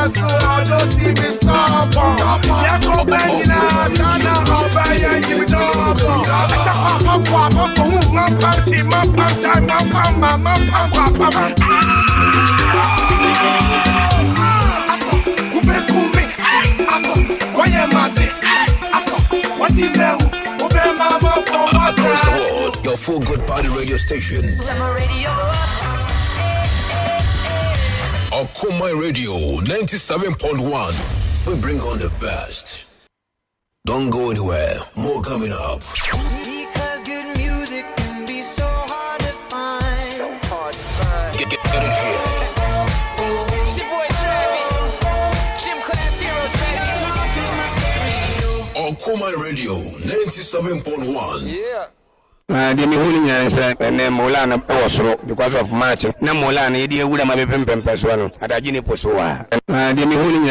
so don't see me stop. Yako Benina, Sana, Obaya, you know. It's a pop, your full good party radio station. Okoman Radio 97.1. We bring on the best. Don't go anywhere. More coming up. Because good music can be so hard to find. So hard to find. Get it here. It's your boy Travis. Gym Class Heroes, baby. Okoman Radio 97.1. Yeah. The Mihuni and then Molana Osro because of March. Namolana, idia would have been Pempeswano at Ajini Posua. The Mihuni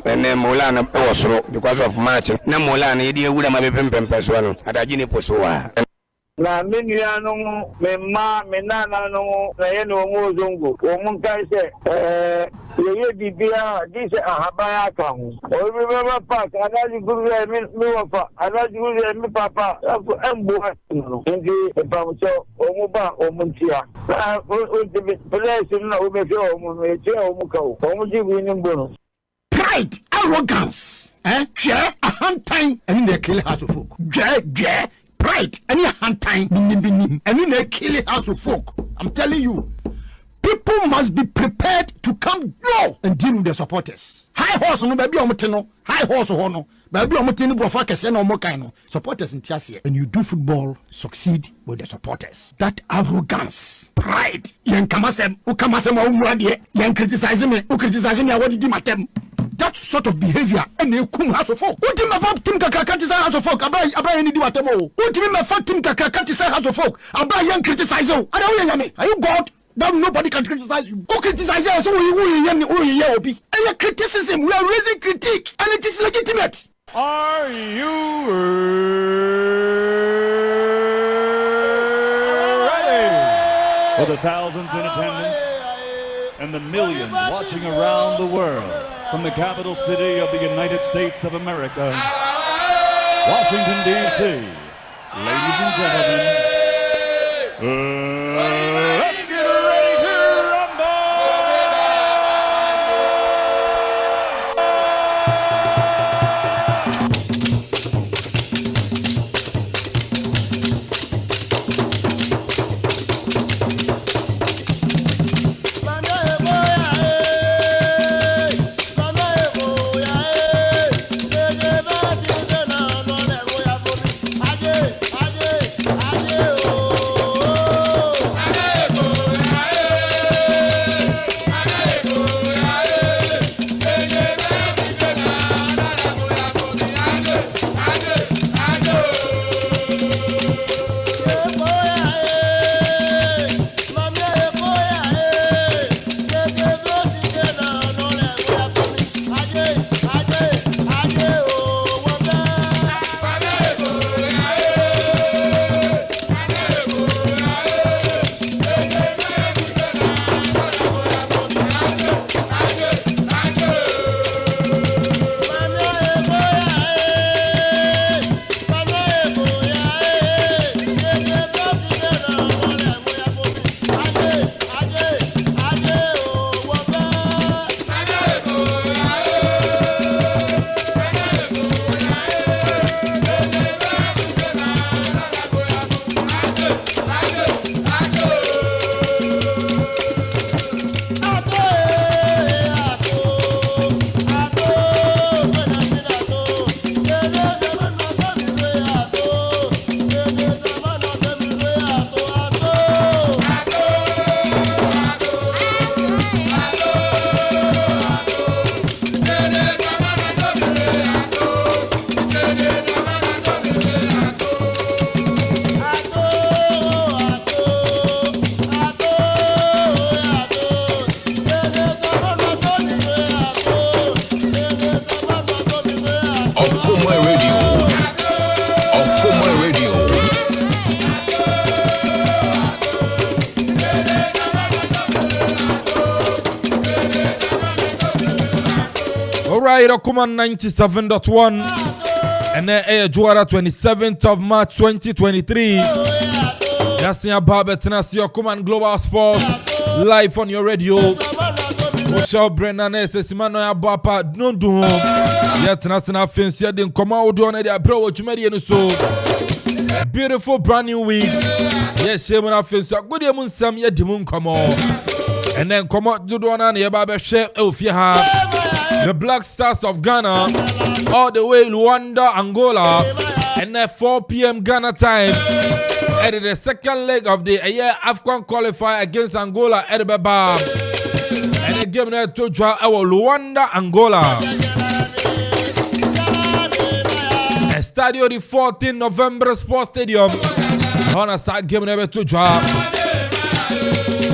and then Molana Osro because of March. Namolana, idia would have been Pempeswano at Ajini Posua. Na miniano mema menana no na yeno mozongo omunkai se ye bibia this ahabaya kan o remember park anaji guru mi wafa anaji guru mi papa embo no ngi pamcho omuba omuntia o de place no o be fe omu e che omuka o omuji wini mbono. Pride, arrogance, share a hand time and they kill house of folk. Pride, any hand time, and then they kill house of folk. I'm telling you, people must be prepared to come low and deal with their supporters. High horse no baby omutino, high horse hono, baby omutino brofa kese no mokaino. Supporters in Tiasia. And you do football, succeed with the supporters. That arrogance, pride, yan kamasem, ukamasem umwadie, yan criticize me, criticize me, what did you matem? That sort of behavior and you come house of folk. What do you mean team criticize house of folk? Abay any do atemo. What do you mean team criticize house of folk? Abay yan criticize you. Are you God? That nobody can criticize you. Who criticize us? And your criticism, we are raising critique, and it is legitimate. Are you ready for the thousands in attendance and the millions watching around the world from the capital city of the United States of America, Washington, D.C. Ladies and gentlemen, let's get ready to rumble! Alright, Okoman 97.1. And then Juara 27th of March 2023. That's in about Betanasi Okoman Global Sports live on your radio. Oshao Brennan Simano Abapa Nundu. Yet Nasina Fins Yadin Komao Don Edia Bro, which made you so beautiful brand new week. Yes, Shemana Fins, good year Sam Yadimun Komo. And then come out to Dona Yababa Shep Elfia. The Black Stars of Ghana, all the way Luanda, Angola, and at 4 p.m. Ghana time, at the second leg of the AFCON qualifier against Angola at the Baba. And the game there to draw our Luanda, Angola. Estadio the 14 November Sports Stadium. On a side game there to draw.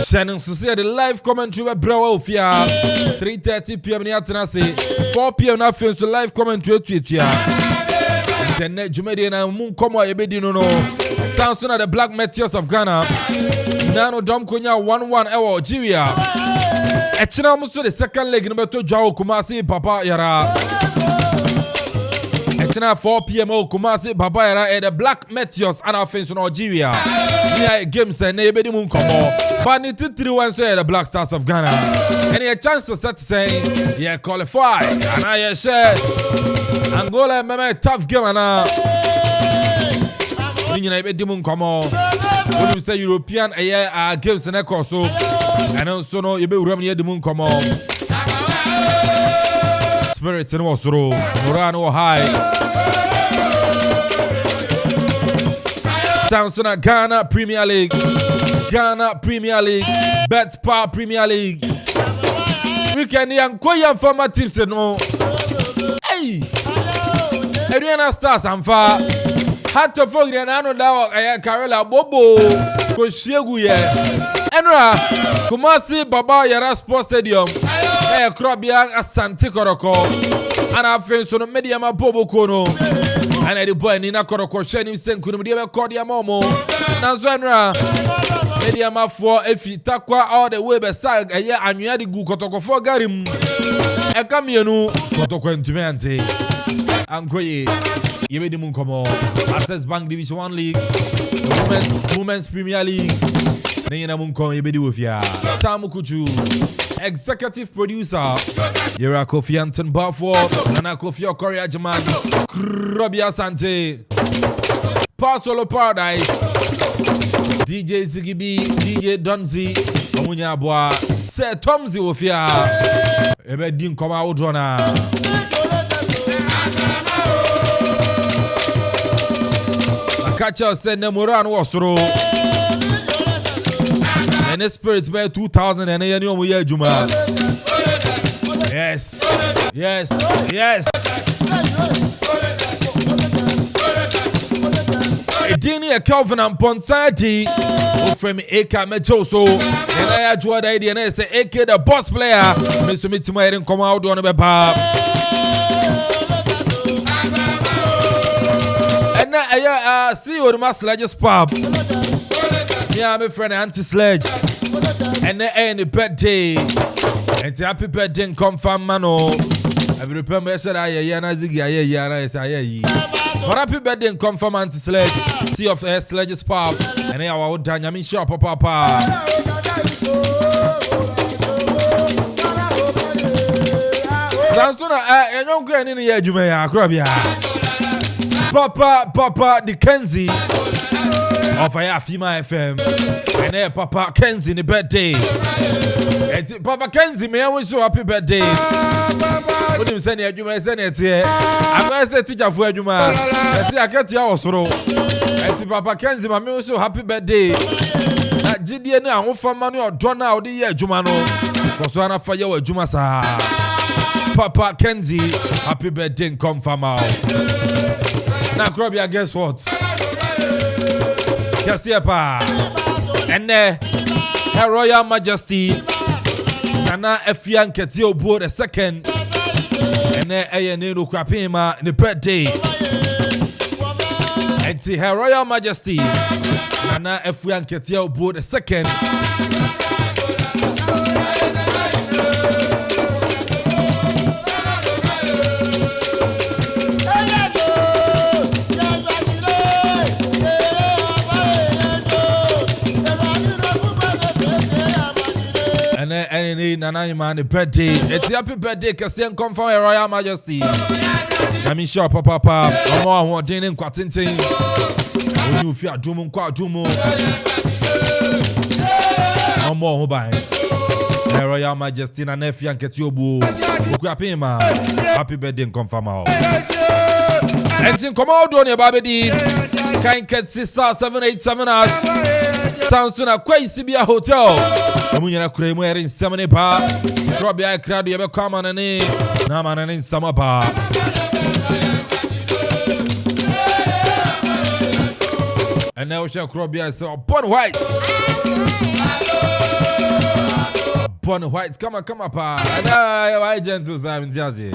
Shannon Susia, the live commentary with Browofia. 3:30 p.m. in Atanasi. 4 p.m. now films the live commentary to it. Internet Jumedi and Moon Como Ebedino. Samson at the Black Meteors of Ghana. Nano Dom Konya 1-1 Ewa Algeria. Echina Muso the second leg number 2 Jao Kumasi Papa Yara. Echina 4 p.m. Kumasi Papa Yara and the Black Meteors and our fans in Algeria. Yeah, games and Ebedi Moon Como. But it 3-1 say the Black Stars of Ghana. And a chance to start saying, yeah, qualify. And I share Angola, meme tough game and you know, Dimun Como. When you say European, games and echo so, and also know you be Romney Dimun Como. Spirit in Osoro, Morano High. Samson at Ghana Premier League. Ghana Premier League, Betpower Premier League. We can inquire for my teams no. Hey, Adriana Stars and far. Had to forget an anno Carola Bobo. Koshiegu ye. Enra Kumasi Baba Yara Sports Stadium. Krobia Asante Koroko. And I feel so media ma Bobo Kono. And I the boy Nina Koroko Sheni Senkuno Media Cordia Momo. Nazanra. Media ma for if you takwa all the way beside a year and you had the good Kotoko for Garim. A camionu Kotoko Intimante. Ankoye, Yebedi Munkomo, Access Bank Division 1 League, Women's Premier League, Nena Munko Yebedi Wufia, Tamu Kuchu, Executive Producer, Yera Kofi Anton Barford, Nana Kofi Okoria Jaman, Krobia Sante, Pasolo Paradise, DJ Zigibi, DJ Donzi, Omunya Boa, Se Tomzi Wufia, Ebedin Koma Udrona. Catcher said Nemoran was through. And the spirits by 2000 and a new year Juma. Yes, yes, yes. Dini Kelvin Amponsah Addi from Eka Mechoso. And I had to idea and I say Eka the boss player. Mr. Mitchell didn't come out on the bar. See you the master sledges pub. Yeah, my friend anti-sledge. And the birthday. And happy birthday confirm mano. I remember I said I but happy birthday confirm anti-sledge. See of the sledges pub. And I will done I shop papa. Sansona I don't go in here you may Akrobia. Papa the Kenzie of Ayafima FM. And there Papa Kenzie the birthday. And Papa Kenzie may I wish you happy birthday. What do you say you may send it here? I'm going to say teacher for you man. I see I get your throw. And Papa Kenzie my wish you happy birthday. That GD na won fa manu odona odi ye adwuma no. Because one for you adwuma sa. Papa Kenzie happy birthday come from out. Now, Krobia, guess what? Yes, pa. And Her Royal Majesty Nana Efian Ketio Board the second. And Akropong-Akuapem the birthday. And Her Royal Majesty Nana Efian Ketio Board the second. Twumhene Nana Imane birthday. It's happy birthday Kasian confirm Your Royal Majesty. Nami sure papa omo ho den nkwatintin. Onu fi adumu nkwa adumu. Omo ho ban. Your Royal Majesty na nefi anketi obu. Akuapem ma. Happy birthday confirm all. Entin komodo ne babedi. Kind Cat Sister 787 us. Sounds to na kwai Sibia Hotel. Amunyana kuremu erin semene pa. Krobia krado yebe kwama nani. Na manani sama pa. And now shall Krobia so Bon White. Bon White, come on, pa. And I gentle Simon Jazzy.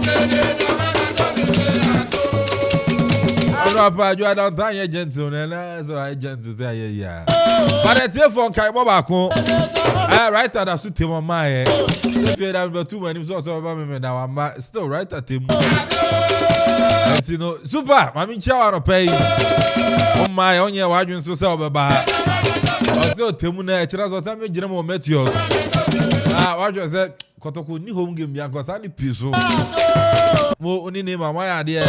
Papa, you are down there, gentle, and so I gentle say, yeah. But I tell for Kaibobako, I write that I should tell my mind. If you have 2 minutes also about me now, I'm still right at him. And you know, super, I mean, shower pay on my own year, why you so sober. Also, Timuna, Chiras or some general meteors. What you said, Kotoku, New Home Game, Yankos, and the peaceful. More only name my idea.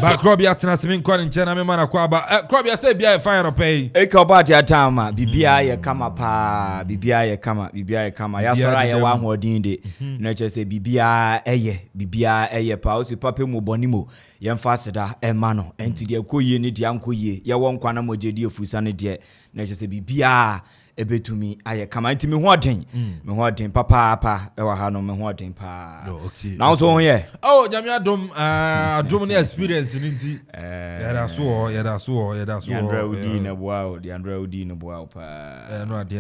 Ba Krobia tena simin kwa nchena me mana kwa ba Krobia say bia fine pay e ka ba dia tama bibia ye kama pa bibia ye kama ya sora ye wa hodin de na che say bibia eye pa o si papa mu bonimo ye mfa seda e ma no enti de koyie ni dia nkoyie ye won kwa na mogedi efusa ne de na che say bibia ebetumi aye kama enti me hoden papa e wa ha no me hoden pa na so ye nyame adom ne experience nti yada so Andra Udi na boa di Andra Udi na boa pa no ade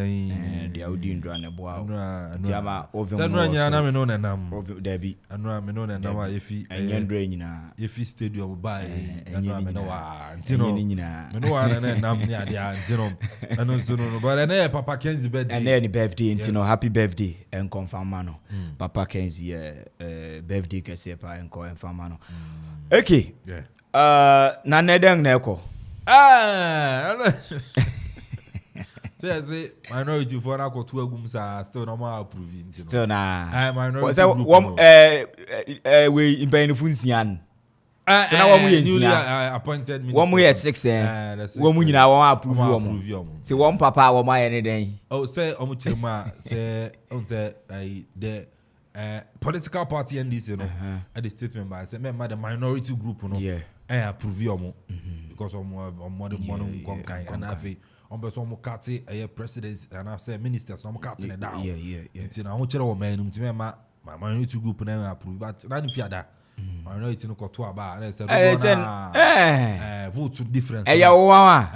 dia Udi ndra na boa tiama ovem no nya na me no na nam Dabi anura me no na nam a yefi Ndra nyina yefi stadium bai anura me no wa ntino me no wa na nam ni ade ntino anu so no but Papa Kenzie birthday. And any birthday, yes. Happy birthday and confirm mano. Papa Kenzie birthday kesepa and confirm mano. Okay. Yeah. Na nedeng neko. Say minority for na ko to agum sa still no more approving. Still na. Minority. We in benefunsian. So now we newly appointed minister. One we 6 one we nyina one approve say one papa one my anything. Oh say omuchirma say the political party NDC no at the statement by say member the minority group no approve yomo because modern come kind and afi on person mo kati presidents and I say ministers no mo kati ne down. Nti na ho kire wo man nti member minority group na approve but na nfi ada I know it's no koto aba na say vote difference ya wawa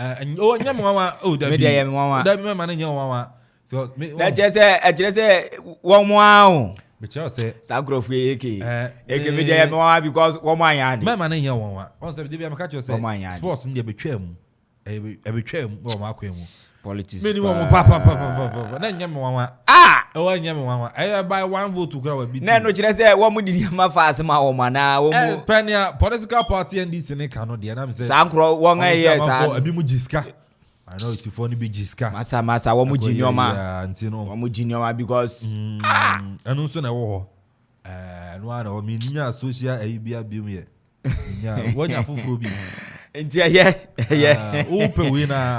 nyam wawa da media ya wawa da me man nyam wawa so na je say wo mo awo be che say Sagrofo eke media ya wawa because wo mo anya me man nyam wawa on say dey be make che say sports ndie betwam betwam wo ma akwemu politics minimum papa na nyam wawa o nyam wawa by one vote to grow bit na no kire say wo mu di ma fa asema wo mana wo mu pania political party NDC ne ka no de na me say sankro wo nga yes abi mu jiska I know it's for ni be jiska masa wo mu jinioma wo mu jinioma because anu so na wo no ana o minya social bia biom ye nya wonya foforo bi nti open we na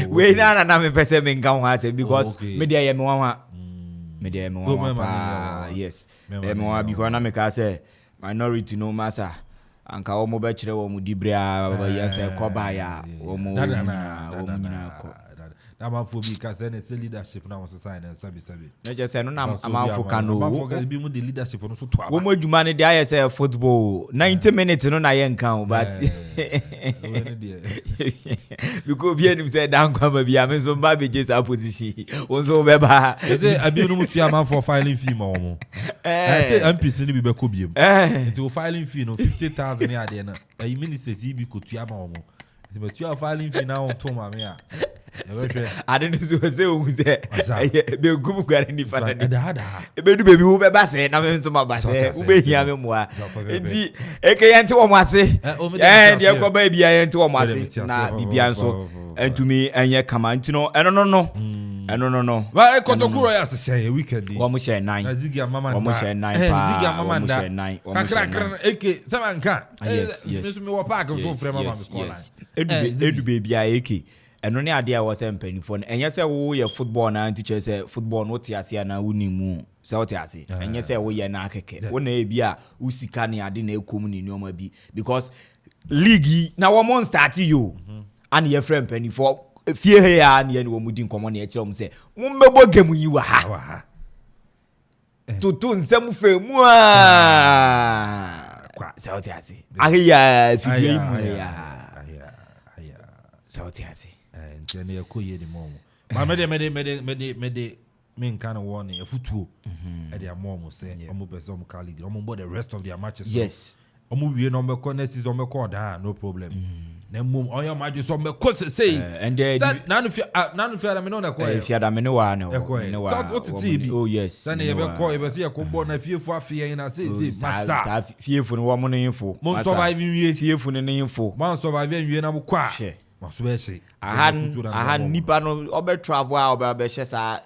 we na me pese me nka ho ase because media ye me wa yes me wa because na me ka say minority no massa anka wo mo be kire wo mu dibria ya say koba ya wo mu nyina ko Amanfo bi ka say na leadership na won sign na sabi na je say no na Amanfo ka no Amanfo ga bi mu the leadership no so to aba wo mo adwuma ne dia ya say football 90 minutes no na ye nkan but because bi enim say dan kwa ba bi am so mba be just opposition wo so be ba say abi no mutu Amanfo filing fee ma wo mo say MPC ni bi be ko biem nti wo filing fee no 50,000 ya de na ministers bi ko tu ama wo mo nti be tu filing fee na won to ma me a I didn't say who say be gumu gare ni fana ni be du baby wo be ba say na me so ma ba say wo be hia me moa enti eke yente wo mo ase de ko ba bia yente wo mo ase na bibia nso and to me and ye come on no no well Kotokuro ya say weekend wa mo share 9 Ziggy mama wa mo share 9 pa Ziggy mama wa mo share 9 wa mo share 9 eke samanka yes me wo park so frame mama me call edu baby a eke eno ne ade a wo se mpanifo no enye se wo ye football na teacher say football no te ase na wonimu se wo te ase enye se wo ye na akeke wo na e bi a usika ne ade na ekom ni nyoma bi because league na wo mon start you and your friend mpanifo fie he ya na ye wo mudi nkomo na e kire wo se mo mmebo game yi wa ha tutu nsem fe mu a se wo te ase ahiya fidie mu ya se wo te ase and ya koye di mom ma me kind of warning a futuo e dia mom say omo be some colleague omo bo the rest of their matches yes omo wie no me connect is omo call da no problem na mom oyo ma just omo ko say and nanu fi me no na ko fi ada me no wa no oh yes san e be call e be say ko bo na fiefo afie na say masa fiefo no wo mo no info mo survive wie fiefo no info mo survive wie na mo kwa ahan nipa no obe travel a obe hye sa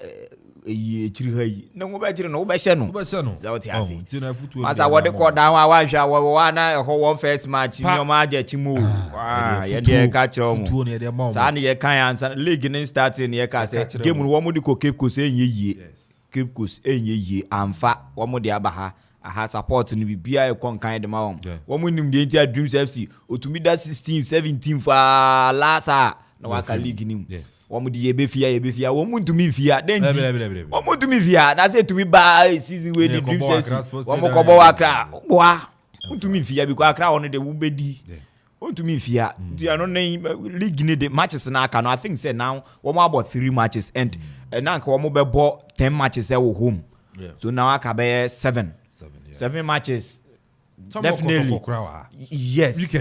chiri hayi na wo be jire no wo be hye no za o ti ase asa wo de ko dan wa hwa wo na ho won first match mi o ma aja chimu ye de ka chiro mu sa na ye kan ansa league ni starting ye ka se game no wo mo de ko Cape Coast enye yie amfa wo mo de abaha aha support ni bibia e kon kan de ma wo mo nim de ntia Dreams FC otumi da 16 17 fa lasa na waka league nim wo mo de ye be fia wo mo ntumi fia denti wo mo ntumi fia na say tumi ba season we the Dreams FC wo mo ko bo wakra boa ntumi fia bi ko akra ono de wo bedi ntumi fia ti ano na league ni de matches na aka no I think say now wo mo about 3 matches and na nka wo mo be bo 10 matches e wo home so now aka be 7 matches. Definitely. Yes. Yes,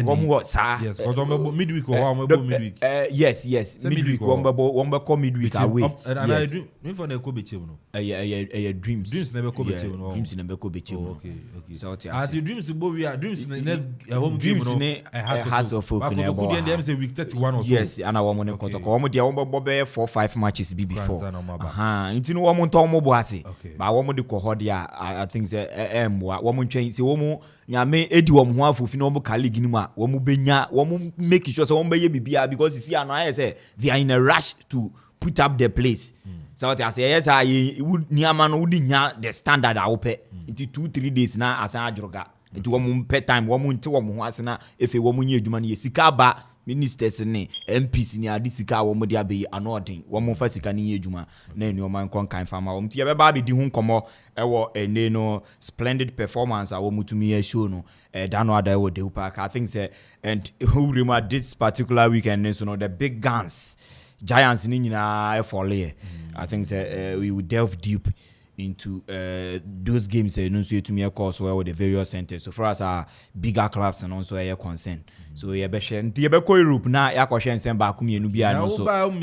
because midweek or midweek. Yes. Midweek. One call midweek away. And I do. Me for the Kobe Chino. Dreams. Dreams never Kobe Chino. Dreams never Kobe Chino. Okay. So at the Dreams, we are Dreams. Next home Dreams. Has of folk. Them say week 31 or so. Yes, and I want to go to Komo. They want to 4-5 matches before. Into no one to Omo Boasi. But I want to go Hodia. I think the woman change. See woman. Nyame edi wo ho afofi no mo colleague ni mu a wo mo benya wo mo make sure say wo be ye bibia because you see ano I say they are in a rush to put up the place so what I say yes I would niama no would nya the standard a wo pe into 2-3 days na asan adroga into wo mo pe time wo mo nti wo mo ho asena efe wo mo nya adwuma na ye sika ba ministers ne MPs ni adi sika wo mo dia be anodin wo mo fa sika ni adwuma na enu man kon kan fama wo mti ye be ba be di hu nkomo ewo ene no splendid performance a wo mutumi ya show no dano ada ewo de park I think say and who remember this particular weekend so no the big guns giants ni nyina e fall here I think say we will delve deep into those games no so to me course where the various centers so for us our bigger clubs and also are concerned so ye be hwe nti ye be ko Europe na ya ko hwe nsem ba kumienu bia no so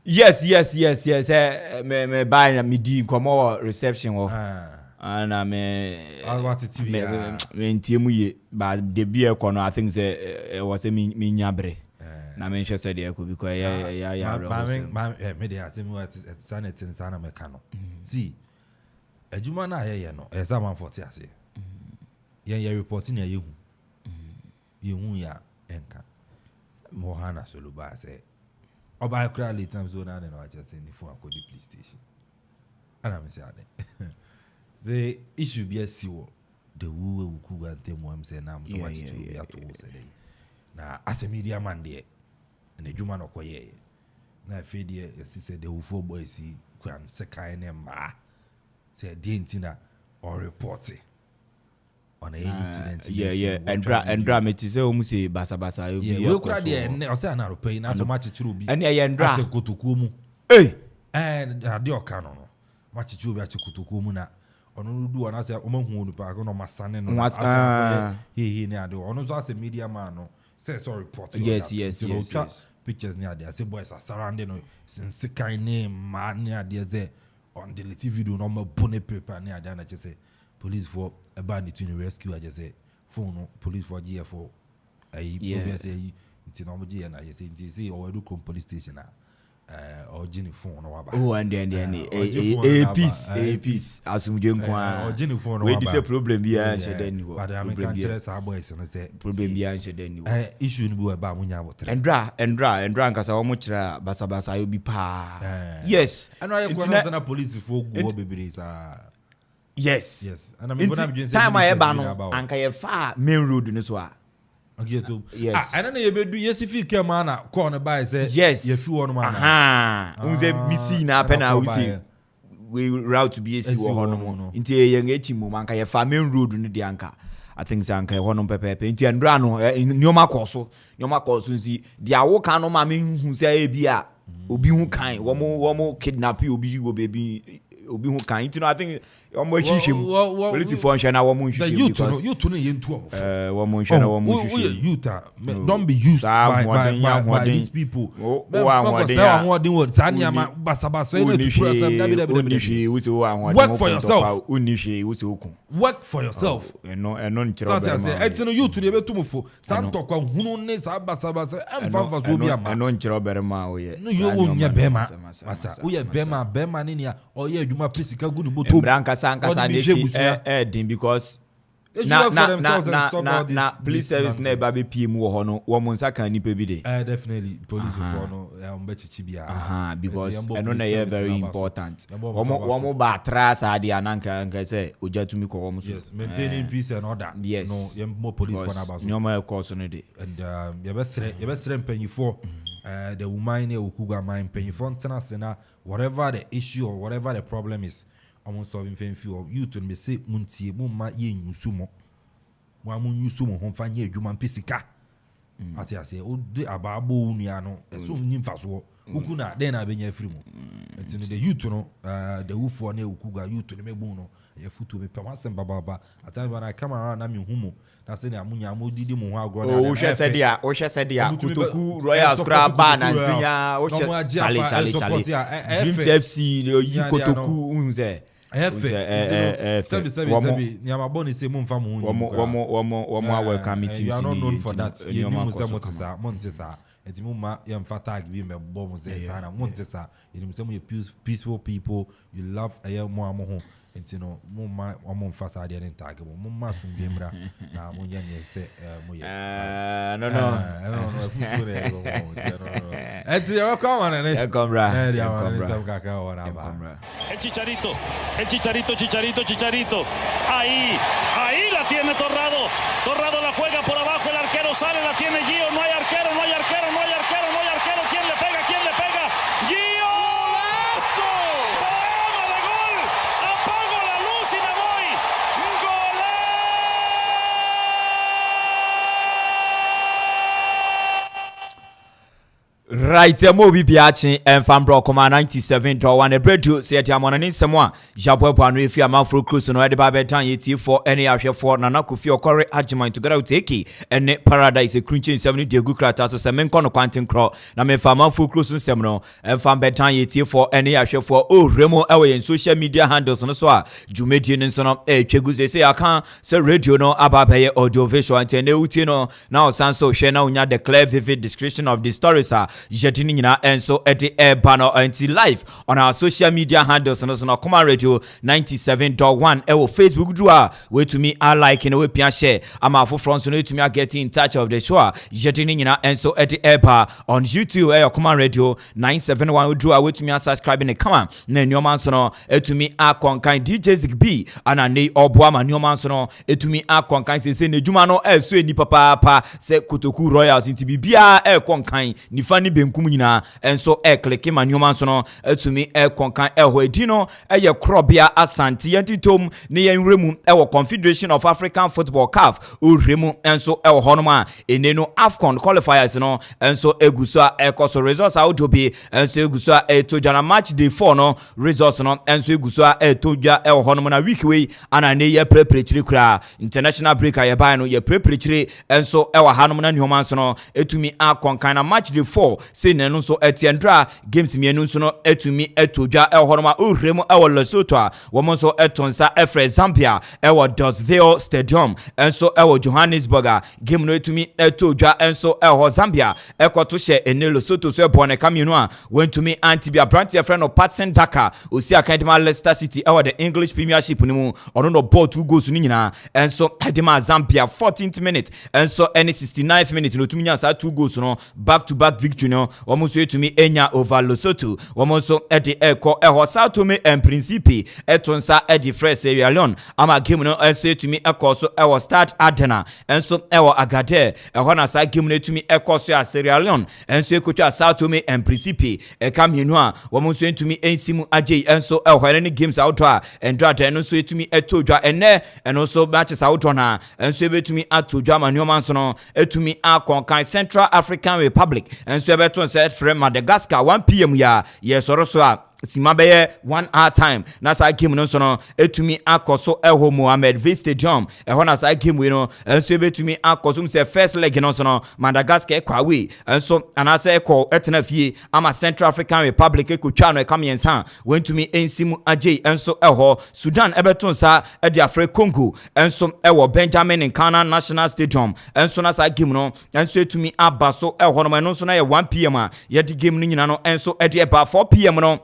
yes me buy na midi komo reception wo ana me ntiemu ye ba de bia ko no I think say was me nyabre na me hwe say de ko because ya me dey asem what sanity sana me ka no see adwuma na ye no e Amanfo 40 ase ye reporting ya yehu ya enka mohana soluba say oba kra late time zone na no just say ni phone akodi police station ana me say ade the issue be asiwo the wu ku antemu am say na mo watch to be ato say na as a media man there na adwuma no koye na fe die say the wu boys see kwan sekai ne ma say the intina or report on a incident and me say o mu say basa we kura there o say na ropay na so match chiro bi and ye ndra ase kotokuo mu and ade oka no match chiro bi ase kotokuo mu na ono du ona say o mahu onu pa ko no masane no ase he ne ade ono so ase media man no say so report yes pictures near there say boys are surrounding no since kind name man near there say on the TV video no more bone paper near there na say police for about to rescue I just say phone police for GFO I say nti no mo je na ye say nti say o edu krom police station na o jini phone no waba oh and a peace asumje nkwa o jini phone no we waba this problem bi a nche den ni ho but I mean can tell say boys no say problem bi a nche den ni ho issue ni bi ba munya abotre endra nkasa wo mo kira basa yo bi pa yes and I go na police for go bebere sa yes and I mean when I'm doing time I ba no anka ye fa main road ni so a okay to yes I don't know you be do yesifi kema na call na buy say yes you fi one man unze misi na pe na we we route to BAC wo hono mo nti ye ngechi mo anka ye fa main road ni de anka I think say anka ye hono pepepe nti andra no nyoma koso nsi de awo kan no ma me hu say e bia obi hu kan wo mo kidnap obi wo baby obi hu kan nti no I think omo hihwem politi for nhwe na wo mo nhwe because you to no ye ntu wo mo nhwe na wo mo nhwe you don't be used by these people work for yourself work for yourself eno nchiro be ma etino you to be tumfo san tokwa hunu ne sa basabasa emfa zo bi ama eno nchiro be ma wo ye no you wonya be ma masa wo ye be ma ne ne o ye adwuma prisika gu ne moto Sankasa din because na police service na baby PM wo hono wo monsa kan nipa bi de definitely police for no mbe chichi bia because eno na ye very important wo mo ba trasa ade ananka nka say ojatumi ko wo mo so yes maintaining peace and order yes. no ye mo police for na ba so nyoma e course no de and ye be sere mpanyifo the woman ne okuga man mpanyifo ntena se na whatever the issue or whatever the problem is I'm solving things for you to me say muntie mu ma ye nyusumo mo amu nyusumo ho fa nye adwuma pesika ati ase o de ababo nua no eso nyimfa so uku na den na benya afiri mu enti the youth no the wufo na ukuga youth no mebu no ye futu be pe wasem baba ati when I come around na me humo na say na munya modidi mu ho agro na o hwe sadia kutoku royals kra ba na nsinya o hwe chale dream FC yi kutoku unze sebi ni amaboni se mu mfa mu womo welcome teams ni for that you mu se montesa enti mu ma ye mfa tag bi me bo mu se sana montesa you mu se mu peaceful people you love aye mu amoho enti no mu ma omo mfa sa de en tag mu ma sum bi mra na mu ye ne se mu ye no futu re go enti yo come on ne come bra sam kaka ora ba el Chicharito ahí la tiene Torrado la juega por abajo, el arquero sale, la tiene Gio, no hay arquero, ¿quién le pega? Gio, ¡golazo! ¡Poema de gol! Apago la luz y me voy. Right, mo bi biachi enfambro Okoman 97.1 ebredu se yeti amona ni semwa jabwebwa no efi Amanfo cruise no ede ba betan yeti for any ahwefo na Akuffo okore agiment together with Eki ene paradise crinching 70 de gu krata so se menko no kwantin kro na me fa Amanfo cruise nsem no enfam betan yeti for any ahwefo o remo ewe en social media handles no so a jumedie no so no twegu se aka se radio no ababaye audio visual antene uti no na osanso hwe na unya the clear vivid description of the stories jetini nyina enso ede bano anti live on our social media handles no Okoman Radio 97.1 ewo Facebook do a we to me are like in a way pia share Amanfo front so to me are getting in touch of the show jetini nyina enso ede on YouTube Okoman Radio 971 do a we to me are subscribing e come na nyoma so no to me are konkan DJ Zigby ana nei oboama nyoma so no to me are konkan se ne djuma no so eni papa se Kotoku Royals inti bibia konkan ni fani benkum nyina enso click ma nyoma so no atumi konkan ho edino ye krobia asante yantitom ne yenremu Confederation of African Football CAF uremu enso honoma eneno AFCON qualifiers no enso eguso ekoso results audobi enso eguso etojana match day 4 no results no enso eguso etoja honoma na week wey ana ne ye prepare kura international break aye ban no ye prepare enso hanom na nyoma so no etumi akonkan na match day 4 say no so etiendra games mienu so no etumi etodwa ehoroma uremu ewo Lesotho a womo so etonsa efre Zambia ewo Dosville Stadium enso ewo Johannesburg a game no etumi etodwa enso ewo Zambia ekoto hye ene Lesotho so ebone kamienu a wentumi antibia branch your friend of Patson Daka osi akadema Leicester City ewo the English Premiership ni mu ono no ball 2 goals ni nyina enso edema Zambia 14th minute enso any 69th minute no tumi nya sa 2 goals no back to back victory no womo so etumi enya over Lesotho womo so edi eko eho Sao Tome and Principe etonsa edi fresh Sierra Leone ama game no enso etumi eko so ewo start Adena enso ewo Agade eho na sa game no etumi eko so a Sierra Leone enso ekotwa Sao Tome and Principe ekam hinu a womo so etumi ensimu agye enso eho any games out a endrada no so etumi etodwa ene eno so matches out na enso ebetumi atodwa manoma so no etumi akonkan Central African Republic enso ebeton set from Madagascar 1 PM ya yesoro so a Simabeye 1 hour time na sa game no so no etumi akoso eho Mohammed V Stadium eho na sa game we no enso betumi akoso se first leg no so no Madagascar kwawe enso anase eko etena fie ama Central African Republic ekotwa no ekamiensa wentumi ensimu agye enso eho Sudan ebeton sa edi Afre Congo enso ewo Benjamin Nkana National Stadium enso na sa game no enso etumi abaso eho no no so na ye 1 PM a ye di game no nyina no enso edi eba 4 PM no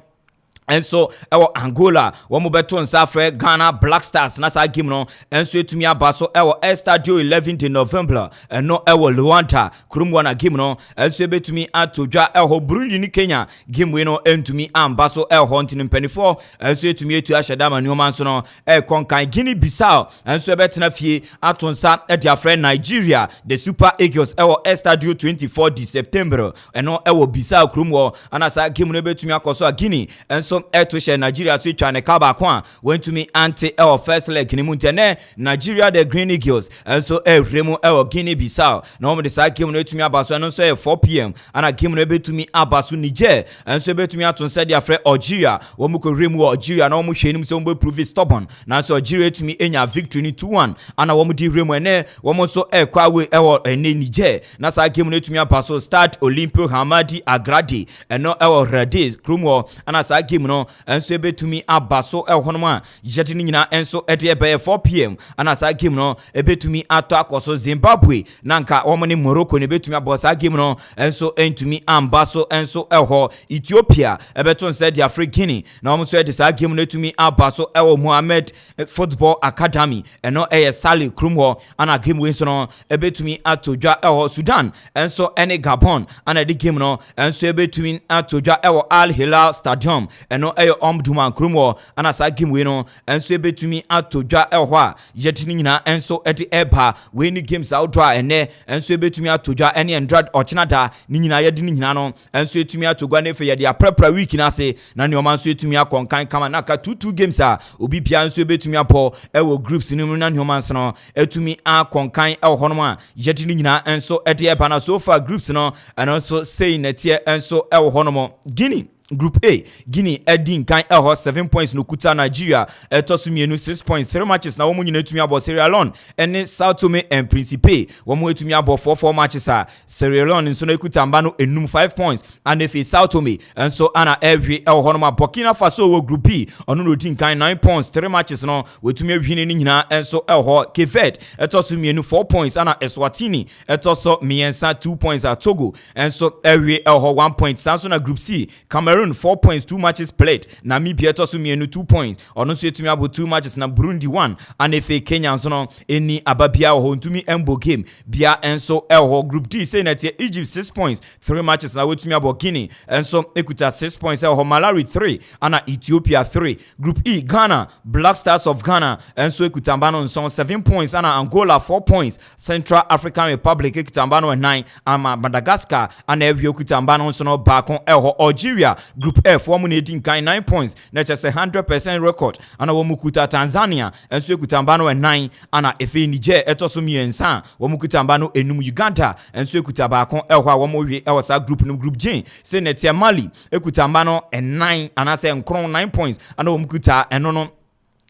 enso ewo Angola womo beto nsa afre Ghana Black Stars na sa game no enso etumi abaso ewo Estadio 11 de November eno ewo Luanda kurumwa na game no enso ebetumi atodwa ewo Burundi ni Kenya game we no entumi ambaso ewo ntini mpanifo enso etumi etu ashadama ni omanso no konkan Guinea Bissau enso ebetena fie atonsa edi afre Nigeria the Super Eagles ewo Estadio 24 de September eno ewo Bissau kurumwa ana sa game no ebetumi akoso Guinea enso eto she Nigeria so twa ne kaba kwa wentumi anti our first leg ni muntene Nigeria the Green Eagles enso remu Guinea Bissau na omo de sa game no etumi abaso no so 4 PM ana game no betumi abaso Niger enso betumi atonse dia frɛ Algeria wo mu ko remu Algeria na omo hwenim se omo prove stubborn na so Algeria etumi enya victory ni 2-1 ana wo mu di remu ene wo mu so kwa we ene Niger na sa game no etumi abaso Stade Olympio Hamadi Agradi eno Radiz Krumwo ana sa game no enso ebetumi abaso ehonoma yeti ni nyina enso ede ebe 4 PM ana sa game no ebetumi ato akoso Zimbabwe nanka omoni Morocco ne betumi abosa game no enso entumi ambaso enso eho Ethiopia ebeton said the African na omso ede sa game no etumi abaso eho Mohammed Football Academy eno Sali Krumwo ana game we so no ebetumi atodwa eho Sudan enso ene Gabon ana de game no enso ebetumi atodwa eho Al Hilal Stadium eno Omdurman Krumwo ana sa game we no enso ebetumi atodwa eho a yetini nyina enso ede eba we ni games outdoor ene enso ebetumi atodwa ene endrad ochinada ni nyina yedi ni nyina no enso etumi atogwa na efe yede aprapra week na se na ne omanso etumi akonkan kama na ka 2 games a obi bia enso ebetumi apo ewo groups ni mu na ne omanso no etumi akonkan eho no a yedi ni nyina enso ede eba na so far groups no and also say netie enso eho no mo Guinea Group A, Guinea Edin kan eho 7 points no kuta Nigeria etosumienu 6 points 3 matches na womu nyina etumi abo Sierra Leone ene Sao Tome and Principe womu etumi abo 4 matches a Sierra Leone nso na ekuta mbano enum 5 points and if Sao Tome enso ana every eho no ma Burkina Faso wo Group B ono no din kan 9 points 3 matches no wetumi ahwine ni nyina enso eho Kevet etosumienu 4 points ana Eswatini etoso miensa 2 points a Togo enso every eho 1 point sanso na Group C Cameroon 4 points 2 matches played Namibia tosumienu 2 points ono so etumi abo 2 matches na Burundi 1 and if Kenya nso no eni ababia ho ntumi embo game bia enso eho Group D say na Egypt 6 points 3 matches na wetumi abo Guinea enso ekuta 6 points eho Malawi 3 ana Ethiopia 3 Group E Ghana Black Stars of Ghana enso ekuta mbano nso 7 points ana Angola 4 points Central African Republic ekuta mbano 9 ama Madagascar ana evio ekuta mbano nso no baako eho Algeria Group F womu nedin kan 9 points na chese 100% record ana womu kuta Tanzania enso ekuta mbano 9 ana efe Niger etoso miensa womu kuta mbano enum Uganda enso ekuta baako eho a womu wi ewo sa group no Group G se netia Mali ekuta mbano 9 ana se nkron 9 points ana womu kuta eno no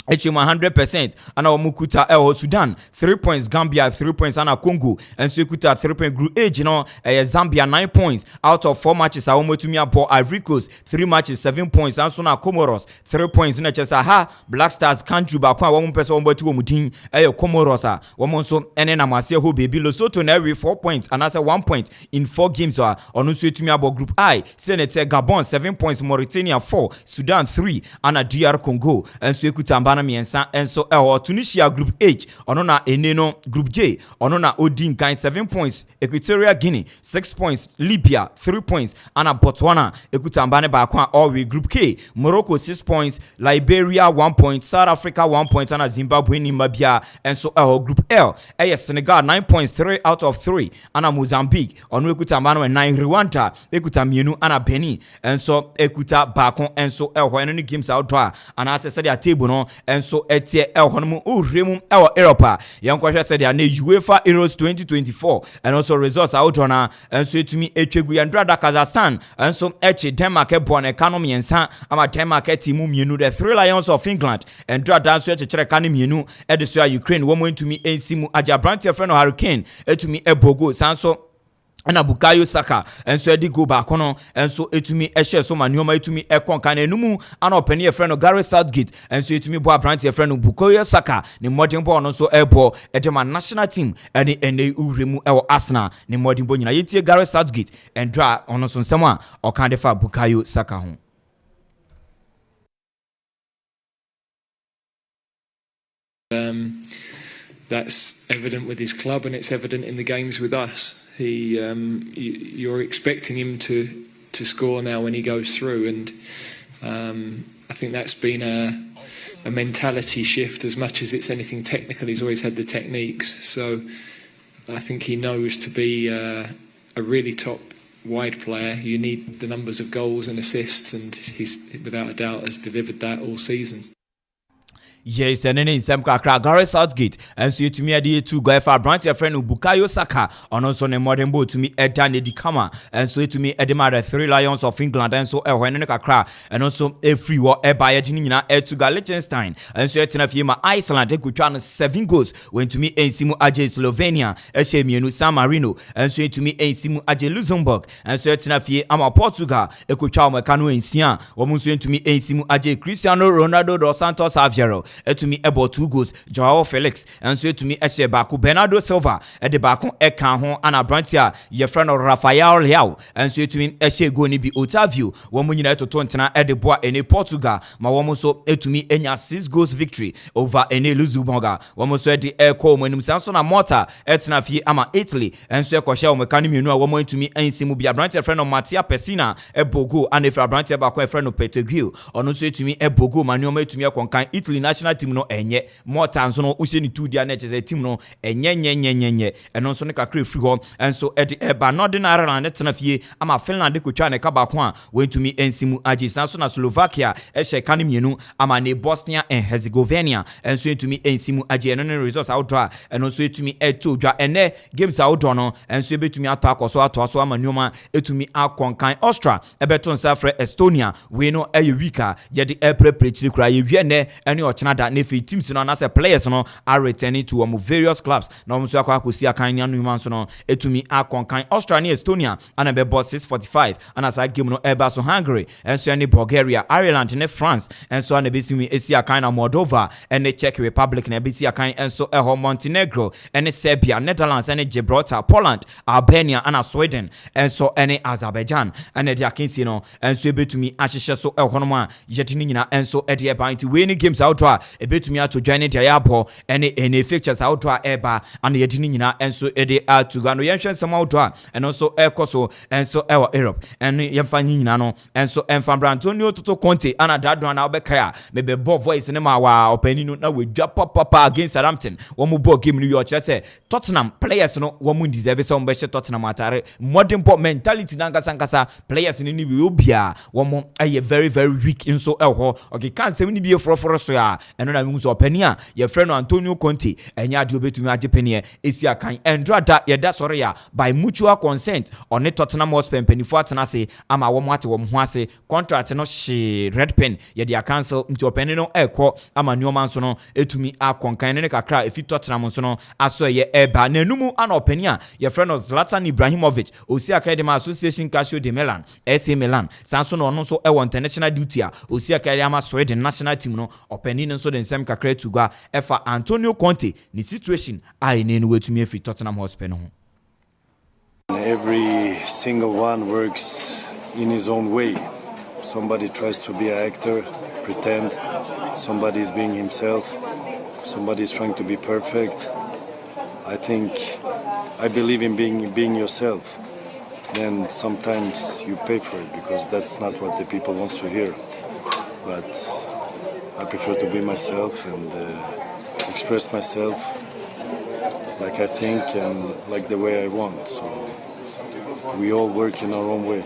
Echima 100% ana omukuta Sudan 3 points, Gambia 3 points, ana Congo and so kuta 3 point group H Zambia 9 points out of 4 matches awomotumi abo Ivory Coast 3 matches 7 points and so na Comoros 3 points na chesa ha Black Stars country ba kwa womu pesa womboti womudin Comoros a womo so ene na mase ho baby Lesotho na every 4 points and asa 1 point in 4 games onu so etumi abo group I Senegal Gabon 7 points, Mauritania 4, Sudan 3 ana DR Congo and so kuta miensa enso Tunisia group H onona eneno group J onona Odin kan 7 points, Equatorial Guinea 6 points, Libya 3 points ana Botswana ekutambane ba kwa all group K Morocco 6 points, Liberia 1 point, South Africa 1 point ana Zimbabwe ni mabia enso group L Senegal 9 points, 3 out of 3 ana Mozambique onu ekutambane 9 Rwanda ekutamienu ana Benin enso ekuta bakon enso ni games outdoor ana asese dia table no enso etie honomu uremu Europa yankwa said ya ne UEFA Euros 2024 and also results out on enso etumi etwegu yandrada Kazakhstan enso eche Denmark ebon economy ensa ama Denmark timu mienu the Three Lions of England and drada so eche chere kanu mienu edeso Ukraine womo entumi ensimu aja Brandt friend Hurricane etumi ebogo sanso ana Bukayo Saka enso edi go back no enso etumi ehye so manioma etumi ekonka na enumu ana opani e friend Gary Southgate enso etumi bo Brandt e friend Bukayo Saka ne modern ball no so ebo edema national team ene uremu ewo Arsenal ne modern ball nyina yetie Gary Southgate endra ono so nsem a okande fa Bukayo Saka ho. That's evident with his club, and it's evident in the games with us. You're expecting him to score now when he goes through, and I think that's been a mentality shift as much as it's anything technical. He's always had the techniques, so I think he knows to be a really top wide player. You need the numbers of goals and assists, and he's without a doubt has delivered that all season. Yes, and then in some kakra Gary Southgate and so to me adi to go for Brandt your friend Bukayo Saka on also ne modern boat to me Edan Edikama and so to me Edema the Three Lions of England and so when kakra and also a free war e by nyina to go Liechtenstein and so etina fiema Iceland e kutwa 7 goals when to me ensimu aje Slovenia e mienu San Marino and so to me ensimu aje Luxembourg and so etina fie ama Portugal e kutwa mekano ensia wo so to me ensimu aje Cristiano Ronaldo dos Santos Aveiro etumi ebo 2 goals Joao Felix and so etumi ehye baako Bernardo Silva de baako eka ho ana Brantia ye friend Rafael Leao and so etumi ehye go ni bi Otavio wo mo nyina etoto ntena de boa ene Portugal ma wo mo so etumi enya 6 goals victory over ene Luxembourg wo mo so de eko mo nim sanso na Malta etena fie ama Italy and so ekohye wo mekani mienu a wo mo etumi ensimu bia Brantia friend Mattia Pessina ebogo and if Brantia baako friend Petegui ono so etumi ebogo manuoma etumi ekonkan Italy national team no enye Malta nso no useni 2 dia na chese team no enye eno nso ne kakra free ho enso eba Northern Ireland tena fie ama Finland kotwa ne kaba ko a wentumi ensimu ajisan so na Slovakia ehye kan mienu ama ne Bosnia and Herzegovina enso etumi ensimu aje eno ne results outdoor eno nso etumi etodwa ene games outdoor no enso ebetumi ato ama nyoma etumi akonkan Austria ebeto nsa frɛ Estonia we no wika ye de prepare kura ye wiene ene ochina nefi teams no na say players no are returning to various clubs na so akosi akan anu man so no etumi akonkan Australia Estonia and be boss 645 and as I game no eba so Hungary and so any Bulgaria Ireland and France and so na besimi esi akan na Moldova and the Czech Republic na besi akan and so Montenegro and Serbia Netherlands and Gibraltar Poland Albania and Sweden and so any Azerbaijan and the akinsi no and so betumi ahihye so honoma yetini nyina and so e ban ti we ni games outdoor ebetumi ato join the airport any fixtures outdoor eba and yetini nyina and so e to go no yenhwe some outdoor and also ekoso and so Europe and yemfa nyina no and so Enfambra Antonio Toto Conte ana dadon na obeka ya mebe bo voice ne ma wa opani no na wedwa papa against Southampton wo mu bo game no yo kire say Tottenham players no wo mu deserve some be Tottenham atare modern pop mentality na nkasa players ni bi obia wo mu aye very very weak in so okay can say ni bi froforo so ya ɛno na mehu so ɔpani a yɛfrɛ no Antonio Conte ɛnya ade obetumi agye panie esi akan ɛndrada yɛda sɔre ya by mutual consent ɔne Tottenham Hotspur mpanifo atena ase ama wɔn ate wɔn ho ase contract no hye red pen yɛde cancel nti ɔpani no ɛkɔ ama nneɔma nso no etumi akɔnkan ne kakra efi Tottenham nso no aso ɛyɛ ɛba na enumu ana ɔpani a yɛfrɛ no Zlatan Ibrahimovic osi akadema Association Calcio de Milan AC Milan sanso no ɔno nso ɛwɔ international duty a osi akadema Sweden national team no ɔpani no nso de nsɛm kakra tugua ɛfa Antonio Conte ni situation a ɛne no wetumi afi Tottenham Hotspur no ho. Every single one works in his own way. Somebody tries to be an actor, pretend. Somebody is being himself. Somebody is trying to be perfect. I believe in being yourself. Then sometimes you pay for it because that's not what the people want to hear. But I prefer to be myself and express myself like I think and like the way I want. So we all work in our own way.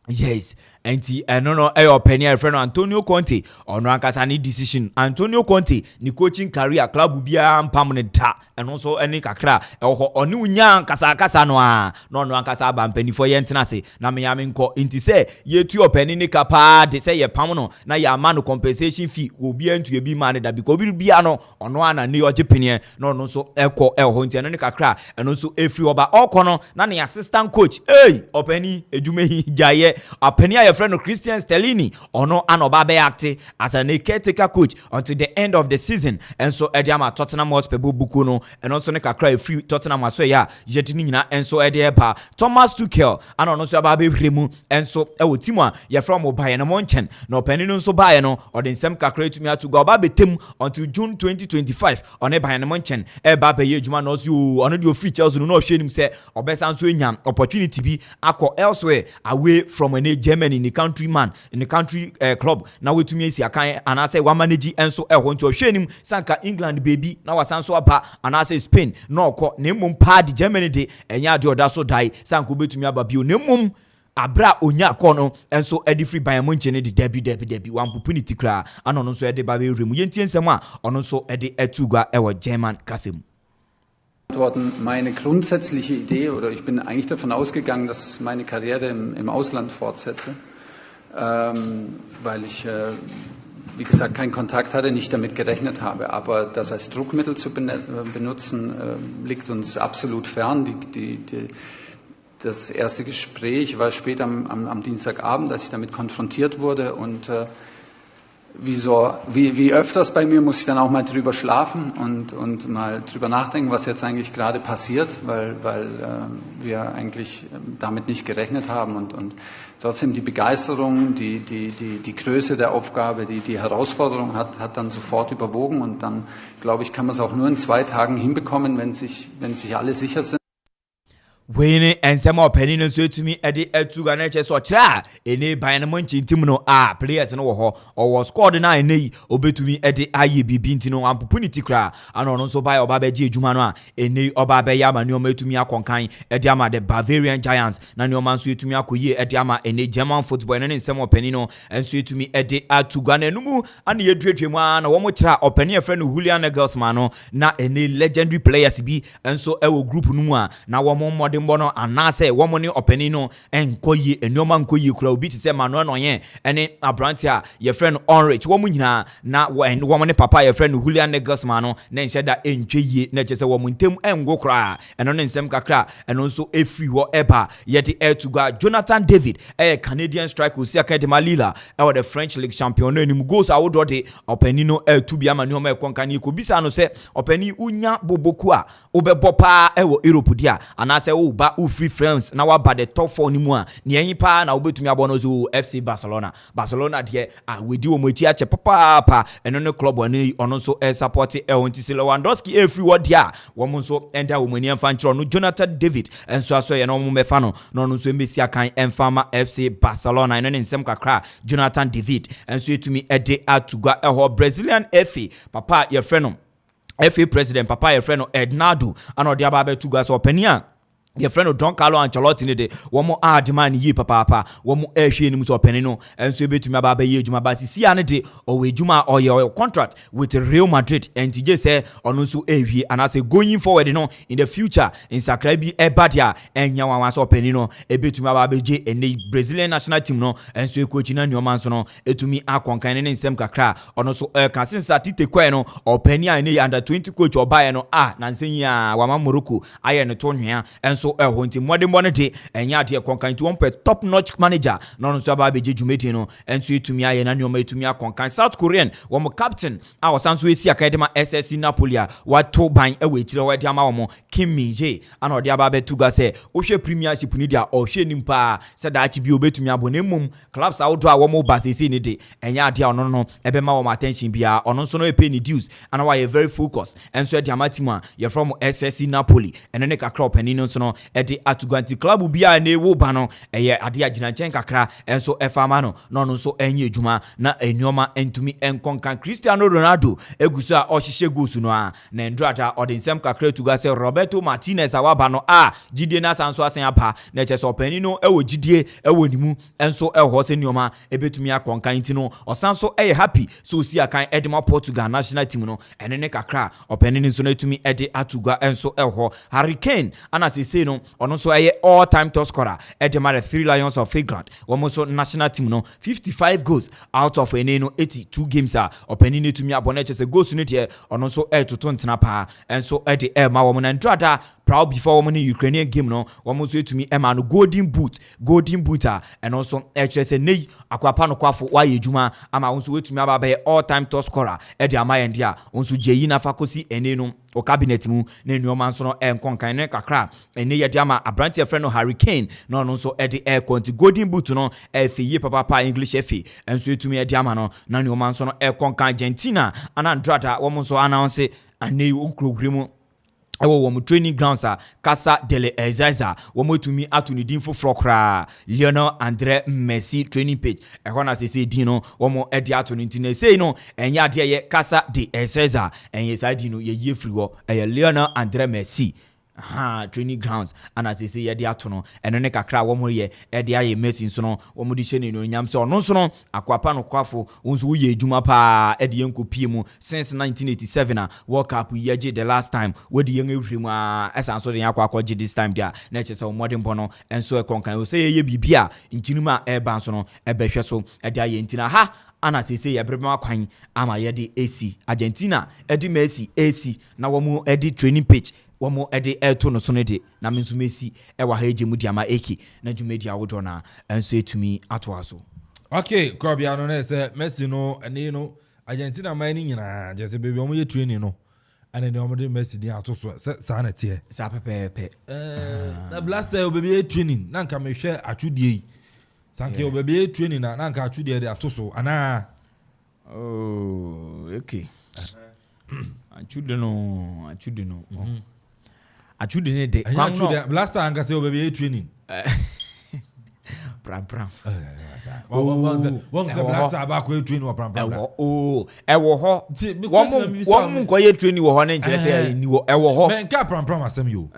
Yes, enti no ɔpani a friend Antonio Conte ɔno ankasa ne decision Antonio Conte ni coaching career club bia mpam ne ta ɛno so ɛne kakra ɛwɔ ɔne unya ankasa no a no ankasa aba mpanifo yɛ ntena se na me ya me nkɔ enti sɛ yetu ɔpani ne kapa de sɛ yɛ pam no na yɛ ama no compensation fee obi antu ebi ma ne da because obi bia no ɔno ana ne ɔgye penie no no so ɛkɔ ɛwɔ enti ɛno ne kakra ɛno so efri oba ɔkɔ no na ne assistant coach ɔpani edwumehi gyaye ɔpani a friend of Christian Stellini ono anoba be acte as a caretaker coach until the end of the season and so Ediama Tottenham Hotspur buku no and also ne kakra free Tottenham aso ya jetini nyina and so Ediaba Thomas Tuchel and ono so aba be remu and so ewo team a ye from Bayern Munchen no pani no so Bayern no or the same kakra to me to go aba betem until June 2025 on Bayern Munchen e ba be yejuma no so ono the free Chelsea no hwe nim say obesan so enya opportunity bi akọ elsewhere away from any Germany in the country club na wetumi esi akan anase wa manage enso ehon to hwenim sanka England baby na wasanso aba anase Spain na okọ na mmom pad Germany de enya de oda so dai sanka obetumi aba bio na mmom abra onya akọ no enso edi free Bayern Munchen de debi wan opportunity kra ano no nso ede ba be remu yentie nsem a ono nso ede etugwa ewo German kasem. Meine grundsätzliche Idee, oder ich bin eigentlich davon ausgegangen, dass ich meine Karriere im Ausland fortsetze, weil ich, wie gesagt, keinen Kontakt hatte, nicht damit gerechnet habe. Aber das als Druckmittel zu benutzen, liegt uns absolut fern. Das erste Gespräch war spät am Dienstagabend, als ich damit konfrontiert wurde und wie öfters bei mir muss ich dann auch mal drüber schlafen und mal drüber nachdenken, was jetzt eigentlich gerade passiert, weil wir eigentlich damit nicht gerechnet haben und trotzdem die Begeisterung, die Größe der Aufgabe, die Herausforderung hat dann sofort überwogen und dann, glaube ich, kann man es auch nur in 2 Tagen hinbekommen, wenn sich alle sicher sind. Wene ensema opani no so etumi ede etuga na eche so kira ene Bayern Munchen team no players no wo ho o squad na ene obetumi ede aye bibi ntino opportunity kra ano no so buy oba be ji ejuma no ene oba be ya ma ne o etumi akonkan ede ama the Bavarian Giants na ne o man so etumi akoye ede ama ene German football ne ensema opani no enso etumi ede atuga na enumu ana yeduetwemu na wo mo kira opani e friend Julian Nagelsmann no na ene legendary players bi enso ewo group no mu na wo mo mbono anase womoni opani no enkoyi enoma nkoyi kura obi ti se Manuel Noyen ene abranti a ye friend Onrich womu nyina na womoni papa ye friend Julian Nagelsmann no na nhyeda entweye na chese womuntem engo kura eno ne nsem kakra eno nso efri ho eba ye de etuga Jonathan David Canadian striker osi academy Lille the French League champion no nim goals awodo de opani no etubi ama ne o ma konkan ko bisa no se opani unya boboku a obebo pa ewo Europe dia anase ba free friends na wa ba the top 4 ni mu a ne yin pa na obetumi abono zo FC Barcelona de wedi o mochi ache papa eno ne club oni ono so support ntisi Lewandowski free word dia wo mo so enda wo mani amfa nchro no Jonathan David enso aso ye no mo mefa no no so emesi akan emfama FC Barcelona eno ne nsem kakra Jonathan David enso etumi ede atuga Brazilian FA papa ye friend no FA president papa ye friend no Ednardo ano de aba betuga so opania your friend of Don Carlo Ancelotti ne de womo demand yi papa womo ehwe nim so openi no enso betumi aba ye juma ba sisi ane de owe juma or your contract with Real Madrid and je say ono so ehwe and as going forward no in the future in Sakrabi ebadia enya wan so openi no ebetumi aba je ene Brazilian national team no enso ekochi na nyoma nso no etumi akonkan ne nsem kakra ono so kan since atite kwa no openi ane under 20 coach obaye no na nsenya wama Morocco aye no to nwea enso honti modern bonete enya de konkan to one top notch manager no so aba beje jumeti no enso etumi aye na nyoma etumi akonkan South Korean wo captain awosanso esi akadema SSC Napoli wato ban ewe chire wadi ama wo Kim Min-jae ana odi aba betuga se ohwe premiership ni dia ohwe nimpa se da achi bi obetumi abonemum clubs outdo a wo mo basisi ni de enya de ono no ebe ma wo attention bia ono so no e pay ni dues ana why very focused enso de amatima ye from SSC Napoli eno ne kakra opani no so no e de atuganti club bia na ewo ba no eye ade agina nchen kakra enso efama no no so enye edwuma na enyoma entumi enkonkan Cristiano Ronaldo eguso a ohihye goals no a na ndrata odinsem kakra tuga se Roberto Martinez awaba no jidie na sanso asen apa na che so opani no ewo jidie ewo nimu enso eho se nyoma ebetumi akonkan ti no osanso eye happy so si akan edema Portugal national team no ene ne kakra opani ni so na etumi ede atuga enso eho Hurricane ana se no ono so eye all time top scorer edema the Three Lions of England womo so national team no 55 goals out of ene no 82 games opani ni etumi abone che se goals no de ono so toton ntena pa enso ede ma womo na ndrada proud before womo ni Ukrainian game no womo so etumi ma no golden boot and also HSA nei Akuffo wa yejuma ama wonso etumi aba be all time top scorer ede ama yendia wonso jeyi na fakosi ene no o cabinet mu na nyoma nso no enkonkan ne kakra ene ye de ama abrantie friend no Hurricane no nso ede konti golden boot no fiye papa English FA enso etumi ede ama no na nyoma nso no enkonkan Argentina ana ndrada wo nso announce ane ukrogremu ewo wo training grounds Casa delle Ezaza wo motumi atuni din foforo kra Lionel Andre Messi training page ehona na se din no wo mo edi atuni ntine sei no enya de ye Casa de Ezaza enye sa din no ye yefri wo Lionel Andre Messi training grounds and as they say ye de atono eno ne kakra wo mo ye e de aye Messi so no wo mo di hye ne no nyam se ono so no Akuffo unso wo ye edwuma pa e de yenkopie mu since 1987 World Cup ye je the last time wo de yen ehwemu esan so de akwaje this time dia na che se wo modern bono enso e konkan wo say ye bibia nkinuma e ban so no e behwe so e de aye ntina ana se ye brema kwan ama ye de AC Argentina e de Messi AC na wo mo e de training pitch womo ede eto no so ne de na menso Messi e wa haje mu diama eki na dwumedi awodo na enso etumi ato aso. Okay, Krobia no na se Messi no ene no Argentina man ni nyina je se baby omo ye training no ane ne omo de Messi di ato so sa na tie sa pepe na blaster baby ye training na nka me hwe atwudie yi sanke baby ye training na nka atwudie de ato so ana okay atwude no Achude de kwam no blaster anga se obabe training pram won se blaster aba ko training wa pram ewo ho won nko ye training wo ho na nche se ni wo ewo ho men ka pram asem yo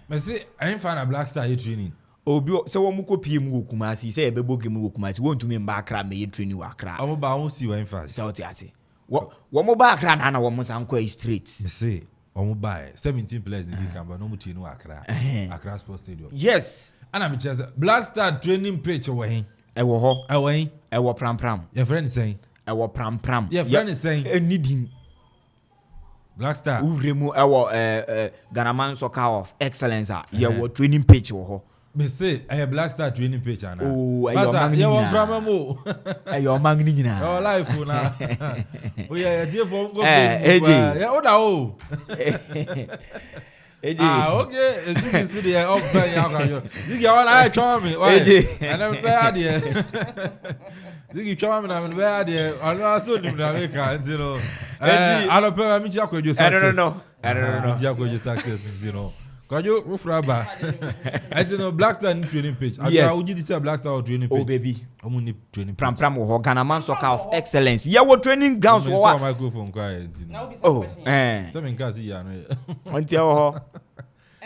me se I fan a blaster ye training obi se wo mu ko pie mu Kumasi se ebebo gem wo Kumasi won tumi mba Accra me ye training wa Accra omo ba won si wa infa se oti wo mo ba Accra na wo mo san ko straight me se omo buy 17 players in the camp no muti no Accra Sports Stadium. Yes. Ana me chese Black Star training pitch wo hen. Ewo ho. Ewo hen. Ewo pram. Your friend is saying. Ewo pram. Your friend is saying anything. Black Star. Uremu ewo Ghana Soccer of Excellence your training pitch wo ho. Me say Black Star training pitch ana. Oh, your man ni nyina. Your life na. Oh yeah, dey for go. Yeah, oda o. Okay, is this the up there ya kan yo. You get one I charm me. And I'm bad here. You charm me na me bad here. I know so nim na make can you know. I don't pay me just success. I don't know. Just success, you know. Cause you Rufraba. I don't know Black Star training page. Yes. Would you say Black Star training page? Oh baby. I'm need training page. Pram wo Ghana Soccer of Excellence. Yeah, what training grounds wo. So microphone quiet. Oh, Some can see ya no. Until ho.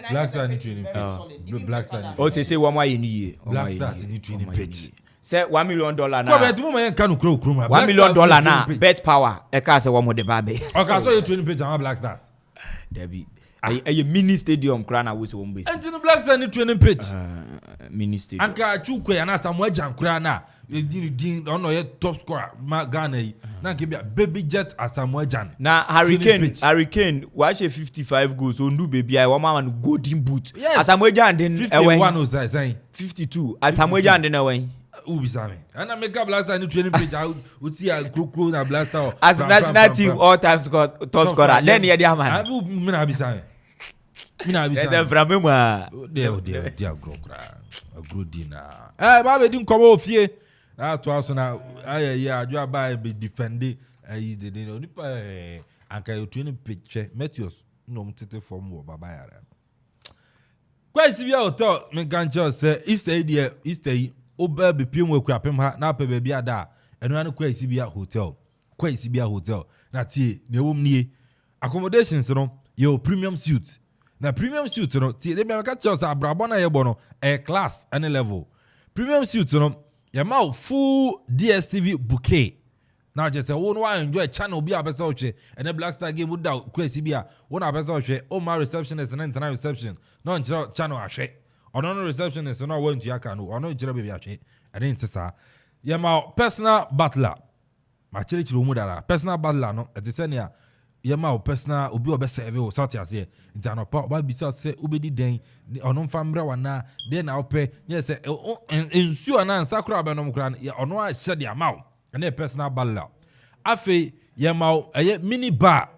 Black Stars in training pitch. Black Stars. Oh, say one more in year. Black Stars in training pitch. Say $1 million now. But the moment can grow $1 million now. Bet power. I can't say one more the baby. Okay, so you training pitch and Black Stars. Debbie. A mini stadium crana was home base. And the Black Stars in training pitch. Mini stadium. Anka chukwe and Samuel Jan crana. You don't know top scorer Ghana. Now give me a baby jet as Samuel Jan. Now Hurricane watch a 55 goals so no baby I want man golden boot. Yes. As Samuel Jan then 51 was saying 52 as Samuel Jan then away. Ubisame. And I make a blaster in the training pitch. I would see a crew and blaster as national team all time top scorer. Then you are man. I will Minabisame. Minabisame. From dear a good dinner. Eh, Baba didn't come off here. That was now. Yeah, you are by be defending. I didn't know. And can you training picture? Matthews, no, tete for more. Baba. Quite severe hotel. Me can't just say, Easter. Oba be pim we Akuapem ha na pe baby ada eno an kwa isibia hotel na tie na ewom nie accommodations no your premium suite na premium suite no tie dem ka choose abrabo na yebo no class any level premium suite no ya ma full DSTV bouquet na je say wo no enjoy channel bi abesa ohwe ene Black Star game would da kwa isibia wo na abesa ohwe o ma receptionist na internal reception no nchira channel ahwe ono receptionist no want to aka no ono jira baby atwe ade ntisa ye ma personal butler ma chiri mu dara personal butler no ete se ne ye ma personal obi obe serve o sort ase nti anopa ba bisa se obedi den ono mfa mra wana den na ope ye se ensu ana nsakura abenom kura ono a hye de amaw ene personal butler afi ye ma eye mini bar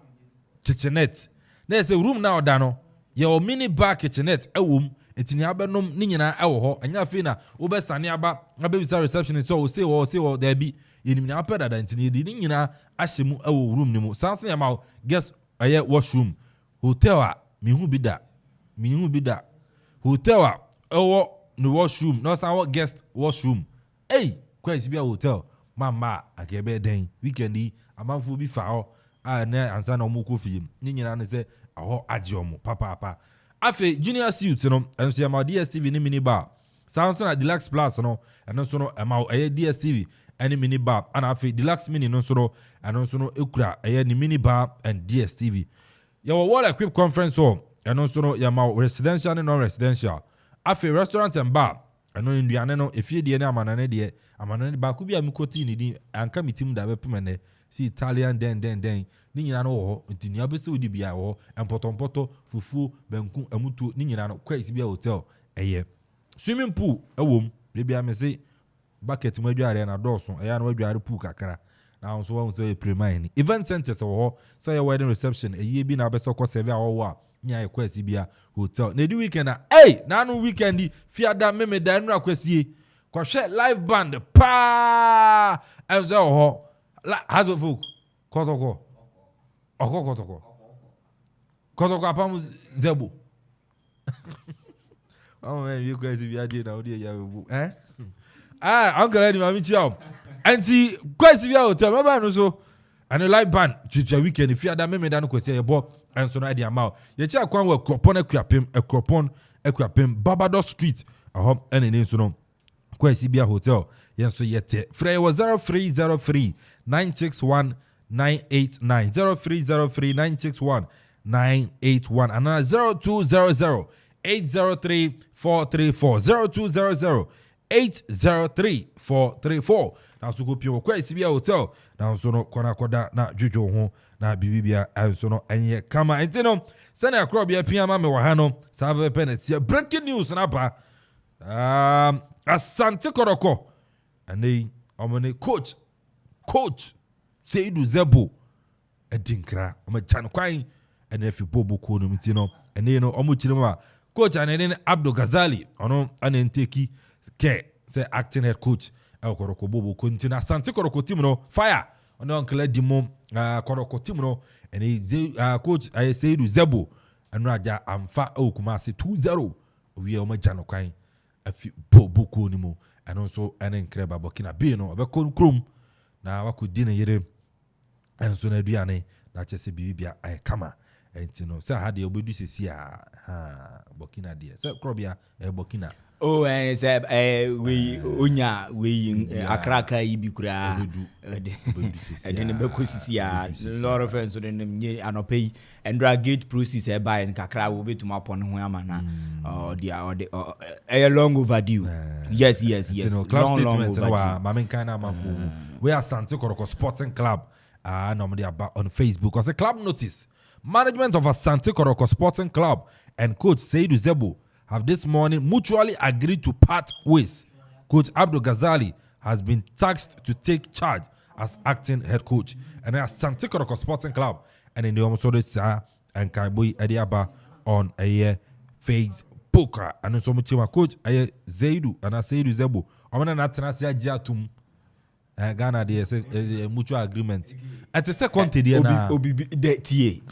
kitchenette na se room na oda no ye o mini bar kitchenette ewom etini abenom ni nyina ewo ho anya fe na wo be sane aba abebisa receptionist so wo say there be yenim na apeda da ntini di ni nyina ahyemu ewo room ni mu sanso ya ma guest aye washroom hotel a mihu bi da hotel a ewo no washroom no san guest washroom kwesi bia hotel mama akebe den weekend amanfo bi fa ho a na ansa na omo kofi ni nyina ne se aho age omo papa afe junior suite no enso ya ma DSTV ni mini bar Samsung na Deluxe Plus no eno so no ma DSTV any mini bar and afe Deluxe Mini no so no eno so no ekura ni mini bar and DSTV ya wall equip conference hall eno so no ya ma residential and non residential afe restaurant and bar eno nduane no efie de ne amanane ba ku bia mikoti ni di anka mitim da be pemene si Italian den ni nyina no ho nti ni abese odi bia ho empotompoto fufu banku amutu ni nyina no kwa isibia hotel swimming pool ewom bia me se bucket mo adware na dɔɔso na adware pool kakra na so won say premium event centers ho say wedding reception bi na abese ko serve a nya kwa isibia hotel na di weekend na no weekend fiada memeda nu akwasie kwahwe live band pa enzo ho hazo folk kotoko apam zebo man you guys if you are there now there you uncle any mami chiao anti kwesi via hotel mama no so and a live band twitwa weekend if you ada memeda no kwesi ebo enso no ade amaw ye chia kwan wa Akropong-Akuapem Barbados Street aho ene ne so no kwesi bia hotel yenso yete frey was 0303 961 989 0303 961 981 and 0200 803 434 0200 803 434 na so go pio kwa isibia hotel na so no kona koda na dwodwo ho na bibibia enso no enye kama entino sene akro bia pia ma me wa ha no sabe penalty breaking news na ba Asante Koroko and omone coach Seidu Zebo edinkra o ma chan kwan and if you bobo ko no mitino and no omo chirima coach and Abdul Ghazali ono anenteki ke say acting head coach El Koroko bobo ko ntina Asante Koroko team no fire ono uncle Dimo Koroko team no and coach Seidu Zebo and raja amfa Okumasi 2-0 we o ma chan kwan afi bobo ko ni mo and also an incredible Burkina Faso abekon krom na wakodi na yere enso na aduane na chese bibia ay kama and you know say had the obedu sisi Burkina there say Krobia Burkina. Oh, and say we unya we akraka ibi kura and then be kosisi a lot of friends so then anope and gate process e buy and kakra will be to my pon ho amana or a long overdue. Yes, club statement Mamen Kana Amanfo we are Asante Kotoko Sporting Club normally about on Facebook because the club notice management of Asante Kotoko Sporting Club and coach Seydou Zebo have this morning mutually agreed to part ways. Coach Abdul Ghazali has been tasked to take charge as acting head coach. And as Asante Kotoko Sporting Club and in the Omosodo and Kaibui Ediaba on a Facebook. And so much coach Seydou and Seydou Zebo. I'm going to Jatum Ghana there a mutual agreement. At the second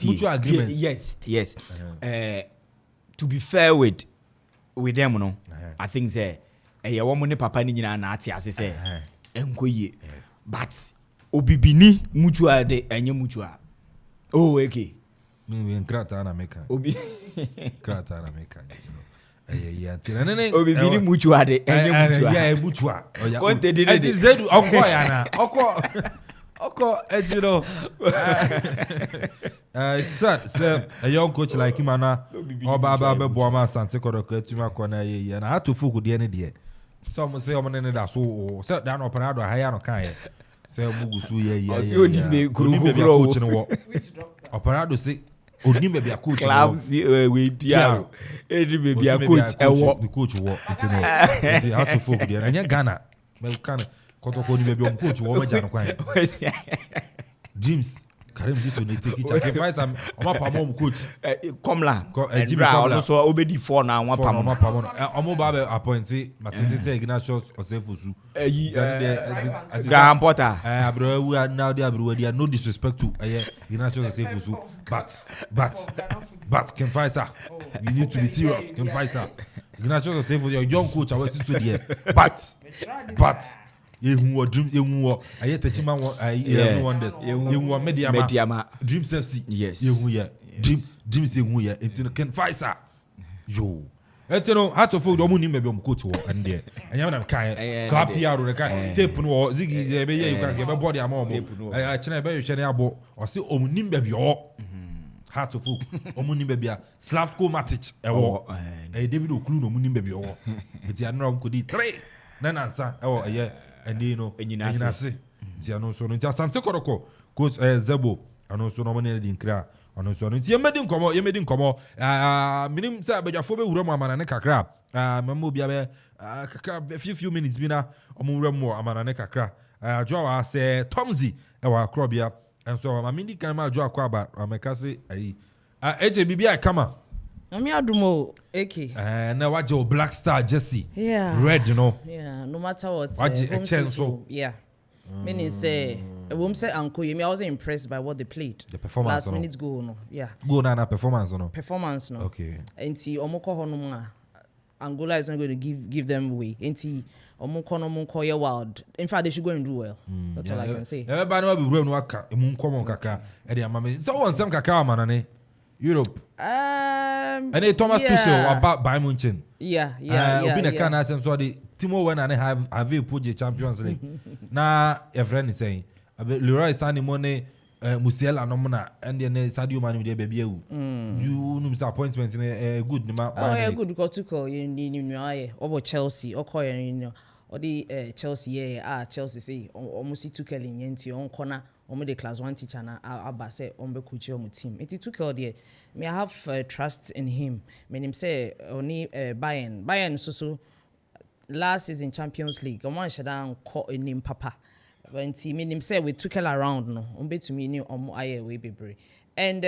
mutual agreement. Yes. To be fair with them, no, I think say a woman papa ni nyina na ati ase say enkoye, but obibini mutual de enye mutual. Oh, okay. We krata na meka. Obi krata na meka. Obibini mutual de enye mutual. Yeah, mutual. Konte de de. Zedu okwa yana. Oko, you know, it's sad. So a young coach like him, Oba Boama Asante Kotoko Tima ye, and I had to fool with the end day. Some say, I'm an that so set down Opanado, Hayano Kai. Say, Mugusu, Opanado say, Only maybe a coach. Clubs, we PR. Any maybe a coach, the coach walk. It's how to fool with the end. And Ghana, Kotoko ni maybe coach wo jano kwan. James Karim Zito ne take each can fight am pamom coach. Komla. Jimmy also obedi 4 na one pamom. Omo ba be appointee Matete say Ignatius Osefusu. Graham Potter. Abro we are now there abro we are no disrespect to Ignatius Osefusu but can fight sir. You need to be serious. Can fight sir. Ignatius Osefusu your young coach I was to there. But you dream you I techima wonders you media dream FC yes you dreams you it can fight sir yo etino how to fold omu ni maybe coach wo and there and you kan club PR re kan tape no zigi be you can get body am omo I china be you chene abo o se omu ni maybe o how to fold omu ni maybe Slavko Matic e wo David Okulu no omu ni maybe o it ya no ko di 3 na nansa e wo and you know enyinase ti anonso no ti Asante Kotoko coach Zebo anonso no money din kra anonso no ti yemedi nkomo minim say abadwafo be wura mu amana ne kakra memo bia be kakra few minutes bi na omo wura mu amana ne kakra adwo wa say Tomzi e wa Akrobia and so amindi kan ma adwo akwa ameka say eje bibia kama I'm Adumo, Eki. Now watch your Black Star Jesse. Yeah. Red, you know. Yeah, no matter what. Watch a chance. So. Yeah. Meaning say, a woman say Uncle, I wasn't impressed by what they played. The performance. Last minutes go, no. Yeah. Go na performance, no. Performance, no. Okay. And see, Omoko Honoma, Angola is not going to give them away. And see, Omoko no Monko ya wild. In fact, they should go and do well. That's all I can say. Everybody will be real no waka. Monko kaka. Edi amame. So on some kaka manane. Europe. And they Thomas Tuchel about Bayern Munich. Yeah. Obi na kan asem so the Timo when and have put the Champions League. Na your friend is saying, Leroy Sané money Musiala no na and then Sadio Mane dey baby you. You know appointment in good ma. Oh yeah, good because Tuchel you about Chelsea or or the Chelsea Chelsea say almost Tuchel in yenti on corner. The class 1 teacher na aba say ombe kuchi omu team. It took all there. Me I have trust in him. Me him say only Bayern so last season Champions League. Omo shadan call him papa. When he me him say we took all around no. Ombe to me ni omo aye we bebre. And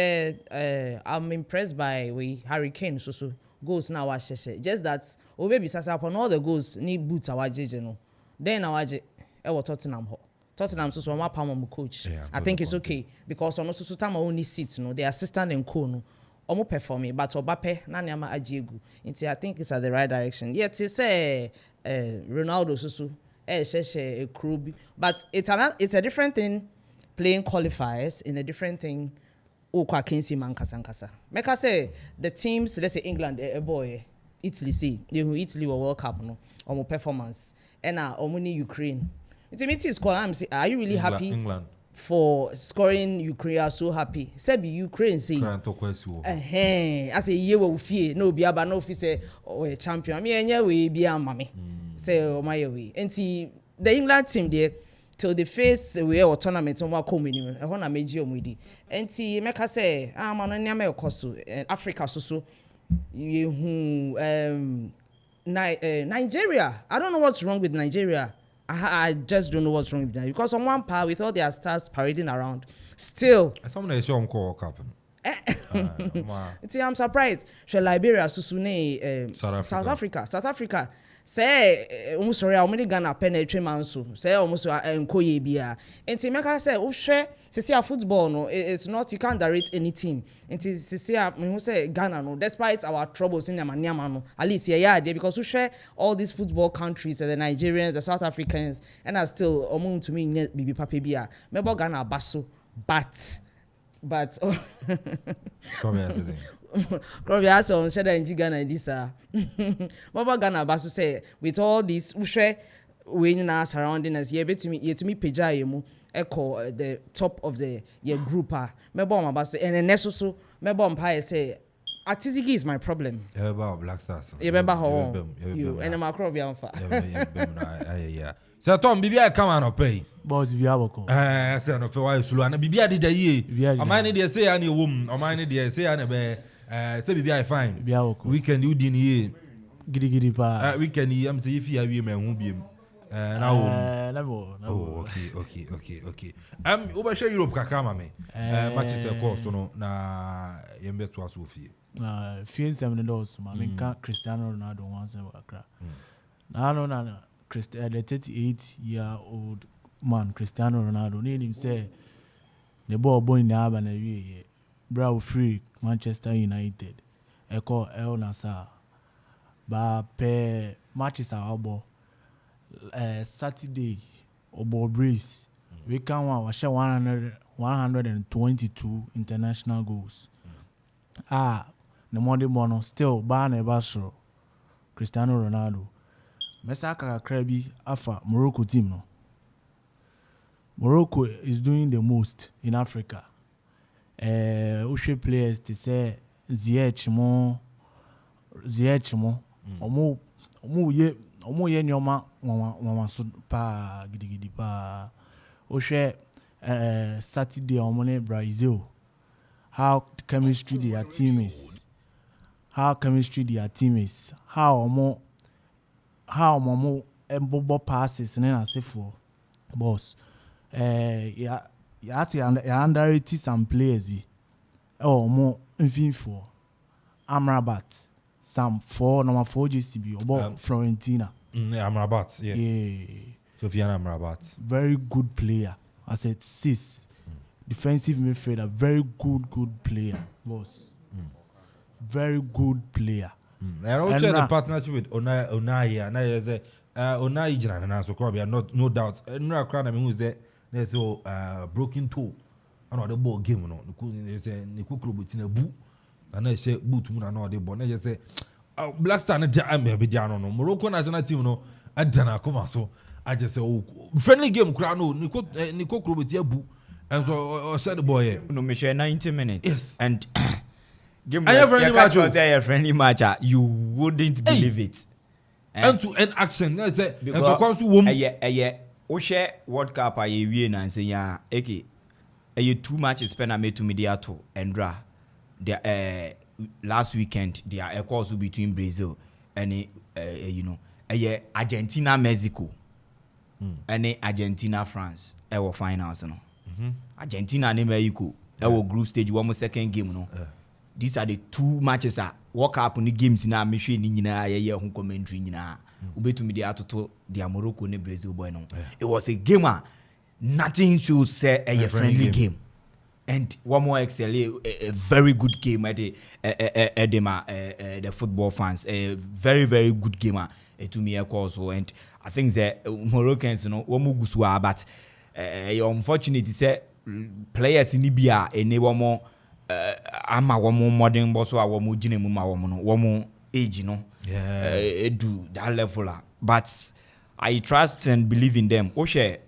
I'm impressed by we Harry Kane so goals now wa sheshe. Just that obe bi sasa upon all the goals ni boots awa jeje no. Then awaje e wo Tottenham so one palm coach. Yeah, I think it's okay because on also time only seats, no, the assistant and co no, almost performing, but Obape na nyama ajiegu. I think it's at the right direction. Yet it's Ronaldo so a crew, but it's a different thing playing qualifiers in a different thing okwa Kensi man kasa. Make I say the teams, let's say England, boy, Italy, see, Italy were World Cup, no, or performance, and omuni Ukraine. It is called. I'm saying, are you really happy? England. For scoring Ukraine are so happy. Say be Ukraine say. I say ye will fear no be aba no fi say a champion. Me enye we be am mame. Say o my way. Enti the England team there till the face we or tournament on wa come ni. E ho na meji o mudi. Enti meka say man no nya me koso Africa so you Nigeria. I don't know what's wrong with Nigeria. I just don't know what's wrong with that because on one part with all their stars parading around, still. Someone is showing call captain. I'm surprised. Liberia, Susune, South Africa. Say almost sorry, how many Ghana penetrate manso. Say almost Nkoye bia. And Timeka say, oh share. See football no, it's not you can't direct any team. And see who say Ghana no, despite our troubles in Yamaniama no, at least yeah because we share all these football countries, the Nigerians, the South Africans, and are still among to me bibi papi bia. Maybe Ghana basso, but come here today. Probably so share in Ghana this Maybe Ghana basso say with all this we share we now surrounding us here to me pejayemu echo the top of the your group maybe I'm about and then so maybe I'm say Atiziki is my problem. About Black Stars. You remember how you and my crop yeah. So Tom Bibia come on pay. Boss Biaboko. Say no why Sulu and Bibia did a year. Am I need to say any woman? Am I need to say any say Bibia fine. Biaboko. We can do din here. Giddy pa. We can I'm say if you have women who be Okay. Over share Europe kakama me. Matches of course no na yembe to Sophie. Few 7 dollars ma me can Cristiano Ronaldo once in Accra. No. The 38-year-old man Cristiano Ronaldo need him say the ball born in the Alban area. Bra free Manchester United. Echo El Nassr. Ba pe matches are ball. Saturday Obo Breeze we can share 122 international goals. The Monday morning still ban Basro Cristiano Ronaldo. Mesaka Krabi Afa Morocco team no. Morocco is doing the most in Africa. Ushe players to say Ziyech mo omo ye nyoma mama so pa gidigidi pa o share Saturday omo Brazil how chemistry their team is how omo embobo passes na say for boss ya underrate some players bi omo mfimfo Amrabat Sam 4 number 4 JCB about Florentina. Amrabat, yeah. Sofiane Amrabat. Very good player. I said 6. Defensive midfielder, very good player, boss. Very good player. And also the partnership with Onai and I say Onai Jana and so Korbia, no doubt. No crowd I mean who's there. There's broken toe. Another ball game no. They say Niku Klubutina boo. And I say boot mun na de bon. I just say Black Star na be no Morocco national team no adana come so I just say friendly game kura no Nico Krobeti abu and so said the boy no me share 90 minutes. Yes. And game I say a friendly match you wouldn't believe it. And to end action I say because o share World Cup aye wie na say ya okay 2 matches spend I made to media to Endra. The last weekend there are calls between Brazil and Argentina Mexico and Argentina France our finals no. Argentina and Mexico our group stage one more second game no. These are the 2 matches that work up on the games na me hwe ni nyina ye hu commentary nyina ubetumi dia toto dia Morocco ne Brazil boy no. It was a game nothing should say a friendly game. And one more XLA, a very good game at the football fans. A very good game to me also. And I think the Moroccans, but unfortunately, say players in Libya and they were more ama womo modern boss a womo gine mu ma womo no womo age no do that level but I trust and believe in them. Okay,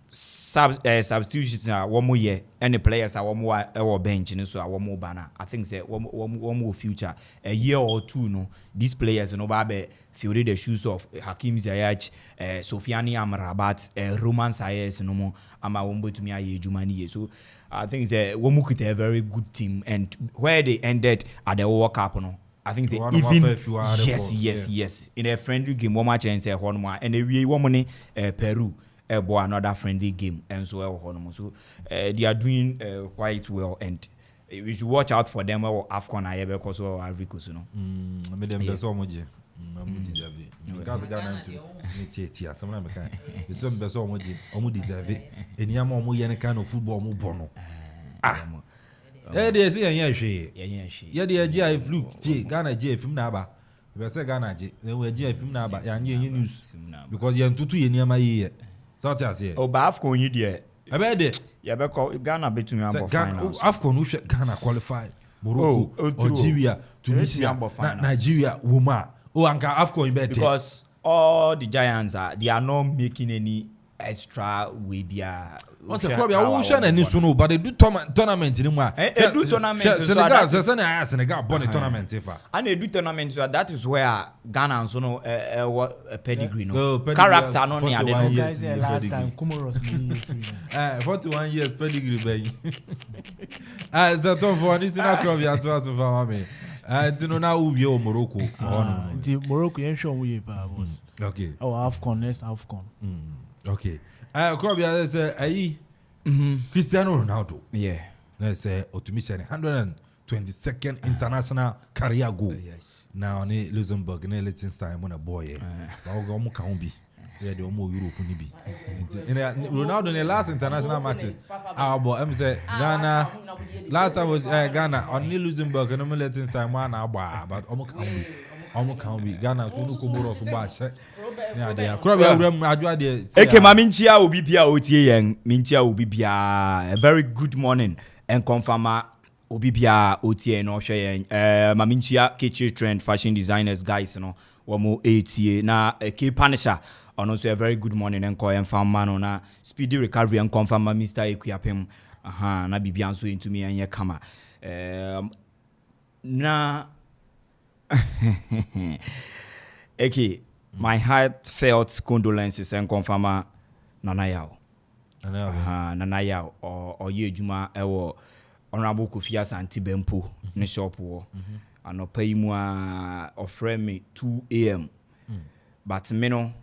substitutions are one more year, and the players are one more our bench, and so one more banner. I think say one more future, a year or two. No, these players, no babe, feel the shoes of Hakim Ziyech, Sofiani Amrabat, Roman Sayes, no more. Ama wombo to me a Jumani. So I think say one more could a very good team, and where they ended at the World Cup, no. I think they even yes. In a friendly game, one match and say one more, and we woman Peru another friendly game, and so they are doing quite well, and we should watch out for them or Afcon because of Ivory Coast, no. Made them beso moji. Omu deserve. Because Ghana to metia someone make. It's some beso moji. Omu deserve. Eniam omu yene kind of football omu bono. They say yen hwe. Ye dey GI fluke tie Ghana GI film na aba. We say Ghana G. We GI film na aba. Ya nye news. Because yen tutu ye niam aye. So what I say? O ba Afcon yi dey. E be dey. Ye be call Ghana betumi abo finals. Afcon who Ghana qualify. Morocco, Algeria, Tunisia, Nigeria, Woma. Anka Afcon be dey. Because all the giants they are not making any extra way bia. What's the problem? We share any sunu, but they do tournament in one. They do tournament. Senegal born a tournament. And they do tournament, so that is where Ghana and Sono pedigree no character no near the guys last time Comoros 41 years pedigree baby. So to for this na club ya to aso fa me. Tino na ubi o Morocco. Morocco yen show we pa boss. Okay. Oh, AFCON next AFCON. Okay. Club ya say ayi Cristiano Ronaldo. Yeah. Let's say automation 122nd international career goal. Yes. Now ne Luxembourg ne Liechtenstein mo na boy. Ba o mo kan bi. Yeah, the more Europe ni bi. Ronaldo in the last international matches. But I'm say Ghana last time was Ghana only Luxembourg and Liechtenstein man but omo kan bi Ghana so no Comoros so ba hye. Yeah, they are. Eke ma minchia obi bia otie yen. Minchia obi bia a very good morning and confirma obi bia otie no hwe yen. Ma minchia kitchen trend fashion designers guys no. Womo ATA na K Punisher and also a very good morning and call and farm man na speedy recovery and confirm Mr. Akuffo na bibia so into me and kama na okay. My heartfelt condolences and confirm Nanayao. Nanayao or ye juma ewo honorable Kofi Asante Bempo ne shop wo. And pay moi offer me 2 a.m. But me no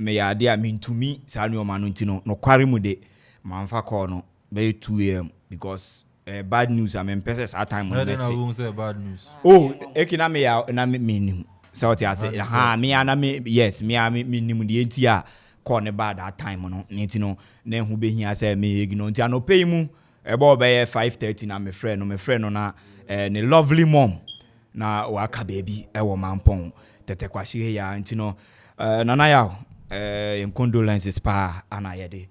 me idea mean to me sanu manuntino no kware mu de manfa call no be 2 a.m. because bad news I mean person at time on that. Bad news. Oh, ekina me ya na me so what I say me ana me yes me nim de entia call ne bad that time no nti no na hu be hia say me ignore nti anope mu e bo be 5:30 na me friend no na ne lovely mom na waka baby e wo mampon tete kwashi ya nti no nana ya in condolences pa ana yede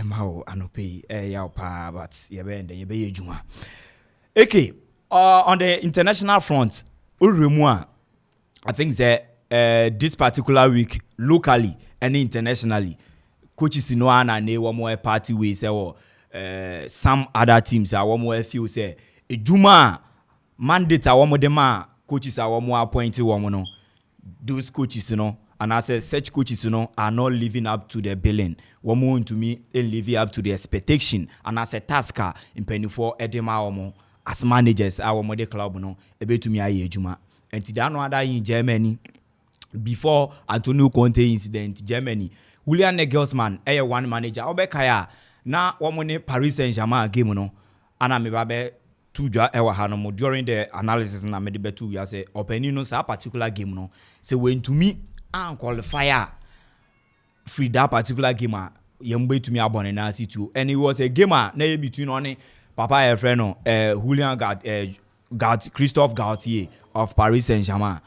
ma o anope ya pa but ye be ejuma okay on the international front uremu I think that this particular week, locally and internationally, coaches in one and they want more party ways or some other teams are one more feel say a Juma mandate are one more dema coaches are one more appointed one those coaches and I said such coaches are not living up to their billing. One more to me and living up to the expectation and as a tasker in penny for edema or as managers our model club a bit to me a Juma. And today no other in Germany before Antonio Conte incident Germany Julian Nagelsmann one manager obekaya na womone Paris Saint-Germain game no ana me babe tuja hanomo during the analysis na me de betu ya say openi no sa particular game no say when to me and qualifier free that particular game yembe to me abone na situ and it was a game na between on papa e friend no Julian Christophe Galtier of Paris Saint-Germain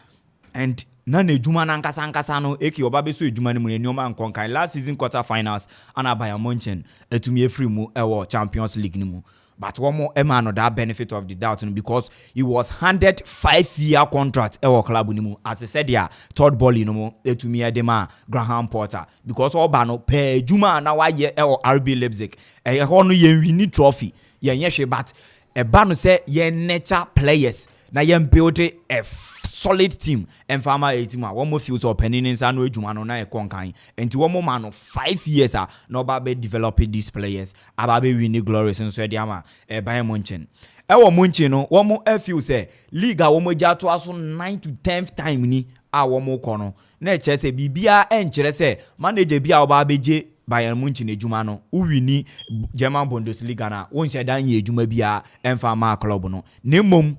and none ejuma na nkasa no eki obabe so ejuma ni mu enioma nkonkan last season quarter finals ana Bayern Munchen etumi free mu ewo Champions League ni mu but one more man that benefit of the doubt because he was handed 5-year contract our club as I said yeah third ball to me edema Graham Potter because all bano per juma na wa ye RB Leipzig hono ye win trophy ye but e bano say ye nature players na ye build a solid team and farmer a team one more feels or penny in San Juma no na e konkan and to one more man 5 years no babe developing these players ababe winning glorious and so diama Bayern Munchen ewo Munchen no one more feel say league a one more ja to aso 9 to 10th time ni a one more kono na e che say bibia en kire say manager bia obabe je Bayern Munchen ejuma no uwini German Bundesliga na won she dan ye ejuma bia en farmer club no nemom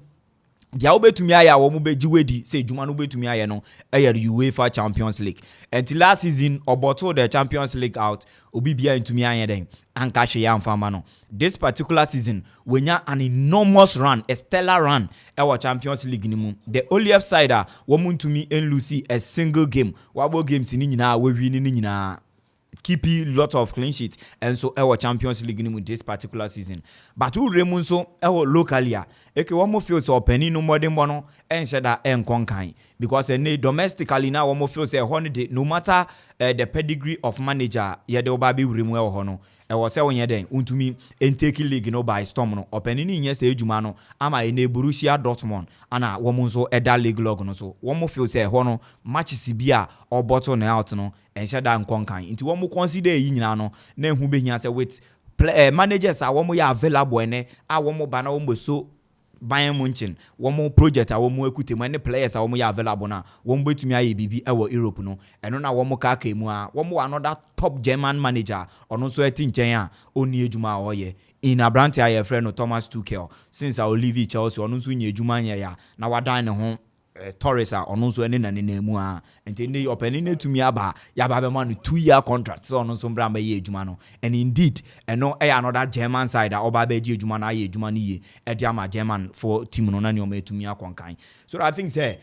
dia obetumi aya wo mu beji wedi say juma no betumi aya no eya the UEFA Champions League until last season oboto the Champions League out obi bia ntumi aya den anka hwe ya mfama no this particular season wenya an enormous run a stellar run ewa Champions League ni mu the only side wo mu ntumi en lose a single game wabo games ni nyina we win ni nyina keeping lot of clean sheets and so our Champions League in this particular season. But who Raymond so our locally eke one more feels or penny no more than one and shada and conkai because domestically now one more feels a holiday no matter the pedigree of manager ya de obabi remwe hono e was say when den untumi take league no by storm no openi ni nya say adwuma no ama ene Borussia Dortmund ana wo so eda league log no so one more feels say hono matches bia or bottle na out no and shada nkonkan nti wo mo consider yi nyina no na ehu behia say wait managers a wo mo ya available ene a wo mo ba na wo mo so Bayern Munchen one more project a one more ekute many players a one more available na one betumi aye bibi e wo Europe no eno na one more ka ka mu a one more another top German manager ono so eti nchen a oni ejuma a oye in Abrante aye friend no Thomas Tuchel since I leave Chelsea ono so nya ejuma nya ya na wadan ne ho Torres a ono so ene na ne mu a enti ne openi ne tumi aba ya ba be man 2-year contract so ono so mbra ma ye ejuma no and indeed eno another German side a oba be ejuma na ye ejuma ni ye e dia ma German for team no na ne o ma tumi akonkan so I think say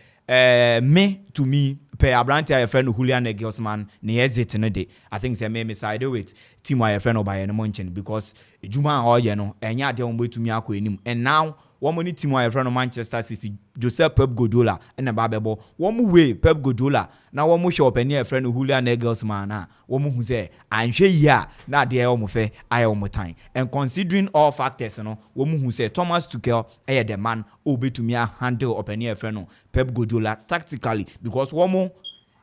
me to me per Abrante a friend Julian Nagelsmann ne exit no dey I think say me side with team a friend Bayern Munchen because ejuma a oye no enya de o ma tumi akonim and now one money team a friend of Manchester City Joseph Pep Guardiola and Babebo one way Pep Guardiola now one more shop and a friend Julian Nagelsmann na one who say I'm sure here na there o mo fe I o mo time and considering all factors no one who say Thomas Tuchel the man obe to me handle open a friend Pep Guardiola tactically because one more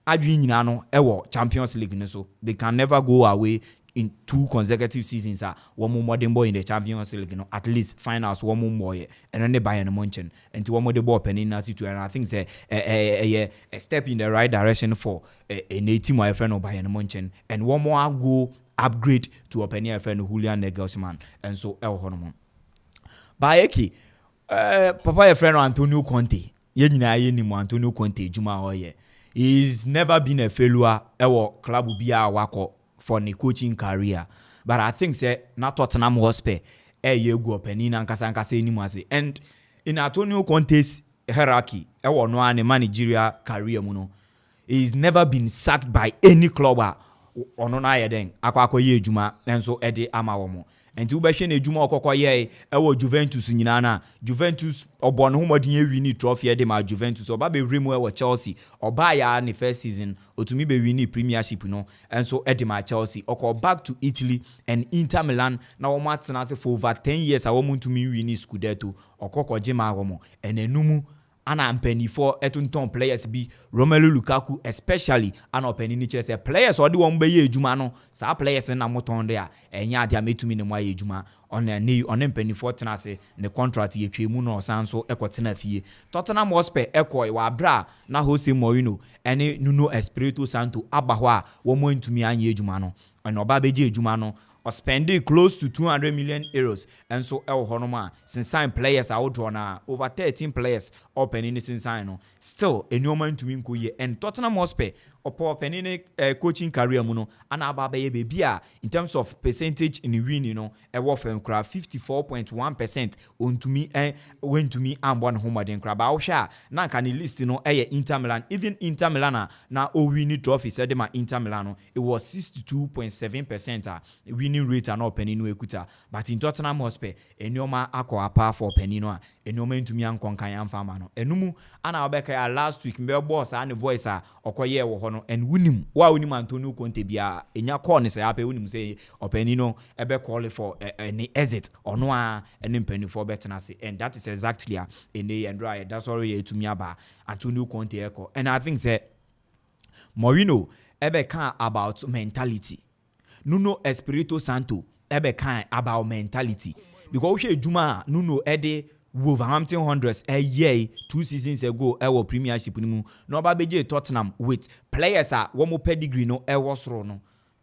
adwin nyina no ewo Champions League no so they can never go away in 2 consecutive seasons one more modern boy in the Champions League at least finals one more boy and then they Bayern Munchen and to one more the ball penny na situ and I think say a step in the right direction for a team my friend of Bayern Munchen and one more go upgrade to a penny friend Julian Nagelsmann and so El Hormon Baeki papa your friend Antonio Conte ye nyina ye ni Antonio Conte juma oye he's never been a failure ewo club bia wako for the coaching career but I think say na Tottenham Hotspur ye go openi na nkasa enimu ase and in Antonio Conte's hierarchy no an managerial career mu no he's never been sacked by any club ono na ye den akwakoye ejuma enso ede ama wo mo enti ubehwe na ejuma okokoye Juventus nyina na Juventus obon ho modin e wini trophy e de ma Juventus oba be remu Chelsea oba ya ne first season otumi be wini premiership no enso e de ma Chelsea oko back to Italy and Inter Milan na wo matena for over 10 years a wo ntumi wini Scudetto okokoje ma wo mo enenumu ana mpeni for etunton players bi Romelu Lukaku especially ana openi ni chese players odi won be ye ejuma no sa players na moton de a enya ade ametumi ne mo ye ejuma on mpeni for tenase ne contract ye twemu no sanso ekotena fie Tottenham Hotspur ekoi wa bra na Jose Mourinho ene Nuno Espirito Santo abaho a wo mo ntumi anya ejuma no and oba beje ejuma no or spending close to 200 million euros and so El Honoma since sign players out drawn over 13 players open in the since no still a new man to win and Tottenham Hotspur opo penine coaching career mu no ana aba be baby a in terms of percentage in win you know e wo fam kra 54.1% ontumi when to me am one home den kra ba wo hwa na kan list no Inter Milan, even Inter Milan na o winning trophy said ma Inter Milan it was 62.7% winning rate and opening no ekuta, but in Tottenham Hotspur enioma akọ apa for penino a enioma ntumi ankonkan amfa ma no enumu ana obeka last week mbe boss and voice a okoye wo ho no en wunim wa wunim Antonio Conte bia enya call ne say ape wunim say openino ebe call for any exit ono a eni mpanifo betena say, and that is exactly in the end right that's all we to me about Antonio Conte echo. And I think that Mourinho ebe kan about mentality. Nuno Espirito Santo ebe kan about mentality. Because we Juma Nuno ede Wolverhampton Wanderers a year 2 seasons ago our Premiership nimu no ba beje Tottenham with players a wo mo pedigree no e wo soro no.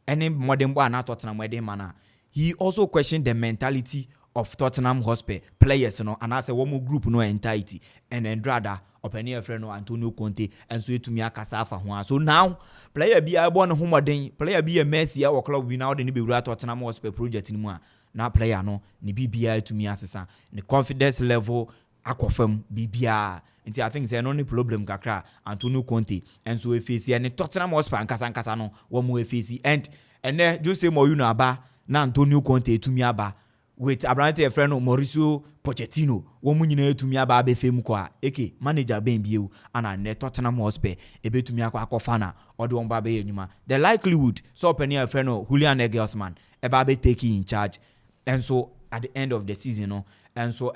Any modern boy na Tottenham ede mana. He also questioned the mentality of Tottenham Hotspur players no, and as a one group no entirety, and then rather opening a friend no Antonio Conte and so to me akasa fa ho. So now player be a born home den, player be a Messi our club we now the be Tottenham Hotspur project ni mu a na player no ni bibia to me asesa the confidence level Akuffo bibia. Nti I think say no problem kakra Antonio Conte and so we face and Tottenham Hotspur nkasa no wo mo face and then Jose Mourinho aba na Antonio Conte to me aba with Abrante friend Mauricio Pochettino wo munyina etumi aba abefem kwa eke manager ben biu ana ne Tottenham Hotspur ebetumi akwa na ode won ba be enuma the likelihood so open friend Julian Nagelsmann eba be taking in charge, and so at the end of the season no, and so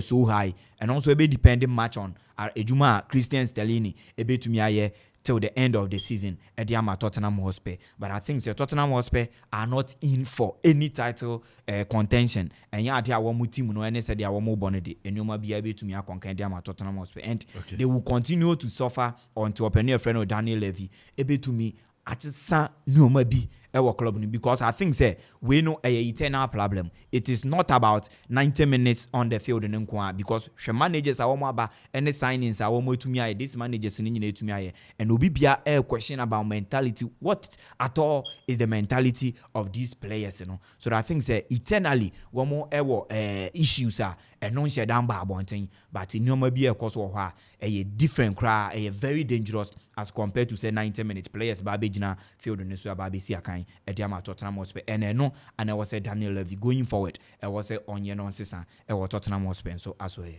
so high, and also be depending much on ejuma Christian Stellini ebetumi aye till the end of the season at the Tottenham Hotspur. But I think the Tottenham Hotspur are not in for any title contention. And yeah, they are one team no any said they are one more bonnet and you might be able to me a conquer Tottenham Hotspur. And they will continue to suffer until open a friend of Daniel Levy able to me at just no maybe our club, because I think say we know a eternal problem. It is not about 90 minutes on the field in Nkwa, because the managers are about any signings are more to me. This managers in to me, and will be a question about mentality. What at all is the mentality of these players? You know, so I think say eternally one more issues are and non share down by one, but in normal be a course of a different cry, a very dangerous as compared to say 90 minutes players. Babijina field in the Babisi Akai. At Tottenham Hotspur, and I know, and I was a Daniel Levy going forward. I was a on your nonsense, I was Tottenham Hotspur, so as well.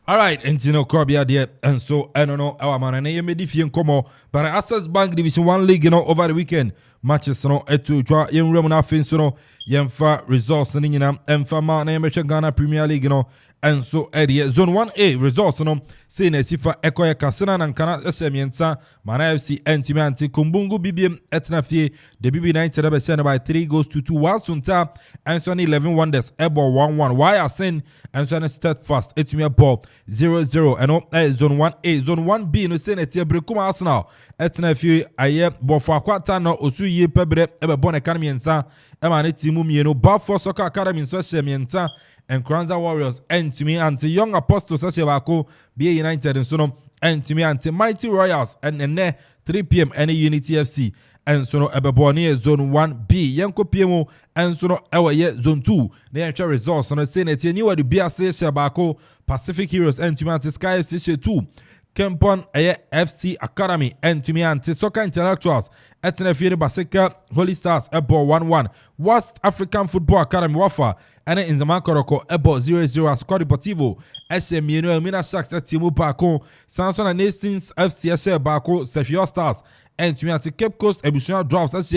All right, and Tino Corbia there, and so I don't know our man and I made if come but Access Bank Division 1 League, you know, over the weekend matches, you know, to draw in Roman Fins, you know, Yemfa results in Emfa Man, Ghana Premier League, you know. And so Eddie Zone 1A results no say na sifa ekoya kasena na nkana esemiensa Mana FC entimi anti Kumbungu BBM etnafie the BB90 rebese by 3-2 Wasunta and so 11 Wonders ebo 1-1 why asen and so Steadfast etimi ball 0-0 and Zone 1A Zone 1B no say na tie Brekuma Arsenal etnafie aye bofo akwata no osuye pebre ebe bon ekanmiensa ema ne timu mieno Bafo Soccer Academy so semiensa and Kranza Warriors and to me anti Young Apostles Sashewako BA United and Sono and to me anti Mighty Royals and then 3 p.m. any Unity FC and Sono Ebeboni Zone 1B Yanko PMO and Sono Ewa Zone 2 the actual results on the Senate and you are the BSC Shabako Pacific Heroes and to me anti Sky FC 2 Kempon FC Academy and to me anti Soccer Intellectuals at Nefiri Basika Holy Stars Ebo 1-1 West African Football Academy Wafa and in the Makoroko Ebo 0-0 Squad Deportivo SM Mina Sharks at Timu Bako Samson and Nations FC Bako Sefio Stars and to me anti Cape Coast Ebushona Drops as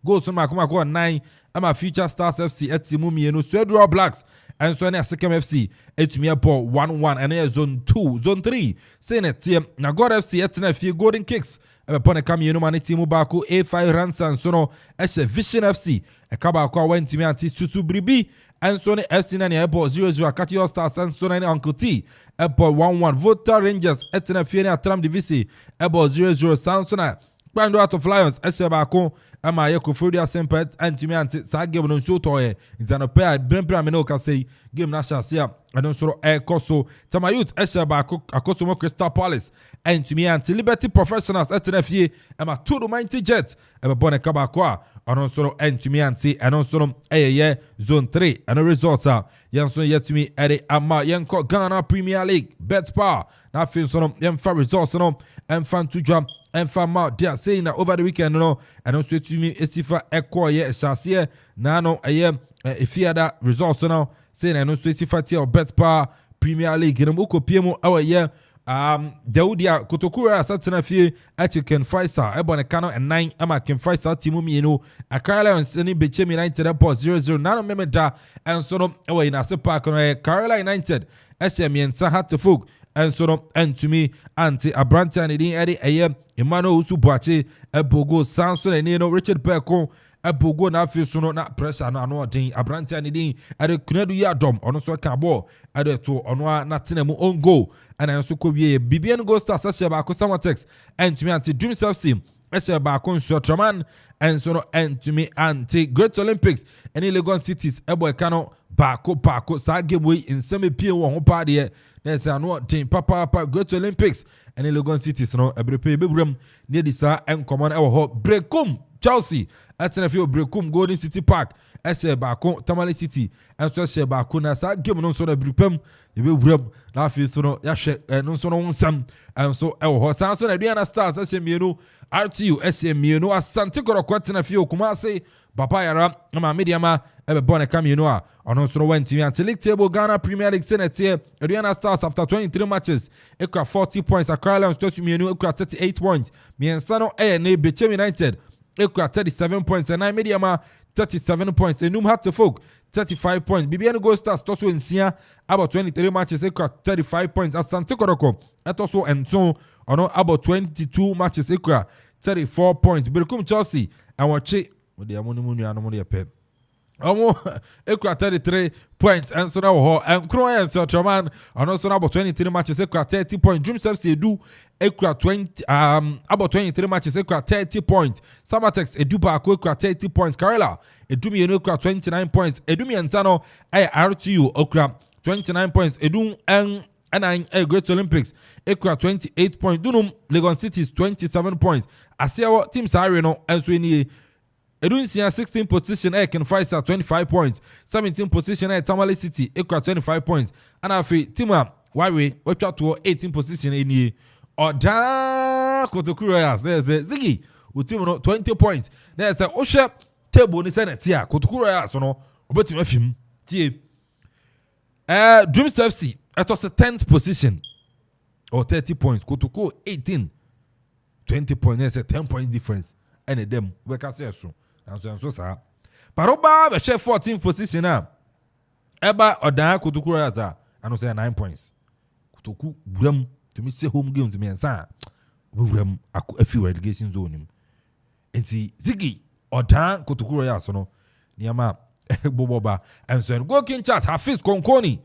goes to Makumako 9 Ama Future Stars FC at Timu Mienu Swedro Blacks and so any Sikkim FC etumi ball 1-1 and Zone 2 Zone 3 Senate team Nagor FC etna Golden Kicks ebepone kam yenu mane timu bako A5 Ransan sono eshe Vision FC ekaba kwa wentimi anti Susu Bribi and so FC na ball 0-0 Akati All Stars and so na Uncle T ball 1-1 Volta Rangers etna ni Atram Divisi ball 0-0 Samsona Bando out of Lions eshe bako ama ye Kofodia Sempet antimi ante sa game no nso toye nti no pair brempra me no ka say game na chance ya adon soro koso Tama Youth ba akoso mo Crystal Palace antimi ante Liberty Professionals etena fie ama Todo Mighty Jet ebe bone ka ba ko a adon soro antimi ante adon soro ye zone 3 and results are yanso yetimi ere ama yenko Ghana Premier League bet power na fin soro yemfa results no emfa ntujam emfa ma dia saying that over the weekend no and also yetimi esifa ekọ ye chance na no efiada results no saying and also esifa tia bet power Premier League no ukopie mu awaye Daudia Kotokura Satana Fie Ken Faisal Ebon Kano and 9 Ama Ken Faisal Timu Mino Akara and Seni Bechem United Airport 0-0 Nano Memeda and Sono away in Asepa Carolina United SM and Sahat Fug and Sono and to me Anti Abranta and Eddie Aye Emmanuel Usubuachi Ebogo Samson and Nino Richard Beko Ebogo na fi so no na pressure no ano odin Abrante ani din ade kunadu ya dom ono so ka ball ade to ono na tenemu on goal ana so ko wie Bibian Goal Stars ashe ba ko Samatex and to me anti Dream Self Sim ashe ba ko nso Traman and so no and to me anti Great Olympics any Lagos cities ebo kano ba ko sa game we in semi pie wo ho pa de na say ano odin papa Great Olympics any Lagos cities no ebrepe bebram ne di sa encommon ewo ho Brekum Chelsea atena fi Brekum Golden City Park ese baako Tamale City enso ese baako na sa game no so na bripam ebe wuram na fi so no ya hwe no so no nsam enso ewo ho san so na Aduana Stars ese mienu RTU ese mienu Asante Koroko atena fi Kumasi Papa Yara ama mediama ebe bone kam mienu a ono so no wentimi ante league table Ghana Premier League Senate Aduana Stars after 23 matches ekra 40 points Accra Lions to mienu ekra 38 points miensa no na Bechem United Ekura 37 points and I Mediama 37 points. Enum Hatterfolk 35 points. Bibian Goal Stars Toso Nsia about 23 matches. Ekura 35 points. Asante Koroko Etoso and so ono about 22 matches. Ekura 34 points. Brekum Chelsea and Wachi with the Amonimuni Anomonia Pep. Ekura 33 points and so now and Croy and Seltraman and also about 23 matches. Ekura 30 points. Dream Self do Ekura 20 about 23 matches. Ekura 30 points. Samatex Edupa Ekura 30 points. Karela Edumi Ekura 29 points. Edumi Antano RTU Ekura 29 points. Edum and Great Olympics Ekura 28 points. Dunum Lagos Cities 27 points. Asiawo Team Sarino and Swini Edunsia 16 position Ken Faisal 25 points. 17 position Tamale City Ekura 25 points. And afi Tima Wawe watch to 18 position in Oda Kotokura there's a Ziggy Utimo 20 points. There's a Osha table ni Senate here Kotokura so no obetima fim tie Dreams FC at was a 10th position or 30 points Kotoko 18 20 points there's a 10 points difference and them we can say so and so sir Paroba be share 14th position now Eba Oda Kotokura za and say 9 points Kotoku buram to me say home games me ansa buram a few relegation zone enti Ziggy Oda Kotokura ya so no niama boboba and so go king chat Hafiz Konkoni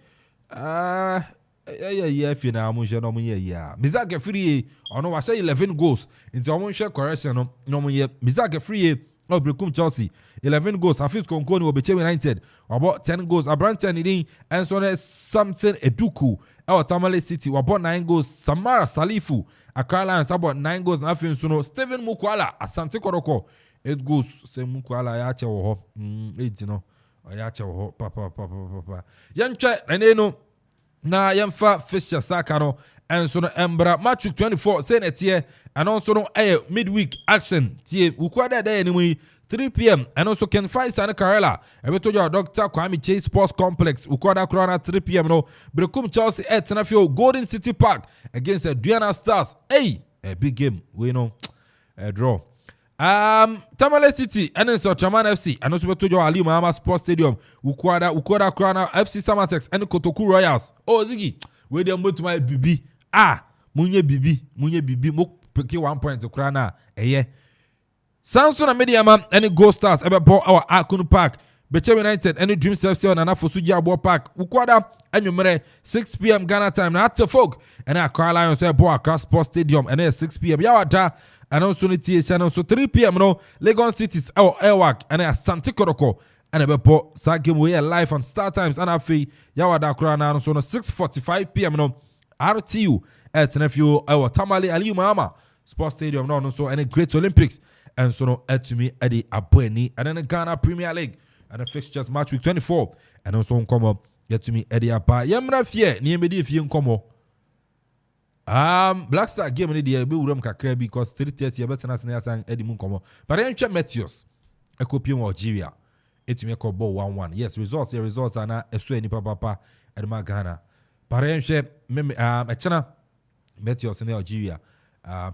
yeah fina amunhye no munye ya Mizake free ono wa say 11 goals enti omunhye correction no munye Mizake free Brekum Chelsea 11 goals Hafiz Konkoni Bechem United about 10 goals Abrante Nidin and so Samson Eduku our Tamale City about 9 goals Samara Salifu Accra Lions about 9 goals na afin so no Steven Mukwala Asante Koroko 8 goals se Mukwala ya che wo ho 8 no ya che wo ho papa yanche eneno na yamfa Fisher Saka no and so no Embra match 24 say netie and also no midweek action tie ukwada day anyway 3 p.m. and also Ken Faisal and Karela ebeto your Dr. Kwame Chase Sports Complex ukwada krona 3 p.m. no Brekum Chelsea at Tenafio Golden City Park against the Aduana Stars a big game we know a draw Tamale City and then so Chaman FC and also to your Ali Mahama Sports Stadium ukwada krona FC Samatex and Kotoku Royals Ziggy we dey move to my bibi munye bibi mo peke 1 point krana Samson and Mediama any Goal Stars ebe ball our Akun Park Bechem United any Dreams FC on Anafo Sujiabo Park ukwada anwumere 6 p.m. Ghana time na Hatterfolk and Accra Lions ebe ball Accra Sports Stadium and 6 p.m. Yawada and also the TH and also 3 p.m. no Lagos Cities Airwalk and Asante Koroko and a bepo sa game we live on Star Times and afi Yawada Krana and so no 6:45 p.m. no RTU at nephew our Tamale Ali Mama Sports Stadium no so any Great Olympics and so no to me Eddie Abueni and then the Ghana Premier League and the fixtures match week 24 and also come up get to me Eddie Apa Yamra Fie ni emedi fie nkomo Black Star game ni dey be wuram kakra because 3:30 e better na san Eddie mu nkomo but Entwa Matthews ekopie mo Algeria etumi ko ball 1-1 yes results ana eso ani papa edema Ghana but Entwa echana Matthews in Algeria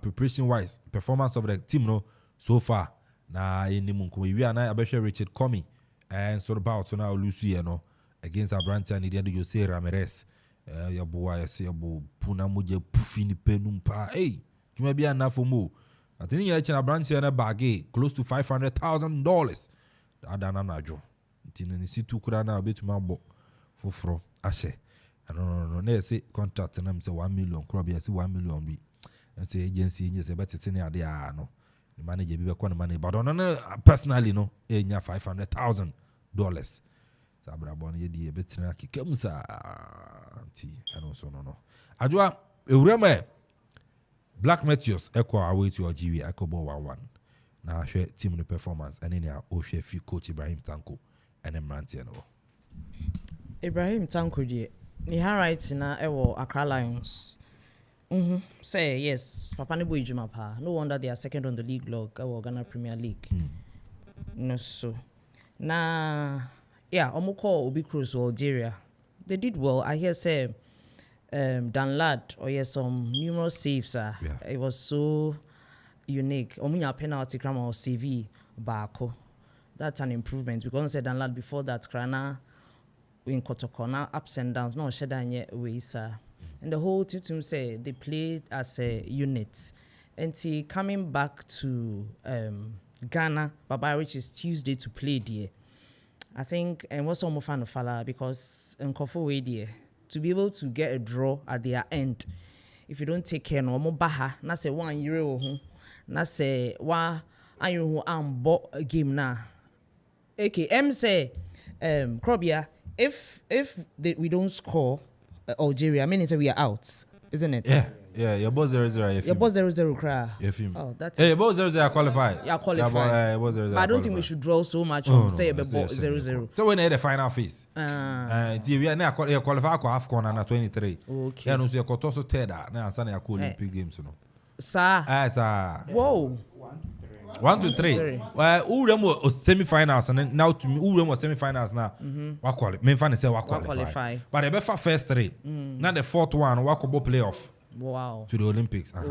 preparation wise performance of the team no so far na enimu nkomo wi ana abehwe Richard Comey and sort about na olusu ye no against Abrante and the Jose Ramirez ya boy say abo puna moje pufini penum pa hey tuma bia na fomo atini ya chena Abrante na bag close to $500,000 adana na adwo ntini ni situ kura na betuma bo foforo ahye no na say contract na me say 1 million kura bia say 1 million bi say agency nyi say betete ne ade a no the manager bi be kwa na manager but no personally no enya $500,000 Sabrabon yedi betina kikamusa ti anoso no adwa ewurema Black Matthews ekwa away to Algeria ekobo 1-1 na hwe team no performance ene ne a ohwe fi coach Ibrahim Tanko ene mrantie no Ibrahim Tanko die ni right na ewo Accra Lions say yes papa ne boy juma pa no wonder they are second on the league log ewo Ghana Premier League no so na yeah, Omoko Obi Cruz Algeria. They did well. I hear say Dan Lad or some numerous saves. It was so unique. Omunya penalty crama or CV Bako. That's an improvement. Because I said Dan Lad before that Krana in Kotokona ups and downs. No shedanye ways. And the whole team say they played as a unit. And coming back to Ghana, Baba which is Tuesday to play there. I think and what's almost fan of Fala because Akuffo way there to be able to get a draw at their end. If you don't take care no mo baha na say €1 na say wa ayu ambo game na. AKM say Krobia if we don't score Algeria I mean say we are out, isn't it? Yeah, your boss 0-0. Your boss 0-0 cry. Oh, that's hey, your boss 0-0 qualify. Yeah, qualify. But I don't think we should draw so much. Say about 0-0. So when they the final phase, we are now qualify for AFCON under 23. Okay. Yeah, no, so you got also third. Now, Sunday I Olympic Games, no. Sir. Sir. Whoa. 1 to 3. Well, who them was semi-finals and now to me, who them was semi-finals now. What qualify? Main fan say what qualify. But the best first 3. Now the fourth one, what could playoff. Wow. To the Olympics. Okay.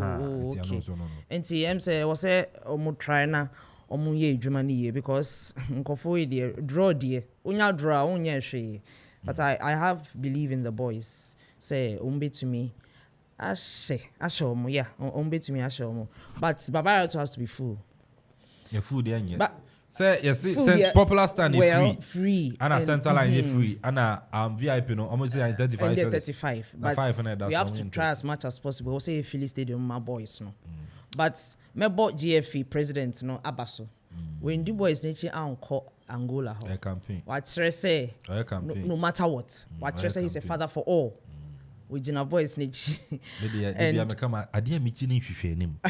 And TM say was say omo try na omo ye adwuma ni because Akuffo dey draw there. Onya draw onya hwe. But I have believe in the boys. Say umbe to me. Ashe omo yeah. Umbe to me ashe omo. But Baba has to be full. Yeah, food there. But say yes, say popular stand is free. And a central line is free. And a VIP no almost say 35. And 35. But 500, we have to try as much as possible. We say Philly Stadium my boys no. But me bought GFE president no Abaso. When the boys nature anko Angola ho. Campaign. What say no matter what. What say he's a father for all. We jina boys nature. Maybe I become a dear meeting if you name.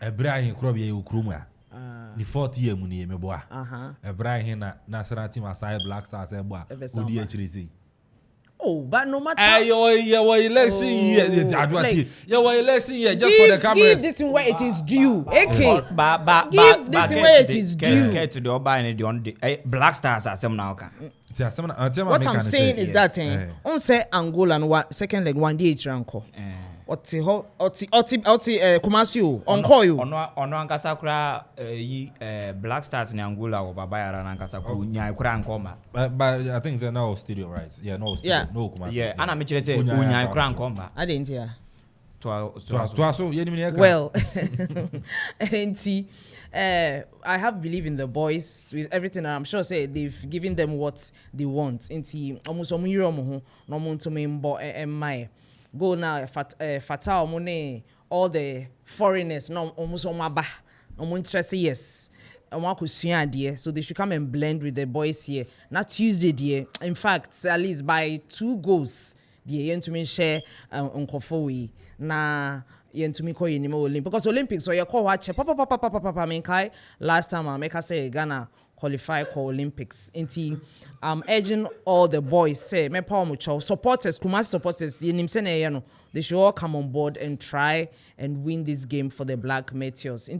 Ebrahim Krobia Ukruma. The 4th year muni me boa. Ebrahim na national team aside Black Stars e boa. Odi HRC. Oh, but no matter. Your election year, your election year just for the cameras. Give this where it is due. AK. Give this where it is due. Get to the Oba and the Black Stars are some now. What I'm saying is that on say Angola and second leg 1 day ranko. Oti Kumasi onko you ono ankasa kura Black Stars in Angola or Baba Yara ankasa kura nya kura nkoma but I think it's no studio right no studio no Kumasi yeah ana me kire say nya kura nkoma I didn't hear so well I have believe in the boys with everything and I'm sure say they've given them what they want inti almost omuyiro mo ho no mo to me mbo my go now fatal money all the foreigners no almost omaba interest yes so they should come and blend with the boys here. Not Tuesday dear. In fact, at least by 2 goals dear yen to me share Akuffo na yen to me call you Olympics because Olympics so you call watch papa menkai last time I make us say Ghana qualify for Olympics. I'm urging all the boys say me power mucho supporters, Kumasi supporters, they should all come on board and try and win this game for the Black Meteors.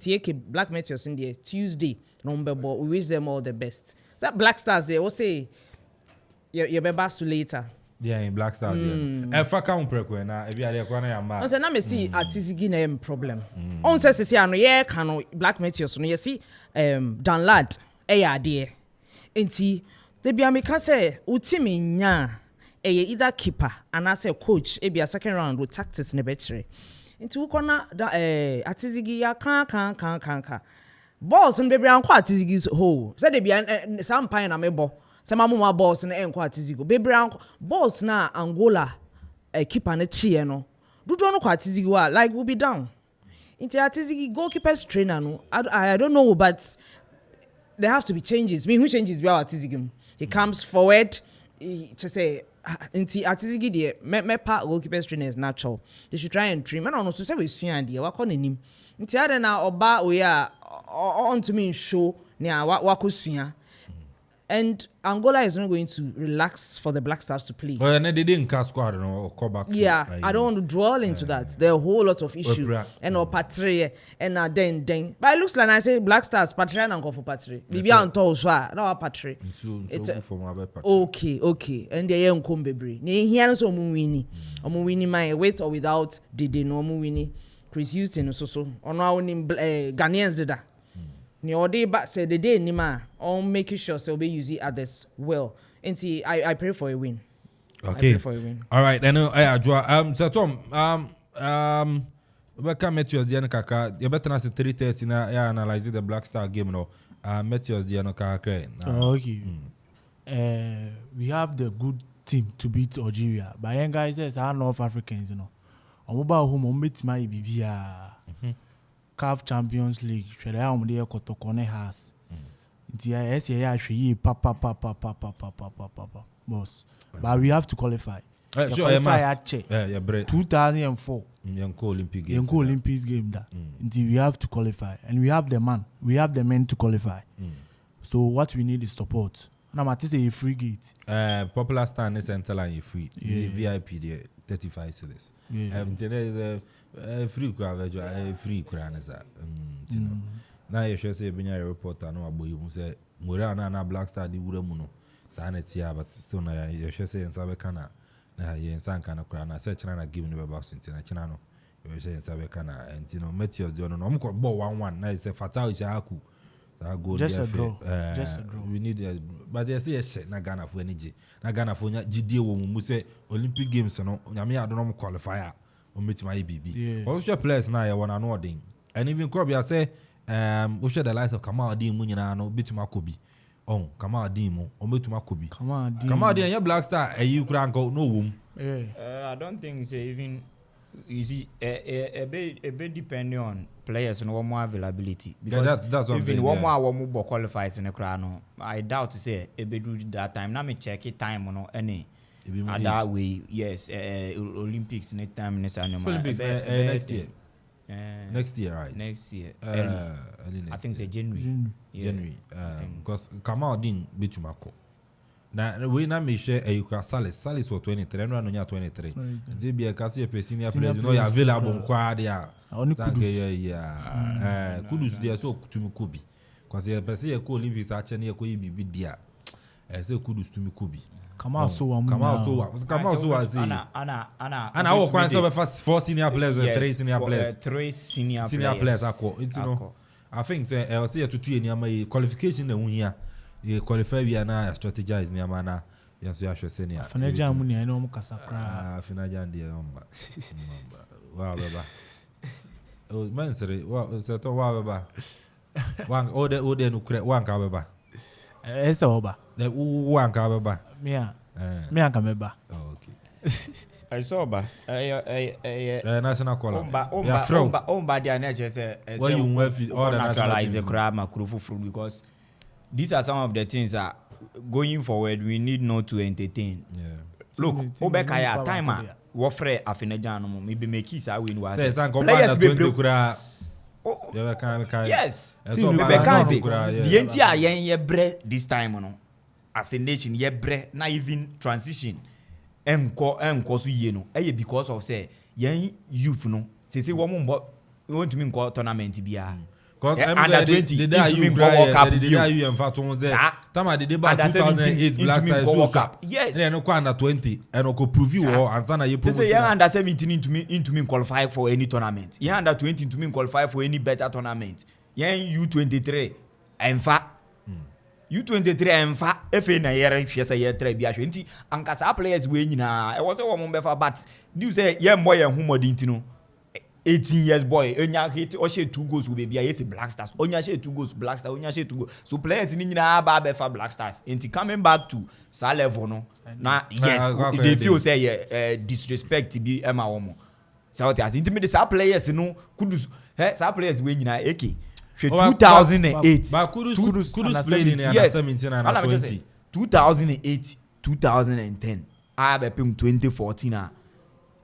Black Meteors in the Tuesday, number ball. We wish them all the best. That Black Stars they will say you be back to later. Yeah, in Black Stars. Yeah. If I come prekwe na ebi ade kwa na yamba. On say na me see artizigi na problem. On say ano ye kan Black Meteors no ye see Dan Lad ade. Enti they be ameka say utimi nya either keeper and as a coach be a second round with tactics ne betre. Enti wo kona artizigi ya kan. Balls no bebre anko artizigi ho. Say they be some pine na mebo. Some mama balls na enko atizigo bebre anko balls na Angola keeper na chie no dodo no kwa atizigo like will be down into atizigi goalkeeper's trainer no I don't know but there have to be changes. Me who changes be our atizigi he comes forward he just say into atizigi the me pa goalkeeper's trainer is natural they should try and trim no so say we sua de wa kɔ nanim into ade na oba we are on to me show na wa kɔ and Angola is not going to relax for the Black Stars to play. Well, they didn't cast squad or call back. Yeah, I don't want to dwell into that. There are a whole lot of issues. And Patria and then. But it looks like I say Black Stars, Patria and Akuffo Patria. Maybe I'm told so. No, Patria. It's okay. And they are Nkombebre. They hear us Omuwini my with or without Dede no Omuwini. Chris Houston so. On our Ghanaians did that. But say the day nima on making sure so be using others well. And see, I pray for a win. Okay. I pray for a win. All right. Then so Tom welcome Meteors Diana Kaka. You better not say 3:30 na analyze the Black Star game no. Meteors Diana Kaka. Okay. We have the good team to beat Algeria. But young guys says our North Africans, Omoba home meet my bibia. CAF Champions League hwere a omde ekotokone has nti ya hwe papa boss but we have to qualify qualify at 2004 Yanko Olympics game that nti we have to qualify and we have the men to qualify so what we need is support na mate say free gate popular stand is center line free VIP there 35 cedis there is a free crowd nessa na you should say been a reporter no aboy mu say mura na Black Star di wura mu no sa na tia but still na you should say nsa be kana na ye nsa kana crowd na say china na give no be back so na china no you should say nsa be kana and Meteors do no mo ko ball 1-1 na say fatal is haku just a draw we need but they say na Ghana for energy na Ghana for gidie wo mu say Olympic games no nyame ado no qualifier o meet my BB also players na ya wana no odin and even Krobia say we share the likes of Kamal Addi mu nyina no bituma kobi Kamal Addi mu o metuma kobi Kamal Addi ya Black Star ayi kura nko no wom I don't think say even you see a bit depending on players and one more availability because that's even one more qualifies in the crowd no I doubt to say a bit do that time now me check it time no any that way yes Olympics next time next Olympics next year right next year I think say January because Kamal Addi bitumako na we na me share ayuka Salis for 23 no nya 23 nti bia kasi e senior players no ya available kwa dia kudus dia so tumi kobi because e person e ko Olympics a che na e ko bibi dia say kudus tumi kobi Kamal so was ana wo kwan so be first 4 senior players and 3 senior players 3 senior players akọ nti no I think say e say to tu eniama qualification na huhia you qualify we na strategize ni amana yanso ya hwe senior Finaja mu ni na o mukasa kra Finaja ndi omba wa baba o mansere wa se to wa baba wan ode no kure wan ka baba ese oba wan ka baba me anka meba okay I saw ba. National caller. Omba dia na je say why you want all the naturalize the crime fruit because these are some of the things that going forward we need not to entertain. Yeah. Look, Obeka ya time wofre afenejan no maybe make it say we no was. Players be kura. Yes. Maybe can say the entire ye bre this time no. As a nation ye bre na even transition enko so ye no because of say yen youth no say wo mo want to mean call tournament bia because under 20 did that you World Cup did that you in fact on say tama did about 2008 Black Stars World Cup yes then no under 20 and go prove you or and sana you prove say yen under 17 into me qualify for any tournament yen under 20 into me qualify for any better tournament yen U23 en fa U23 emfa efe na yere hwese ye tra bia hwe nti ankasa players we nyina e wo se wo mo befa but do say ye mbo ye humodi nti no 18 years boy enya hit o she 2 goals we bia yes Black Stars onya she 2 goals Black Stars onya she 2 goals so players ni nyina ba befa Black Stars nti coming back to sa level no na yes they feel say disrespect bi ema wo mo so what as nti me the players no kudus sa players we nyina eke 2008 but Kudus played in yes. 17 and 20 2008 2010 I be 2014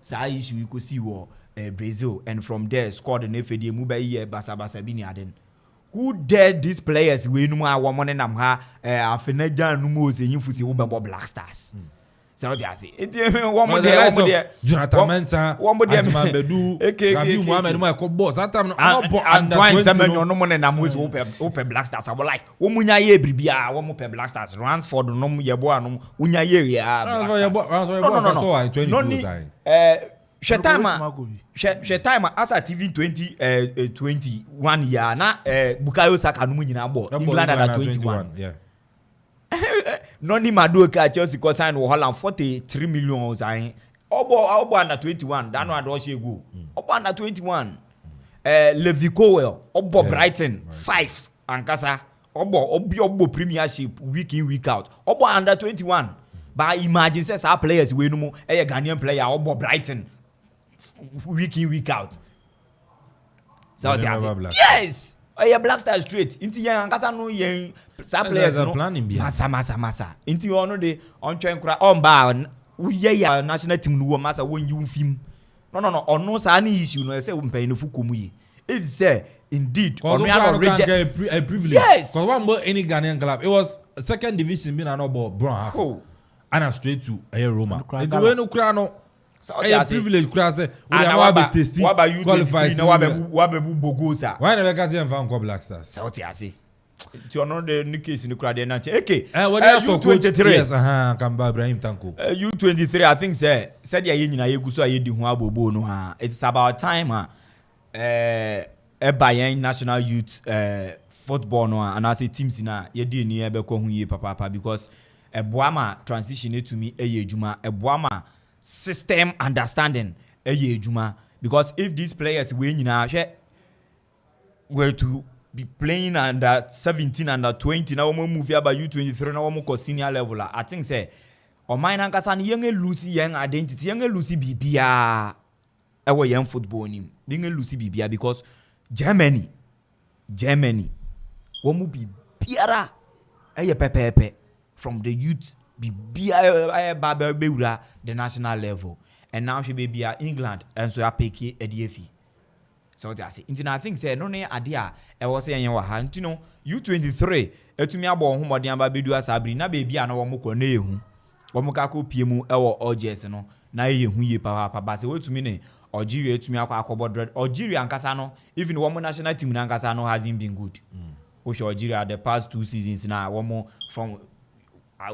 sa issue you could see war Brazil and from there scored an FAD mu ba year basa bi ni aden who dare these players we no ma wo money nam ha afenajan no mo se yinfusi wo be Black Stars so they say one more there Jonathan Mensah Ajman Bedu Rabi Muhammad mo e ko boss that time no under 20 no mo na mo open Black Stars I like wo munya ye bribia wo mo pe Black Stars Ransford no mo ye bo anom unya ye ya no Shetime as a TV 2021 year na Bukayo Saka no nyina bo England under 21 yeah Noni Maduka Chelsea ko sign wo Holland 43 million sign obo under 21 that no ado she go obo under 21 Levi Cowell obo Brighton 5 ankasa obo premiership week in week out obo under 21 but imagine say our players we no mo Ghanaian player obo Brighton week in week out so yes Black Stars straight inti yen ankasa no yen sa players no masa inti ono de on twen kura on ba uye ya national team no masa won yi film no ono sa na issue no say mpan no fukomu yi if say indeed ono ya reject a privilege yes because one more any Ghanaian club it was second division been no ball brown half and straight to Roma it's when no kura no so a privilege kura say we are be tasting what about you 23 na wa be bogosa why never can see em fan Black Stars so what you say ti ono the new case ni kura de na okay U23 yes kan ba Ibrahim Tanko U23 I think said ya ye nyina ye guso aye di ho abobo no ha it's about time Bayern national youth football no and as a teams na ye di ni e be ko hu ye papa because boama transition to me ejuma boama system understanding ejuma because if these players we nyina were to be playing under 17 under 20 now we move about U23 now we go senior level I think say o mine ankasa ne yen lose yen identity yen lose bibia ewo yen football nim yen lose bibia because Germany wo mu bibiara pepepe from the youth bibia ba bewura the national level and now she be England and so apeki ediefi so that's it I think say no ne ade a e wo say yen wa ha ntino U23 etumi abo homodin aba bedu asabri na be bia na wo mko na ehu wo mka ko pie mu e wo OGS no na ehu ye papa ba se wetumi ne Algeria etumi akobo dread Algeria ankasa no even wo national team na ankasa no hasn't been good Algeria the past 2 seasons na wo from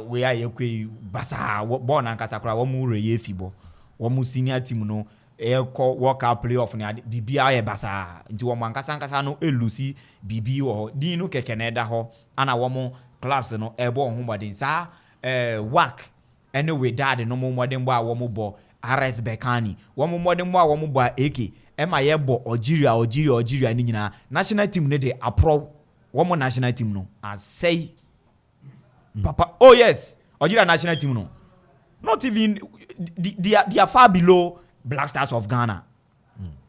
we are ekwe basa born ankasa kra wo re ye fibo wo senior team no ko World Cup playoff na bibia ye basa nti wo ankasa no elusi bibi wo din no keke na da ho ana wo clubs no ebo ho modern sa work anyway dad no mo modern bo a wo bo RS Bekani wo modern bo a wo bo AK ema ye bo Algeria ni nyina national team ne de apro wo national team no as say papa oh yes Algeria national team no Not even they are far below Black Stars of Ghana.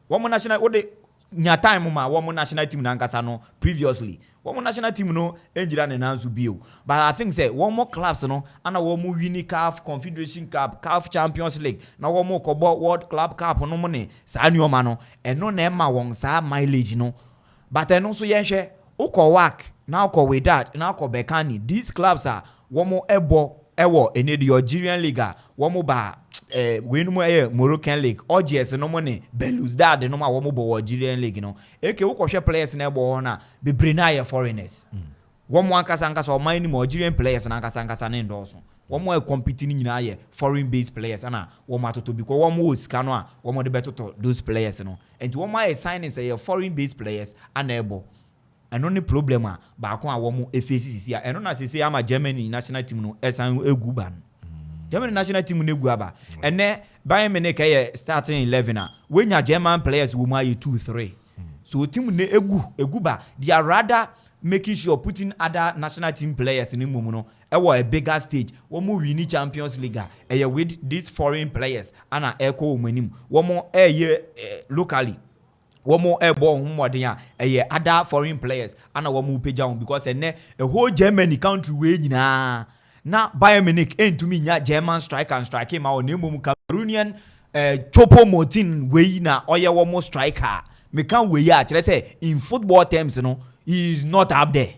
One national what they nya time ma one national team na nkasa no previously. One national team no enjira na nanzu bio. But I think say one more clubs no ana one more win CAF Confederation Cup, CAF Champions League. Na one more Kobo World Club Cup no money. Sa nyoma no eno na ema won sa mileage no. But eno so yenhwe uko work na uko with that na uko bekani. These clubs are one more ewo ene the Algerian League one more ba we no more Moroccan League OGS no money Belouizdad no more one more Algerian League no eke wo kohwe players na ebo na be brina foreigners one more ankasa o man ni Algerian players na ankasa na endorse one more competing nyina ye foreign based players na one more to because one more sika no a one more de beto those players no and one more signing say foreign based players and ebo and only problem ba ko a wo mo efesisi a eno na sese ama Germany national team no esan egu ban Germany national team no egu aba ene Bayern Munich starting 11 a wenya German players wo ma 2-3 so team no egu ba they are rather making sure putting other national team players in mumu no a bigger stage wo mo win Champions League with these foreign players ana echo omanim wo mo locally one more airborne modern other foreign players and a woman pay down because a whole Germany country way na Bayern Munich to me German striker and strike him our name Cameroonian Choupo-Moting way na oya one more striker me can we let's say in football terms he is not up there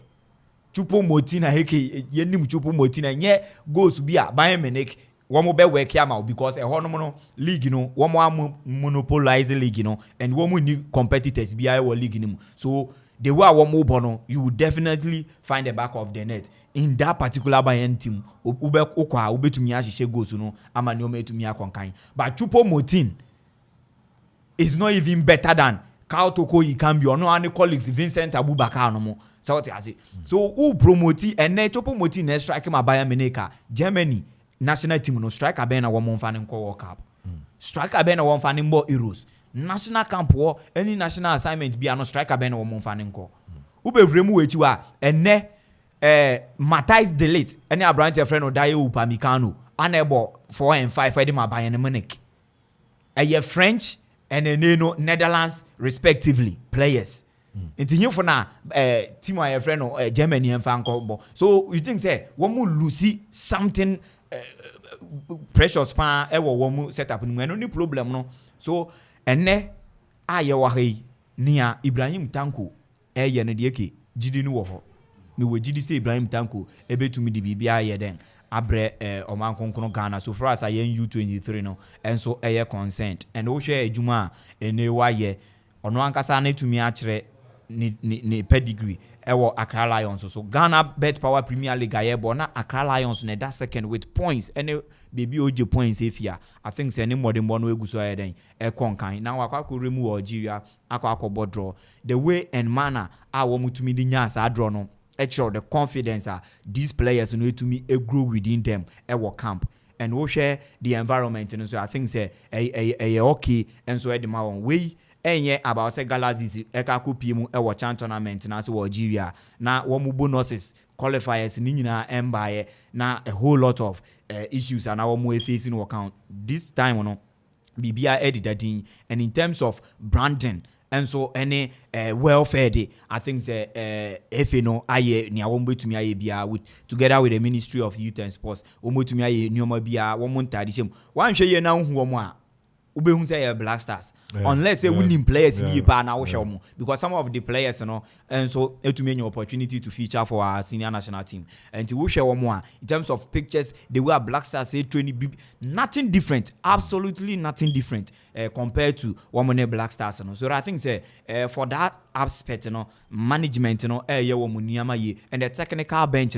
Choupo-Moting heke yenim Choupo-Moting nye goes to be a Bayern Munich one more work here because a honomono league one more monopolize league and one more new competitors be our league so the way one more bono you definitely find the back of the net in that particular Bayern team ube to me as goes ama no me to me akonkan but Choupo-Moting is not even better than Carl Toko Ikambi or no any colleagues Vincent Abubakar no more so what I say so who promote and Choupo-Moting next strike my Bayern Munich Germany national team no striker ben na one fan ko World Cup striker ben na one fan mbo Euros national camp wo any national assignment bi no striker ben na one fan ko ubebremu wechi wa ene Matthijs de Ligt any Abrante friend no Daye Upamecano anebo 4 and 5 for the Bayern Munich French and no Netherlands respectively players Inti him na team a friend no Germany and fan ko so you think say one mo lose something precious pan ewo wo set up no any problem no so ene aye wa hei nia Ibrahim Tanko ye ne de ke gidi no wo ho me wo gidi say Ibrahim Tanko ebetumi di bibia ye den abre oman konkono Ghana so for us ayen U23 no enso eye consent and wo hwe adwuma ene wa ye ono ankasa na tumi a kire ni pedigree ewo Accra Lions so Ghana Bet Power Premier League ayebo na Accra Lions na that second with points any baby oje points efia I think say any modern no eguso ayeden e konkan na wakwa remove Algeria akwa draw the way and manner a wo mutumi di nya sa draw no actually the confidence these players no to me grow within them ewo camp and wo share the environment so I think say okay and so e ma won way enye about say Galaxy Akuffo e chan tournament na so Algeria na wo mu bonuses qualifiers ni nyina embaye na a whole lot of issues and our more facing account this time no bibia editing and in terms of branding and so any welfare day I think say FA no aye ni awon betumi aye bia with together with the Ministry of Youth and Sports wo betumi aye nyoma bia wo montadi sem wan hwe ye na hu wo mo a ubehun say Black Stars unless winning players ni pa na wo hwe mo because some of the players and so etumi any opportunity to feature for our senior national team and wo hwe wo mo in terms of pictures the way Black Stars say training nothing different absolutely nothing different compared to one Black Stars so I think say for that aspect management ye wo muniama ye and the technical bench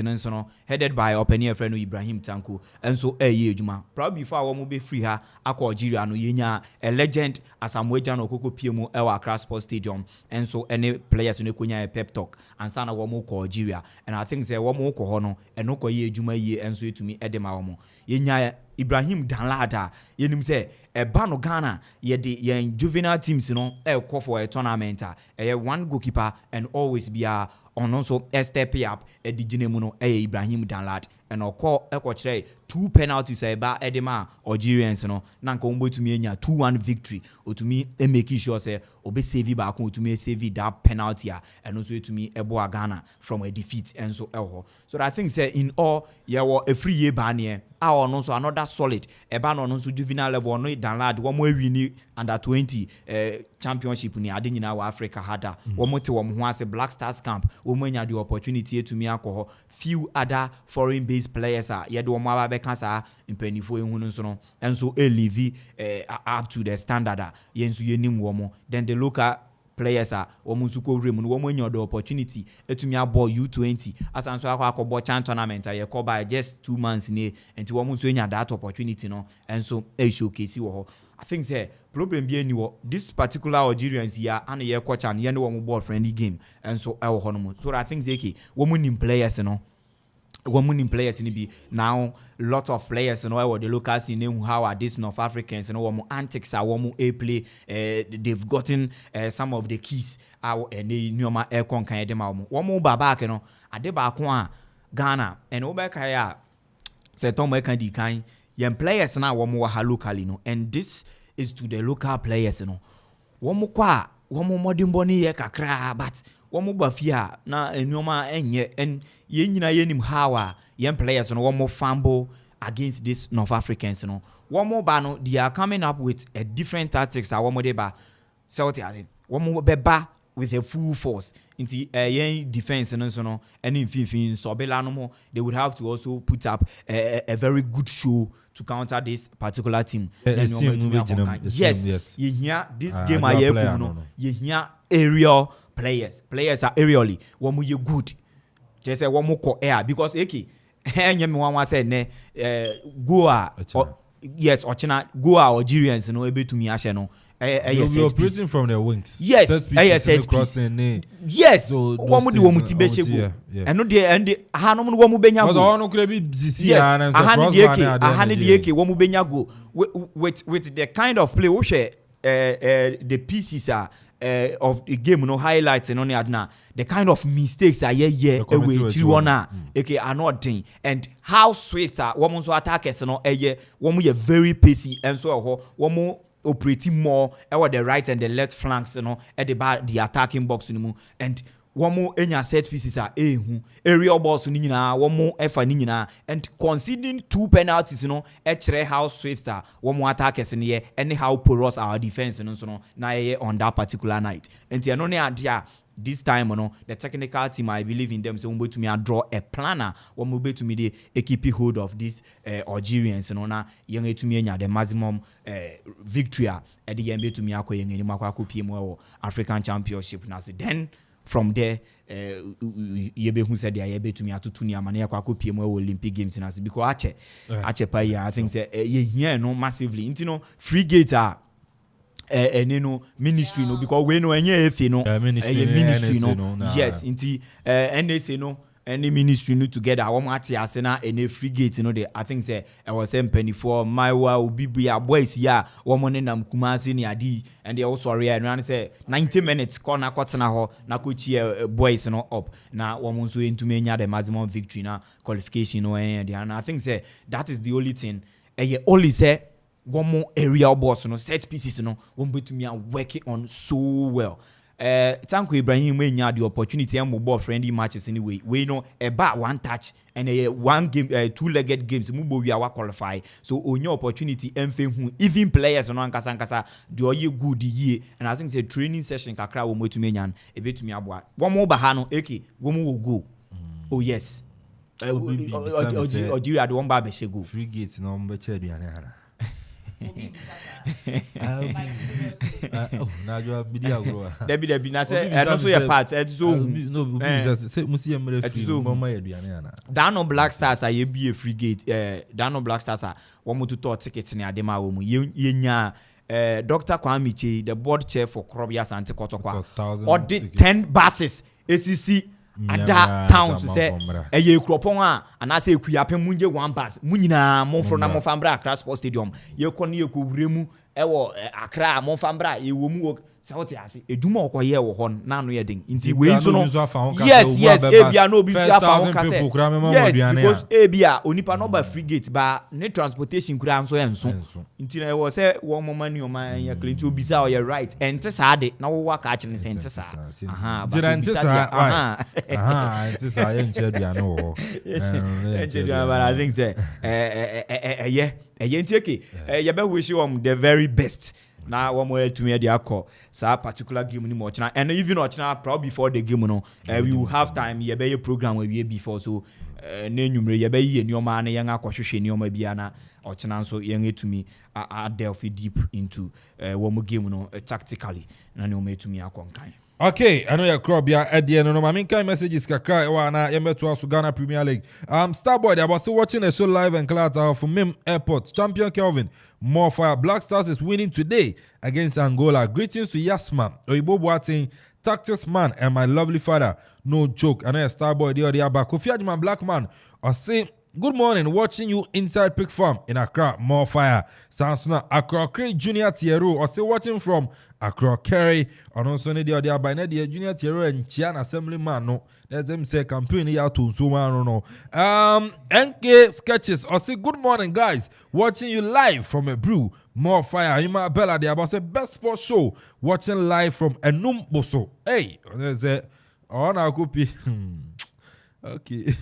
headed by opening friend Ibrahim Tanko and so ye ejuma probably before wo mo be free ha akọ Algeria no yenya a legend Asamoah Okoko PMO Accra Sports Stadium and so any players no konya a pep talk and sana wo mo ko Algeria and I think say wo mo ko ho no eno ko ye ejuma ye and so etumi edema wo mo yenya Ibrahim Danlada yenim say eba no Ghana ye de yen juvenile teams no call for a tournament one goalkeeper and always be ɔno nso step up di gyina mu no Ibrahim Danlad and ɛkɔkyerɛ 2 penalties ɛba ɛdema Algerians no na nka wɔbɛtumi anya 2-1 victory otumi make sure sɛ obɛsave baako otumi save that penalty and also etumi ɛbɔ Ghana from a defeat and so ɛhɔ so I think say in all yɛwɔ a free year banner ɔno nso another solid ɛba no nso juvenile level no Danlad wɔn awini under 20 championship ni ade nyina wɔ Africa hada wɔn te wɔn ho ase Black Stars camp wɔn anya the opportunity etumi akɔ hɔ few other foreign based players yɛde wɔn aba bɛka saa mpanifo ehu no nso no enso elivi up to the standard yɛnso yɛnim wɔn then the local players wɔn nso kɔ wrem no wɔn anya the opportunity etumi abɔ U20 asanso akɔ CHAN tournament yɛkɔ by just 2 months ne enti wɔn nso anya that opportunity no enso showcase wɔ hɔ I think say problem be any this particular Algerians here and ye coach and ye no one ball friendly game and so I will so I think say women in players you know women in players in be now lot of players you know the locals in who how are these North Africans you know one antics are one a play they've gotten some of the keys and they nyoma air con kan dem one more back you know ade ba ko Ghana and obeka ya say Tom kan di kan young players now one more locally no and this is to the local players you know one more modern boni ye kakra but one more bafia na enyoma enye and ye nyina yenim how young players no one more fumble against this North Africans you know one more ba no they are coming up with a different tactics one more ba so one more beba with a full force into a defense and so on and in so Belano they would have to also put up a very good show to counter this particular team. Yes, you hear this game I you hear aerial players are aerially one more good just say one more air because one said Goa yes Goa Algerians no able to me no you're operating from the wings. Yes, crossing. Yes, one would do motivation. And no, and the Hanom one benya go with the kind of play which the pieces are of the game, no highlights and only adna the kind of mistakes are are not thing and how swift are one so attackers no one very pacey and so one more operating more over the right and the left flanks, you know, at the attacking box, you know, and one more enya set pieces are aerial balls, one more effort, and conceding 2 penalties, you know, actually how swift one more attackers in here, anyhow porous our defense, and so now on that particular night, and the only idea. This time, you know, the technical team, I believe in them, so we'll be to me draw a planner. One will be to me the keep hold of these Algerians, you know, now young to me the maximum victory at the end to me Akuffo African Championship. Now, then from there, you who said they are able to me to Tunia Mania Akuffo Olympic Games in us because I think say no massively, you know, free gate and you know ministry no because we know any no ministry no yes inti NSA no any ministry no together one ati asena any free gate no there I think say I was M24 maiwa obibu boys ya one nam Kumasi ni Adi and they also are and say 90 minutes corner kotena ho na coach boys no up na one so into menya the maximum victory na qualification no and I think say that is the only thing only say one more aerial boss, no set pieces, no one be to me are working on so well. Thank you, Ibrahim. When you had the opportunity and mobile friendly matches anyway, we know about one touch and a one game, 2-legged games. Mubo we are qualify. So on your opportunity, even players on Kasankasa do you good year, and I think it's a training session. Kakra will to me and a bit to me about one more bahano. Okay, one will go. Oh yes. Algeria the one babe go. Free gates no mbeche aduane now you are media grower. Debbie, na say no so your part. So no, say musi emre free mama aduane ana. Dano Black Stars are be a free gate. Dano Black Stars are one to talk tickets ni adema wo mu. Yenya Dr. Kwamiche, the board chair for Krobia Sante Kotokwa. Or did 10 buses ACC ada towns to say Akropong and I say Akuapem munje 1 bus munyina monfro na monfambra Accra Sports Stadium ye koni ye ko wremu ewo Accra monfambra ye wo mu So what you say? Eduma okoye wo hon na no ye den. Nti we so no. Yes, ebia no obi so afa ho kase. Yes, because ebia onipa no ba free gate ba ne transportation kura nso ye nso. Nti na wo say wo mama ni o man ya klenti obi sa o ye right. Ente sa de na wo waka a kire ente sa. Aha, ba ente sa. Aha. Ente sa ye nche aduane wo. Nche aduane but I think say enti okay. You be wish you the very best. Now one more to me the akọ sa particular game ni mo china and even ochina probably before the game no we will have time ye be program we before so na enwumre ye be yi enioma na yen akọhwehwe enioma bia na ochina nso yen etumi delve deep into one game no tactically na ne o metumi akonkan. Okay, I know your crop ya at the end. No, I mean, kind messages kaka wana yemetu asu Ghana Premier League. Starboy, I was still watching a show live and cloud from Mim Airport. Champion Kelvin, more fire. Black Stars is winning today against Angola. Greetings to Yasma, Oibo Boateng, Tactics Man, and my lovely father. No joke. I know your Starboy the other back. Kofi Adjman Black Man, I say good morning, watching you inside Pig Farm in Accra. More fire. Sansuna Accra Kerry Junior Thierry, or say watching from Accra Kerry. On also need the other by the Junior Thierry and Chian Assemblyman. No, let them say campaign here to so no. NK Sketches, or say good morning, guys. Watching you live from a brew. More fire. Ima Bella, the about say best sports show. Watching live from Enum Boso. Hey, there's a on our copy. Okay.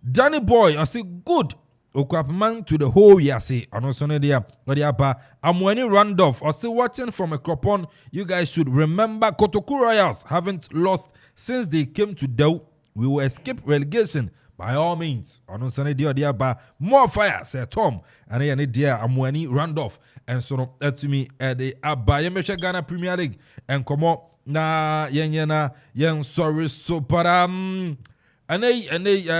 Danny Boy, I say good. Akuapem to the whole year, say. And also, I'm winning Randolph. I say watching from Akropong. You guys should remember Kotoku Royals haven't lost since they came to Dew. We will escape relegation by all means. And also, more fire, say Tom. And I'm winning Randolph. And so, to me, the Abayemesha Ghana Premier League. And come on, yen sorry, so param. And they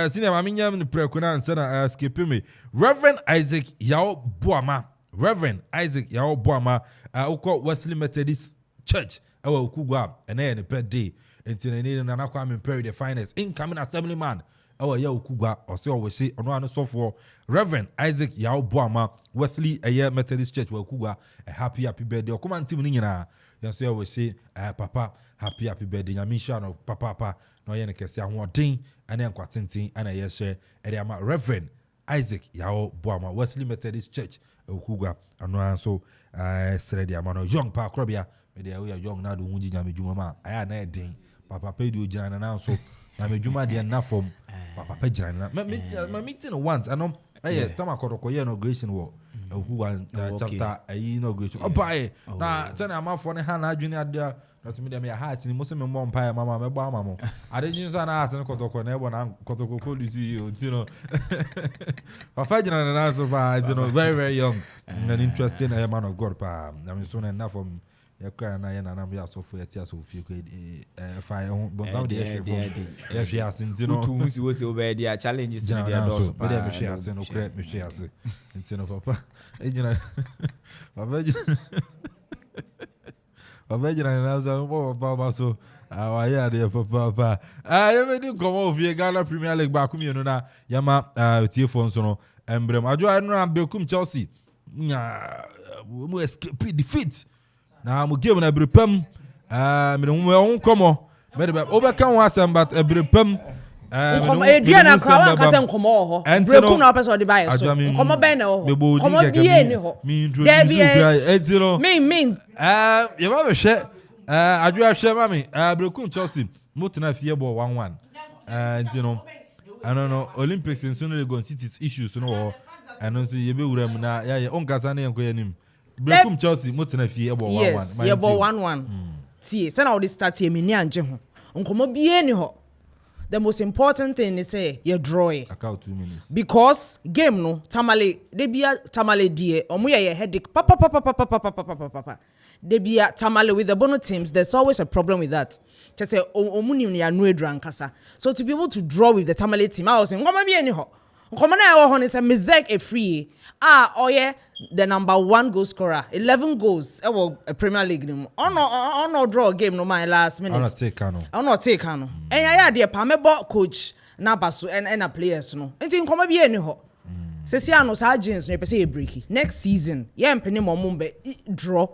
senior maminya the prekuna and said skip me. Reverend Isaac Yao Boama. Reverend Isaac Yao Boama Uko Wesley Methodist Church. Our Kugwa and then the per day until they need an Aquaman Perry the finest incoming assemblyman. Our Yao Kugwa or so we say on one software. Reverend Isaac Yao Boama Wesley a year Methodist Church where Kugwa a happy birthday. Okoman team nina. Yes, we say Papa happy birthday. Yamisha no Papa. No yen kesi ahwodin ane nkwatintin ana yeshe eriama Reverend Isaac Yao Boama Wesley Methodist Church okugwa ano anso sredi amano young pa krobia me de we young na do hunji nyame djuma ma aya na edin papa pe di ogina na anso na me djuma de na fom papa pe gina na me meeting once anom aye tama kotokoye inauguration wo okugwa chapter inauguration obae na tena amafo ne ha na adwene ade That's me. Me heart. Ni most me mom pay mama me boy mama. I didn't use an ass and kotoko na ebo na kotoko you know. Papa jina na so far, you know, very very young and interesting a man of God pa. I mean soon enough from your cry na na me so for your so few fire but some dey if you ask you know to who was over there challenges in their doors pa. Me share say no correct me share say. You know papa. You know. Papa Avejina na so so awaya de papa you me come over Ghana Premier League back me no na yama tie phone so no embrem ajo anu na bekum Chelsea mu escape defeat na mu game na brepam me no komo me de obeka won asem but brepam edua na krawa kase nkomo ho brekum na person de buy so nkomo ben na ho nkomo bie ni ho me you ma be hwe adua hwe mami brekum Chelsea mutena fie ball 1-1 you know I don't know Olympics in Sunu Legon City's issues no ho and also ye be wuram na ya onkasa na yenko yanim brekum Chelsea mutena fie ball 1-1 yes ye ball 1-1 tie se na all this start ye meni anje ho nkomo bie ni ho. The most important thing is say you draw it. Account 2 minutes. Because game no tamale they be a tamale die omo ye headache papa they be a tamale with the bono teams. There's always a problem with that. Just say omo ni ya no edran kasa. So to be able to draw with the tamale team, I was saying ngoma bi eni ho. Ngoma na ho ni say mezek a free. Oye the number 1 goal scorer 11 goals a Premier League no no draw game no my last minute not take no and ya dey pa me bo coach na baso and a players no enti nkoma bi eni ho sesi ano sa agents no pese e break next season ye mpene mombe draw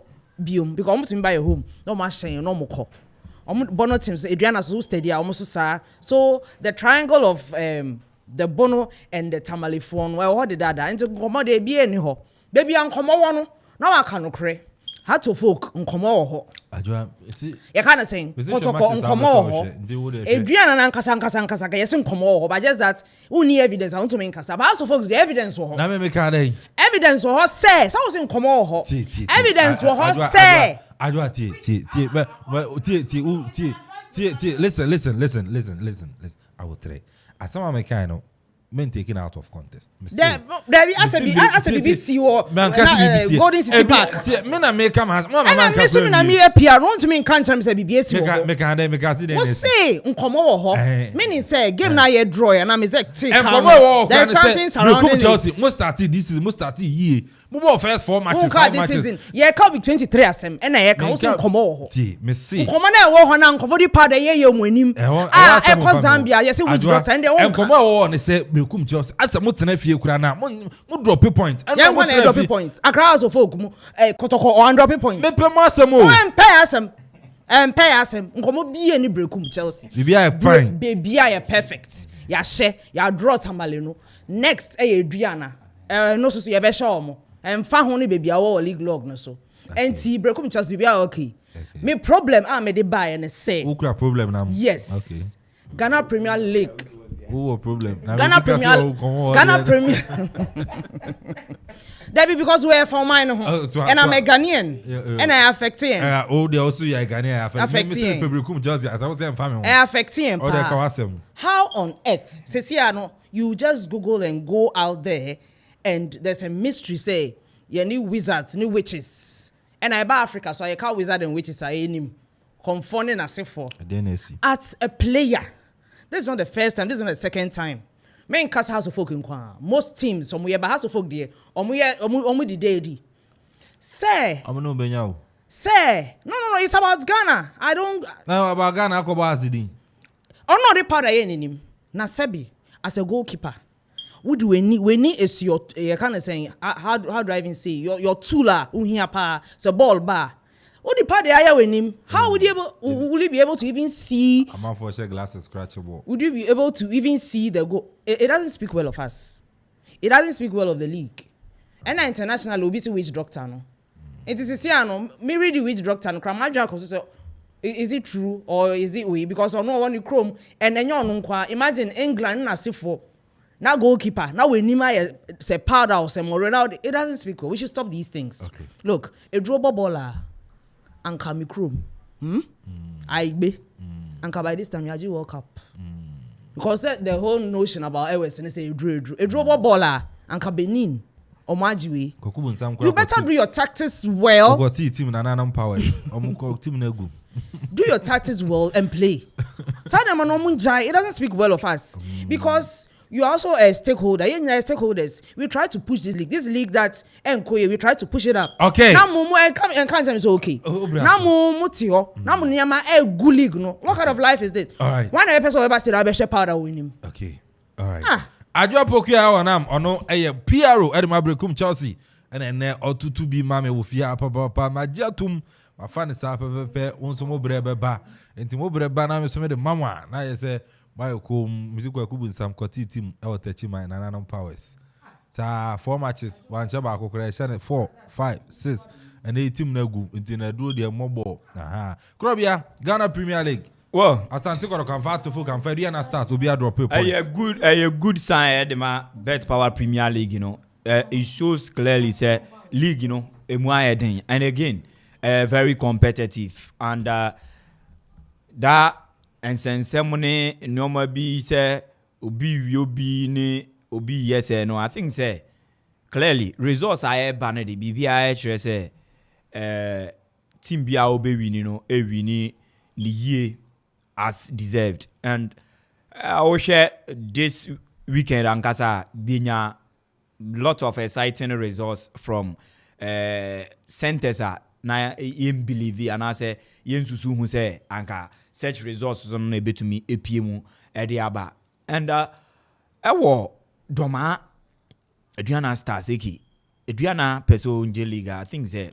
biom because almost in buy a home no machine no more Bono teams Adriana so steady almost so the triangle of the Bono and the Tamale phone well what did that into come dey be any ho baby an come no now I can cray how to folk nkomo ho adwa see you kind of saying protocol nkomo ho Adriana na nkasa yes nkomo ho but just that who need evidence I want to make nkasa but also folks the evidence ho na me can dey evidence ho say so was nkomo ho evidence ho say adwa listen I will try as some make kind of men taken out of context. There be as a BBC or Golden City Park. Men are make come has. And I'm missing me a PR. Want to mean can't say BBC. Make see. What say? Uncommon ho. Meaning say game na ye draw and I'm exact. There's something surrounding Chelsea. Must start this season. Must start year. Move first 4 matches. This season. Yeah, can be 23 asem. And I can also uncommon ho. Me see. Uncommon na wo ho na uncommon di part ye ye mwenim. Eko Zambia. Yes, witch doctor and they uncommon wo ne say Mekum Chelsea. Asa mo tena fie kura na mo drop point. Yeah, mo drop point. Accra House of Folk mo kotoko or drop point. Me pe mo asem o. Pay asem. Uncommon bi any Brekum Chelsea. Baby I fine. Baby I perfect. Ya share, ya draw Tamale no. Next Adriana. No so ye be sure mo. Fa ho ne baby awo league log no so. Enti Brekum Chelsea be okay. Me problem me dey buy and say. Who cra problem na? Yes. Okay. Ghana Premier League. Who a problem? Ghana Premier. That because we're from mine and I'm a Ghanaian and I affect him. Oh, they also a Ghanaian affect him. Just as I was saying, family. I affect him. How on earth, Ceciano, you just Google and go out there and there's a mystery say you new wizards, new witches, and I buy Africa, so I call wizard and witches are in him confounding as if for at a player. This is not the first time. This is not the second time. Men cast House of Folk in Kwa. Most teams, some we have House of Folk there. Omu the day. Say. I'm no benyao. Say. No. It's about Ghana. I don't. No, about Ghana. Akoba azidi. Oh no, the part I in him. Na Sebi as a goalkeeper. Would we need is your kind of saying how do I even say your tooler here pa the ball bar. What the part they are with him? How would you be able to even see? Amanfo share glasses scratchable. Would you be able to even see the goal? It doesn't speak well of us. It doesn't speak well of the league. And the international will be see which doctor no. It is me read the which doctor no. Is it true or is it we? Because I know when you chrome and then you imagine England na sifo. Now goalkeeper. Now we Nima say powder or say more. It doesn't speak well. We should stop these things. Okay. Look, a draw baller. And come chrome. I be. And by this time you World Cup. Because the whole notion about Ewes and say a draw baller and Benin or Majiwe. You better do your tactics well. Do your tactics well and play. It doesn't speak well of us. Because you are also a stakeholder. You are stakeholders. We try to push this league. This league that Nkoye, we try to push it up. Okay. Now mumu and can't is okay. Now mumu tio. Now mumu niyama good league no. What kind of life is this? All right. One episode ever still have powder win him. Okay. All right. Adwa pokia wanam ono PRO Edema Brekum Chelsea and then otutu bi mame wo fia papa magiatum ma fan sa pepe wonso mo brebe ba. Enti mo brebe na me so me de mama na ye say my music Kubun Sam Koti team I was touching my Nanam powers. So 4 matches, one chaba correction 4, 5, 6, and 8 team nagu into a draw their mobile. Krobia, Ghana Premier League. Well, as Antico convert to full and Fediana start will be a drop points. A good sign the ma Bet Power Premier League, you know. It shows clearly say league, you know, and again, very competitive and that and sensemone normal be say obi ni obi yes no I think say clearly results are banner the BBI say team bia obe win no e win ni as deserved and I will share this weekend ankasa binya lot of exciting results from centers na yem believe and I say yen susu hu say anka such resources on a bit to me APM Ediaba and ewo doma Adriana Stars eki Adriana Peso Liga I think say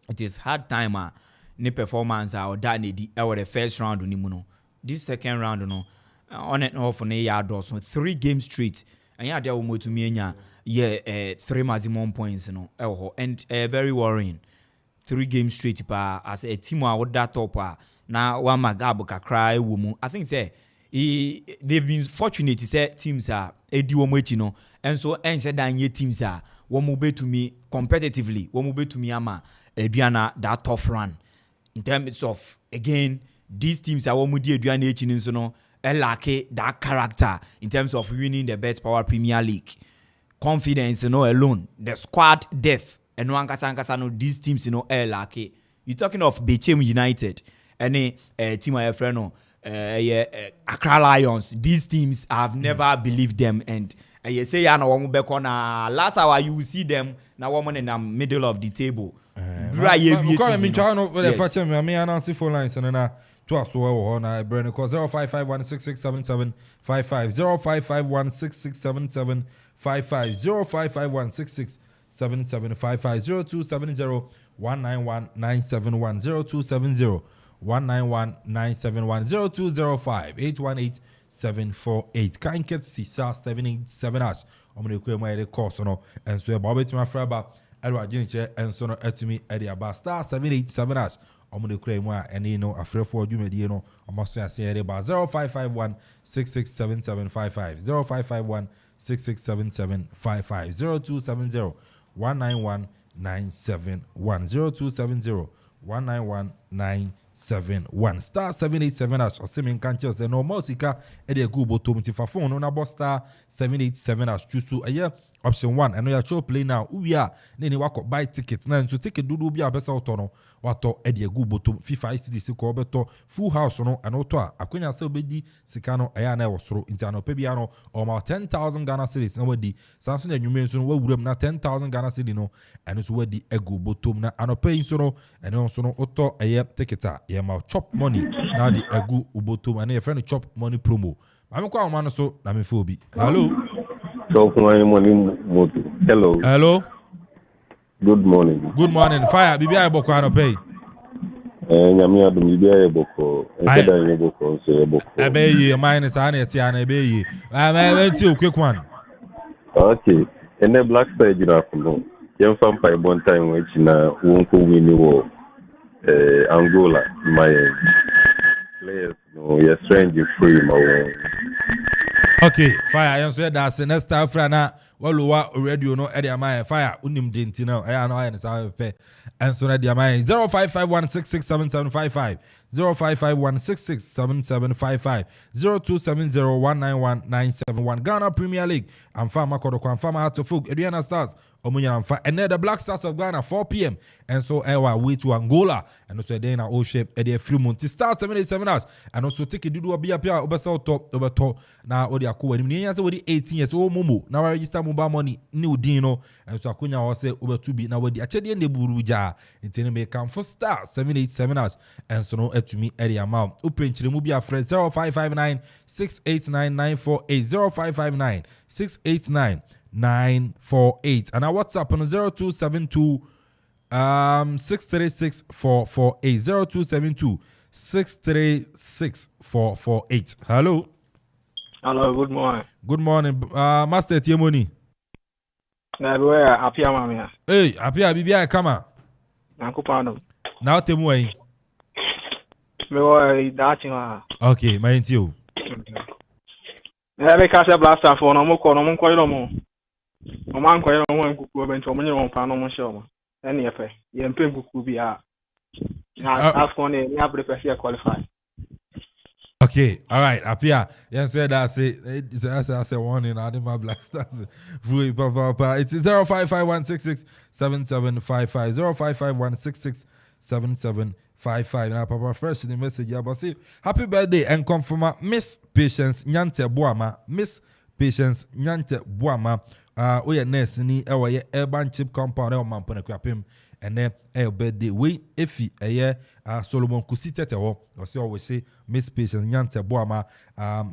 it is hard time ne performance or that need the first round ni mu no. This second round no on and off ne ya so 3 games straight and ya there to me nya 3 maximum points no and very worrying 3 games straight as a team out that top na one magabo kakra womu. I think say they've been fortunate to say teams are edi wo echi no and so said that ye teams are wo mo be to me competitively wo mo be to me ama eduana that tough run in terms of again these teams are wo mo di eduana echi nso no lack that character in terms of winning the best power Premier League. Confidence alone, the squad depth and no ankasa no these teams lack. You talking of Bechem United any team of friend Accra Lions, these teams have never believed them and you say ya na one back on last hour you will see them now woman in the middle of the table. Phone lines and to us on I burn call 0551667755 0551667755 0551667755 0270 191 0270 191 0205 818 748 can't get the SAR 787 us. I'm going to my course no and so about it my friend Edward Jinche and so no etimi Eddie Abba star 787 us. I'm going to claim more and you know afraid for you maybe you know I must say about 0551 667755 0551 667755 0270 191 971 0270 191 971 star 787 as or semen can't just say no more sika e dey go bottom tifa phone on about star 787 as choose to a year option 1 and we are show play now we are nene wako buy tickets na so ticket dudu bia besa otono wato e dey go bottom FIFA ICDC ko beto full house no and oto akwenya se obedi sika no aya na wosoro intano pe bia no o ma 10,000 Ghana cedis na wadi sanso na nwumen so no wawuram na 10,000 Ghana cedis no and so wadi e go bottom na anope so no and so no oto eye ticket yeah, my chop money now the egu ubotum and your friend chop money promo. I'm quite man so na me phobi. Hello. Chop money moto. Hello. Hello. Good morning. Good morning. Fire. Bibi ay boko ano pay. Nyami adum bibi ay boko. Ekeda ay boko so ay boko. Ebe ye mine sa na eti ana ebe ye. Enti o quick one. Okay. And the black side you know from. Yen fam pay one time we na wonko win wo. Angola, my players, no, you're strange, you're free, my okay, fire. I said that's the next time, Frana. Well, radio, no, Eddie, my fire, unim dintino, I know, and so pay. And so, Eddie, my 0551667755, 0551667755, 0270191971, Ghana Premier League, and Farmer Kodoko, Farmer Hatofuk, Ediana Stars. And then the Black Stars of Ghana 4 p.m. And so our way to Angola and also then our old shape at the free month stars 77 hours and also take a do be up here over top now or the Akuffo and the 18 years old Momo now register mobile money new dino and so Akunya was say over to be now with the Achadian de Buruja it's in a come for stars 787 hours and so no to me area amount open Chimubia friend 0559 689 948 0559 689 948 and our WhatsApp on 0272 636 448 0272 636 448. Hello. Hello, good morning. Good morning, Master Tiemoni. Where Apia Mamia? Hey, Apia Bibia Kama. Nankupano. Now Temuay. Okay, my intio. Ebe kasha blaster for no mo ko no mo ko no mo. O man ko no mo nkuku be nto mo nyɛ pa no mo hye o. Ene efe. Ye mpem nkuku bi a. Na ask on e na prepare qualify. Okay, all right. Apia, yes, said I say one in Adima Black Stars. It's 0551667755 0551667755. Now, Papa, fresh in the message. Yeah, but see, happy birthday and confirm Miss Patience Nyante Boama. Miss Patience Nyante Boama. We are nurse ni ewa ye urban chip compound Amanfo and then birthday we efi Solomon Kusitete ho always say Miss Patience Nyante Boama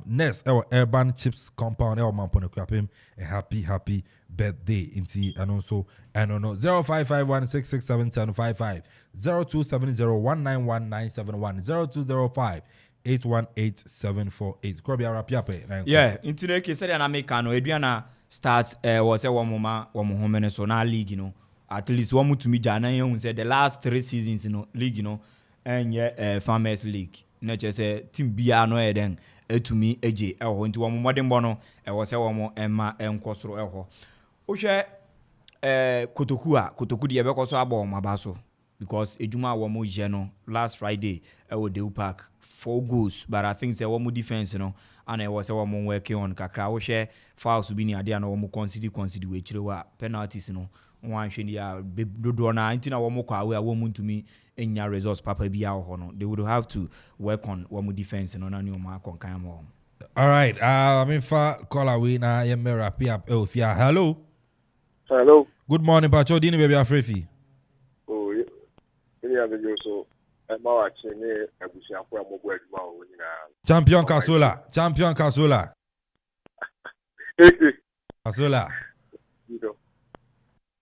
next Urban Chips compound Amanfo a happy birthday inti and also and no 0551667755 0270191971 0205818748 Krobia Rapiape. Yeah, into the case that I make Eduana starts was a woman home so now league, at least one to me Jana said the last 3 seasons league, and Farmers League. Not just a team BR no then to me AJ into one modern bono was a woman Emma and Costro Eho. Osha Kotoku the Abecoso abo mabaso because Ejuma Wamo Jeno last Friday Dew Park 4 goals, but I think there was more defense, and I was a woman working on Kakra. Osha fouls to be near the no more consider which penalties, one shania do na intina womo kwa we woman to me in your results papa be our honor. They would have to work on one more defense and on a new mark on Kayamo. All right, I mean for call away now. I'm wrap up. Hello. Hello. Good morning, Pacho. Dini baby Afrefi. Oh, yeah, so I'm watching a bushia for a mobile. Champion Kasola. Kasola.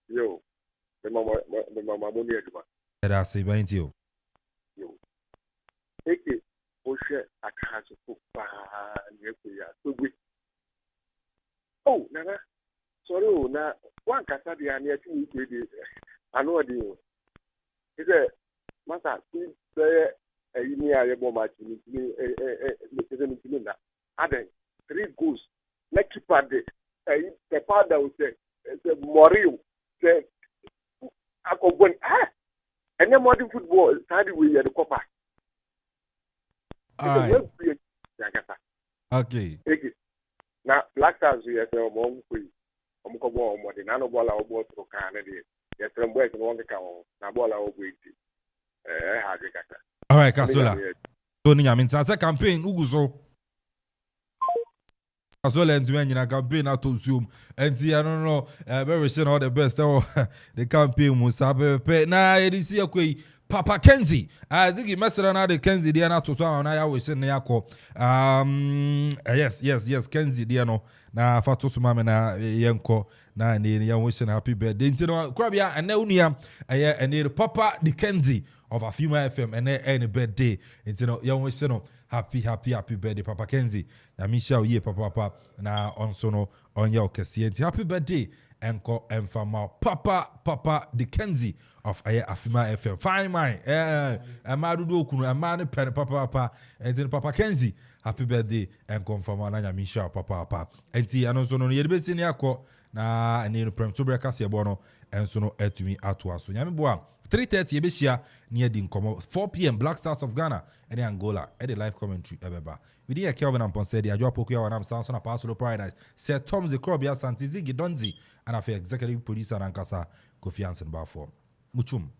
Yo, the mama money. That's it, ain't you? Yo, take it. Osha akaso kupa nyekuya. Oh, nana. Sorry, na one kasa di ania ti di. Ano di. Ise masa ti say yini aye bo match ni na. Aden 3 goals. Na keeper de the father will say Morio say Akobon any modern football study we at the copper. Okay. Now Black Stars we are more the nano ball our ball to Canada. Yes, from boys and one account. Now ball our way. All right, Kasola. Tony, I mean, it's a campaign. Uguso. Kasola and Twumhene campaign out to Zoom. And see, I don't know. Very soon, all the best. The campaign was happy. Now, it is here. Papa Kenzie. I think he messed around the Kenzie Diana to Swan. I always say Niako. Yes, Kenzie Diano. Na Fatosu Mama na Yanko. Na ni ya wishing happy birthday. Intino Krabia and Neunia. And the Papa the Kenzie of a female FM and any birthday. Intino young wishing happy birthday, Papa Kenzie. Na Michelle ye Papa na on sono on your Cassienti. Happy birthday. Enko Enfama Papa the Kenzie of Afima FM. Fine mine. Amadu Dokunu, Amani Pen Papa and then Papa Kenzie. Happy birthday and confirm Nanya Misha Papa. And see, and also no near the best in Yako na and in Prem to breakfast bono and so no to me at was. So Yamiboa 3:30 Ebeshia near Dinkomo 4 p.m. Black Stars of Ghana and Angola at the live commentary Ebeba. We did Kelvin Amponsah Addi, Ajoa Pokuya and Samson Apasolo Paradise, Sir Tom Zekrobia Santizigi Donzi, and I feel executive producer and Ankasa Kofi Ansen Bafo. Muchum.